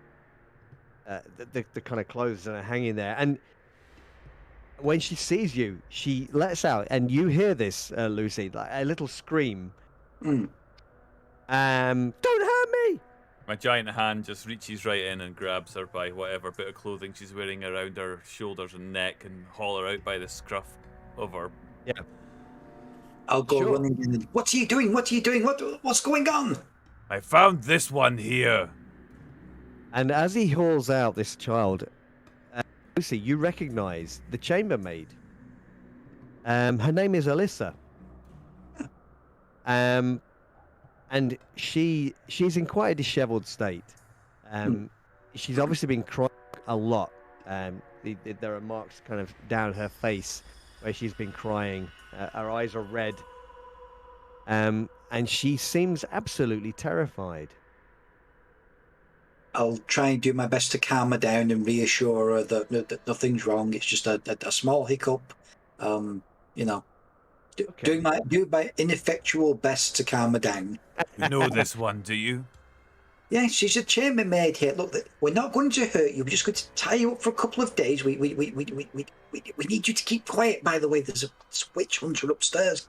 of clothes that are hanging there. And when she sees you, she lets out, and you hear this, Lucy, like a little scream. Don't hurt me! My giant hand just reaches right in and grabs her by whatever bit of clothing she's wearing around her shoulders and neck, and haul her out by the scruff of her. Yeah. I'll go running in. What are you doing? What are you doing? What's going on? I found this one here. And as he hauls out this child, Lucy, you recognise the chambermaid. Her name is Alyssa. And she's in quite a dishevelled state. She's obviously been crying a lot. There are marks kind of down her face where she's been crying. Her eyes are red. And she seems absolutely terrified. I'll try and do my best to calm her down and reassure her that nothing's wrong. It's just a small hiccup. doing my ineffectual best to calm her down. You know this one, do you? Yeah, she's a chambermaid here. Look, we're not going to hurt you. We're just going to tie you up for a couple of days. We need you to keep quiet. By the way, there's a witch hunter upstairs.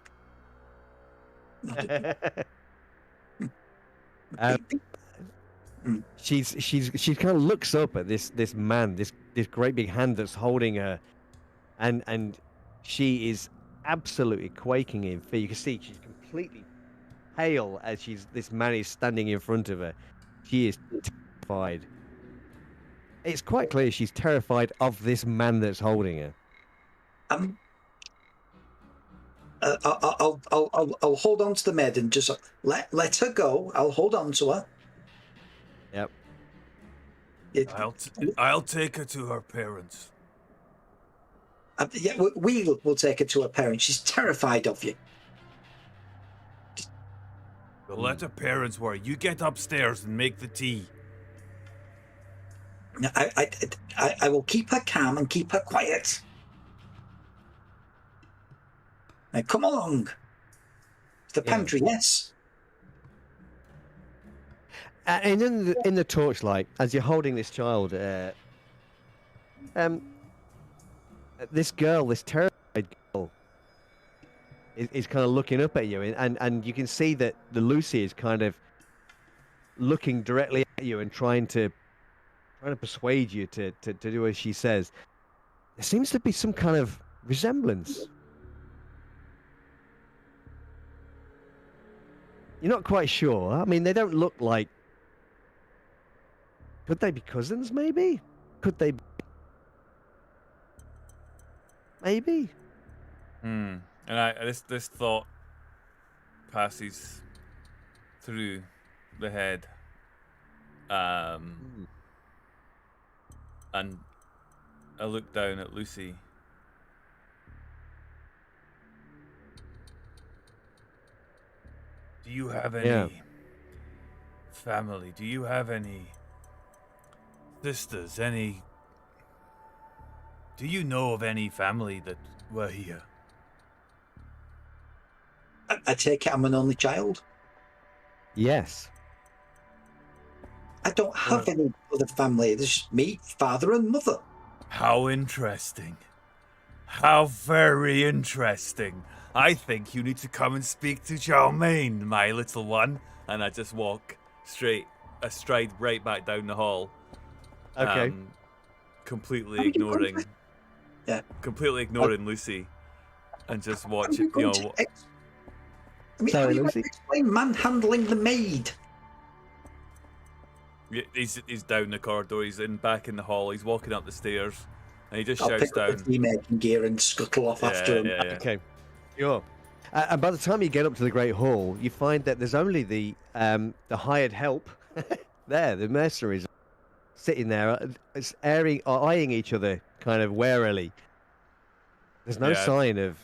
She kind of looks up at this man, this great big hand that's holding her, and she is absolutely quaking in fear. You can see she's completely pale as this man is standing in front of her. She is terrified. It's quite clear she's terrified of this man that's holding her. I'll hold on to the maid and just let her go. I'll hold on to her. Yep. I'll take her to her parents. Yeah, we'll take her to her parents. She's terrified of you. Well, let her parents worry. You get upstairs and make the tea. I will keep her calm and keep her quiet. Now, come along. The pantry, yes. And in the torchlight, as you're holding this child, this girl, this terrified girl, is kind of looking up at you, and you can see that the Lucy is kind of looking directly at you and trying to persuade you to do as she says. There seems to be some kind of resemblance. You're not quite sure. I mean, they don't look like... Could they be cousins, maybe? Could they be... Maybe? And this thought passes through the head. And I look down at Lucy. Do you have any family? Do you have any sisters? Do you know of any family that were here? I take it I'm an only child. Yes. I don't have any other family. There's just me, father and mother. How interesting. How very interesting. I think you need to come and speak to Charmaine, my little one. And I just walk a stride right back down the hall. Okay. Completely ignoring Lucy, and just watch it. How are you going to explain manhandling the maid? He's down the corridor. He's back in the hall. He's walking up the stairs, and he just shouts pick down. Up the making gear and scuttle off after him. Yeah. Okay. Sure. And by the time you get up to the Great Hall, you find that there's only the hired help there, the mercenaries, sitting there, eyeing each other kind of warily. There's no sign of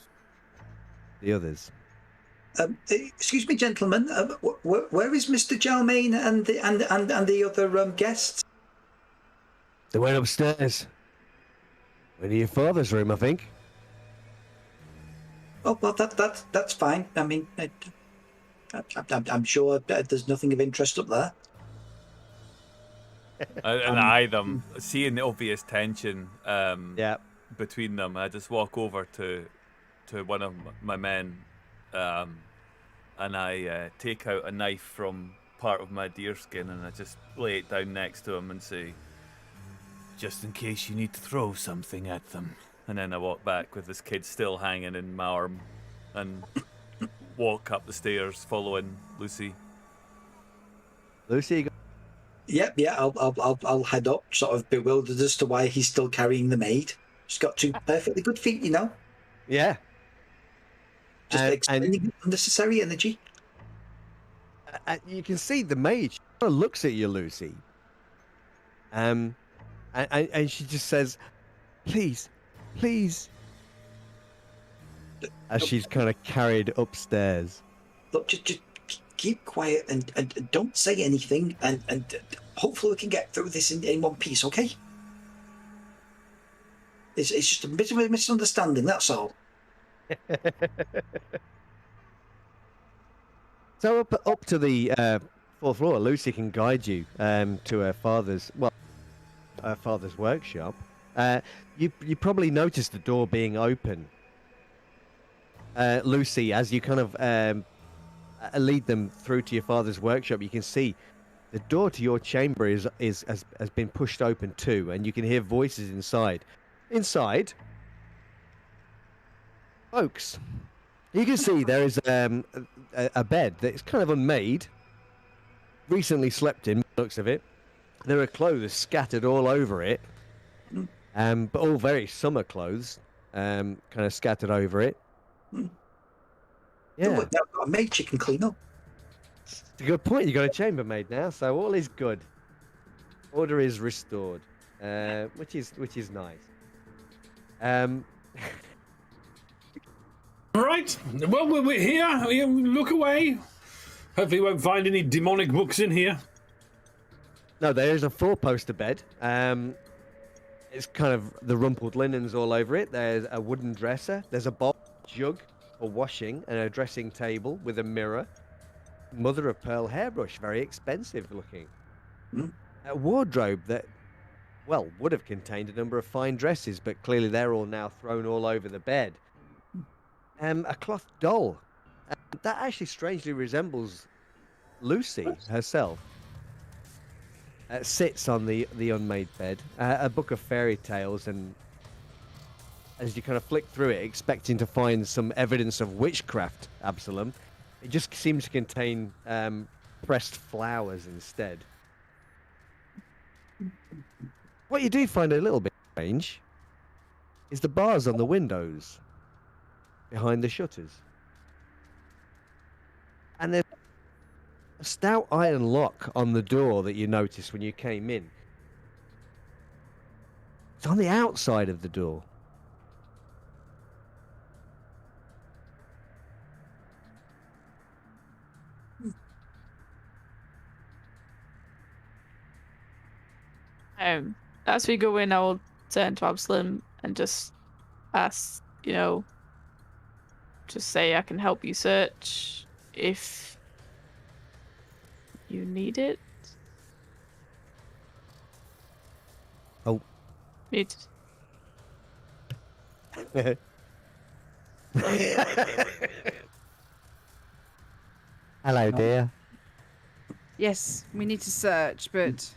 the others. Excuse me, gentlemen. Where is Mr. Jalmain and the other guests? They went upstairs. Into your father's room, I think. Oh well, that's fine. I mean, I'm sure there's nothing of interest up there. And I eye them, seeing the obvious tension between them. I just walk over to one of my men, and I take out a knife from part of my deerskin, and I just lay it down next to him and say, "Just in case you need to throw something at them." And then I walk back with this kid still hanging in my arm, and walk up the stairs following Lucy. Lucy. Yeah. I'll head up, sort of bewildered as to why he's still carrying the maid. She's got two perfectly good feet, you know. Yeah. Just expending unnecessary energy. You can see the maid. She kind of looks at you, Lucy. And she just says, "Please, please." As she's kind of carried upstairs. Look, just keep quiet and don't say anything, and hopefully we can get through this in one piece, okay? It's just a bit of a misunderstanding, that's all. So up to the fourth floor, Lucy can guide you to her father's workshop. You probably noticed the door being open, Lucy, as you kind of lead them through to your father's workshop. You can see the door to your chamber has been pushed open too, and you can hear voices inside. Inside, folks, you can see there is a bed that's kind of unmade, recently slept in, by the looks of it. There are clothes scattered all over it, but all very summer clothes, kind of scattered over it. Yeah, I've got a maid she can clean up. it's a good point. You got a chambermaid now, so all is good. Order is restored, which is nice. Right. Well, we're here. Look away. Hopefully, you won't find any demonic books in here. No, there is a four-poster bed. It's kind of the rumpled linens all over it. There's a wooden dresser. There's a bowl, jug for washing, and a dressing table with a mirror. Mother of pearl hairbrush, very expensive looking. A wardrobe that, well, would have contained a number of fine dresses, but clearly they're all now thrown all over the bed. A cloth doll. That actually strangely resembles Lucy herself. Sits on the unmade bed. A book of fairy tales, and as you kind of flick through it, expecting to find some evidence of witchcraft, Absalom, it just seems to contain pressed flowers instead. What you do find a little bit strange is the bars on the windows behind the shutters. And there's a stout iron lock on the door that you noticed when you came in. It's on the outside of the door. As we go in, I will turn to Absalom and just ask, just say I can help you search if you need it. Oh. Need. Hello, dear. Yes, we need to search, but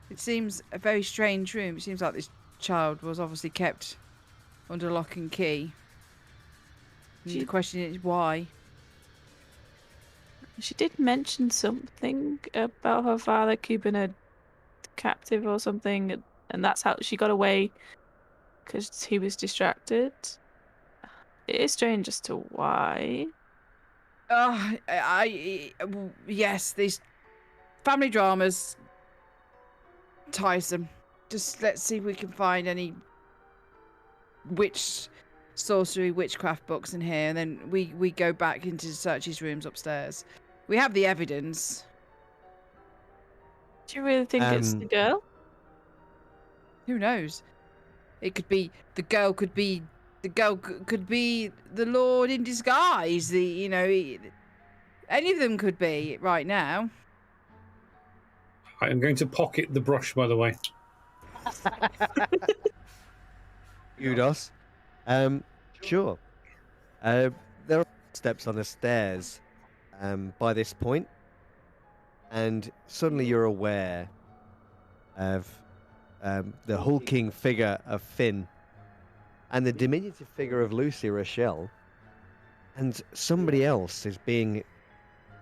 it seems a very strange room. It seems like this child was obviously kept under lock and key. And the question is why? She did mention something about her father keeping her captive or something, and that's how she got away, because he was distracted. It is strange as to why. Yes, these family dramas, tiresome. Just let's see if we can find any sorcery, witchcraft books in here, and then we go back into Searchy's rooms upstairs. We have the evidence. Do you really think it's the girl? Who knows? It could be the girl. Could be the girl. Could be the Lord in disguise. Any of them could be right now. I am going to pocket the brush, by the way. Udos. Sure. There are steps on the stairs by this point, and suddenly you're aware of the hulking figure of Finn and the diminutive figure of Lucy Rochelle, and somebody else is being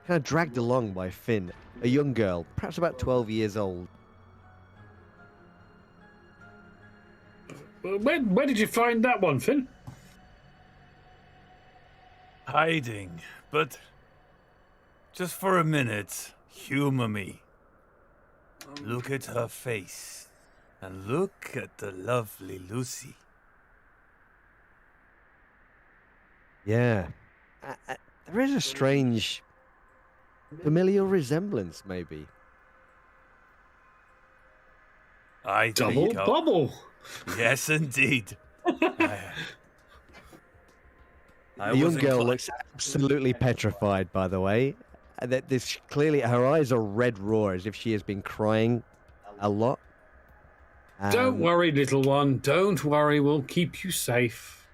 kind of dragged along by Finn, a young girl, perhaps about 12 years old. Where did you find that one, Finn? Hiding, but just for a minute, humor me. Look at her face, and look at the lovely Lucy. Yeah. There is a strange familial resemblance, maybe. I Double think bubble. Yes, indeed. The young girl looks absolutely petrified, by the way. That this clearly, her eyes are red raw, as if she has been crying a lot. Don't worry, little one. Don't worry. We'll keep you safe.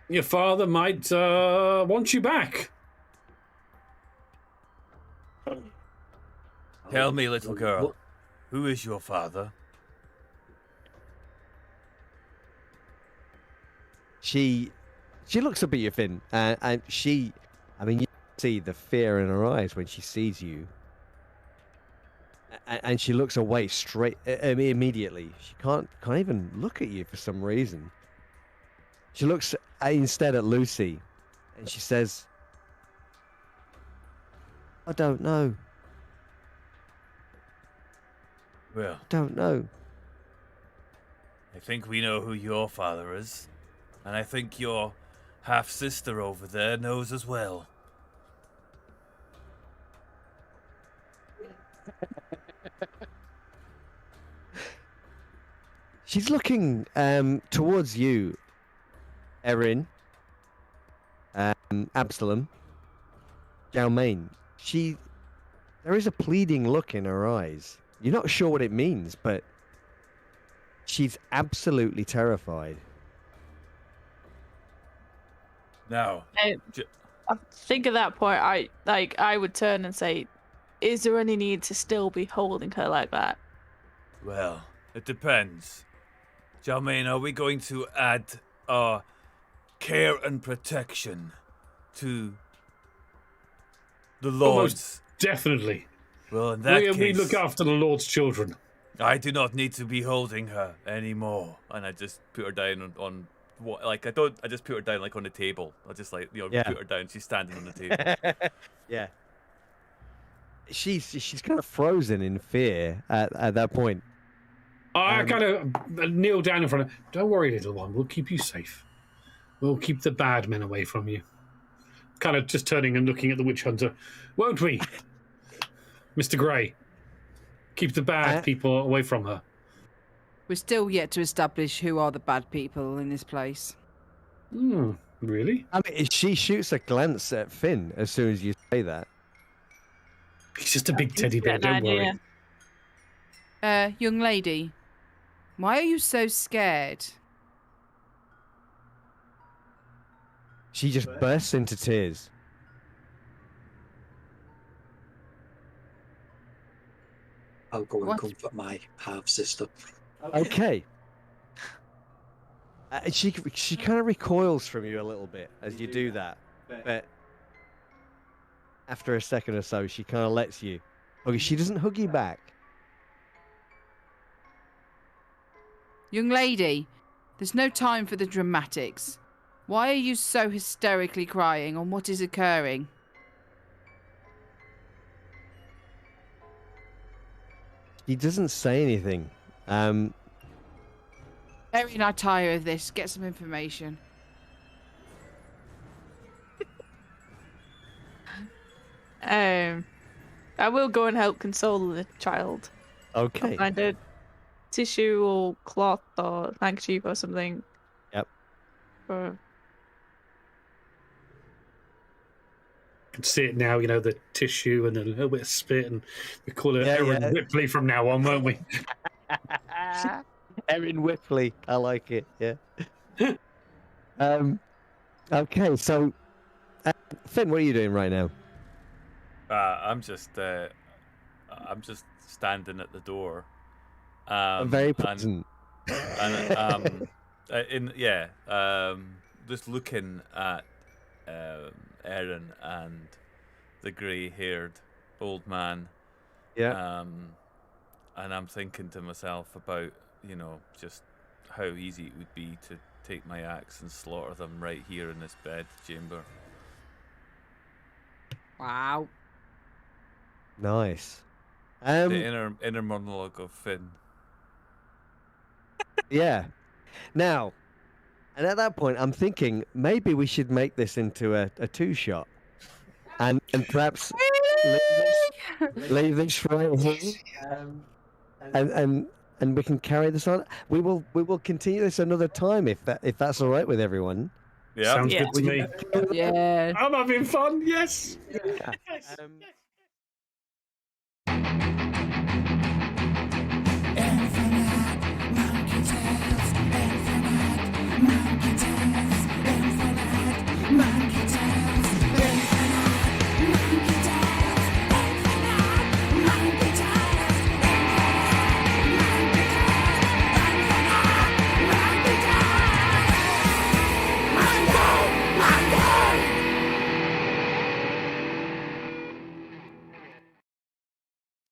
Your father might want you back. Tell me, little girl, who is your father? She looks up at you, Finn, and I mean, you see the fear in her eyes when she sees you. And she looks away straight immediately. She can't even look at you for some reason. She looks instead at Lucy, and she says, "I don't know. Well, Don't know." I think we know who your father is, and I think your half-sister over there knows as well. She's looking towards you, Erin, Absalom, Jalmain. There is a pleading look in her eyes. You're not sure what it means, but she's absolutely terrified. Now, I think at that point, I would turn and say, "Is there any need to still be holding her like that?" well, it depends. Jalmain, are we going to add care and protection to the Lord's? Almost definitely. Well, in that We case, look after the Lord's children. I do not need to be holding her anymore. And I just put her down on what? Like I just put her down like on the table. I just put her down. She's standing on the table. Yeah. She's kind of frozen in fear at that point. I kind of kneel down in front of her. Don't worry, little one. We'll keep you safe. We'll keep the bad men away from you. Kind of just turning and looking at the witch hunter. Won't we, Mr. Grey? Keep the bad people away from her. We're still yet to establish who are the bad people in this place. Really? I mean, she shoots a glance at Finn as soon as you say that. He's just a big teddy bear, don't worry. Young lady, why are you so scared? She just bursts into tears. I'll go and comfort my half-sister. Okay. She kind of recoils from you a little bit as you do that, but after a second or so, she kind of lets you. Okay, she doesn't hug you back. Young lady, there's no time for the dramatics. Why are you so hysterically crying on what is occurring? She doesn't say anything. Erin, I tire of this. Get some information. I will go and help console the child. Okay. I'll find a tissue or cloth or handkerchief or something. Yep. For... I can see it now, the tissue and a little bit of spit, and we call it Erin Ripley from now on, won't we? Erin Whipley. I like it, yeah. Okay, so Finn, what are you doing right now? I'm just standing at the door. Very pleasant. Just looking at Erin and the grey-haired old man. Yeah. And I'm thinking to myself about, just how easy it would be to take my axe and slaughter them right here in this bed chamber. Wow. Nice. The inner monologue of Finn. Yeah. Now, and at that point, I'm thinking maybe we should make this into a two-shot, and perhaps leave this right here, and we can carry this on. We will continue this another time if that's all right with everyone. Yeah. Sounds Yeah. good to me. Yeah. I'm having fun. Yes. Yes. Um, Yes.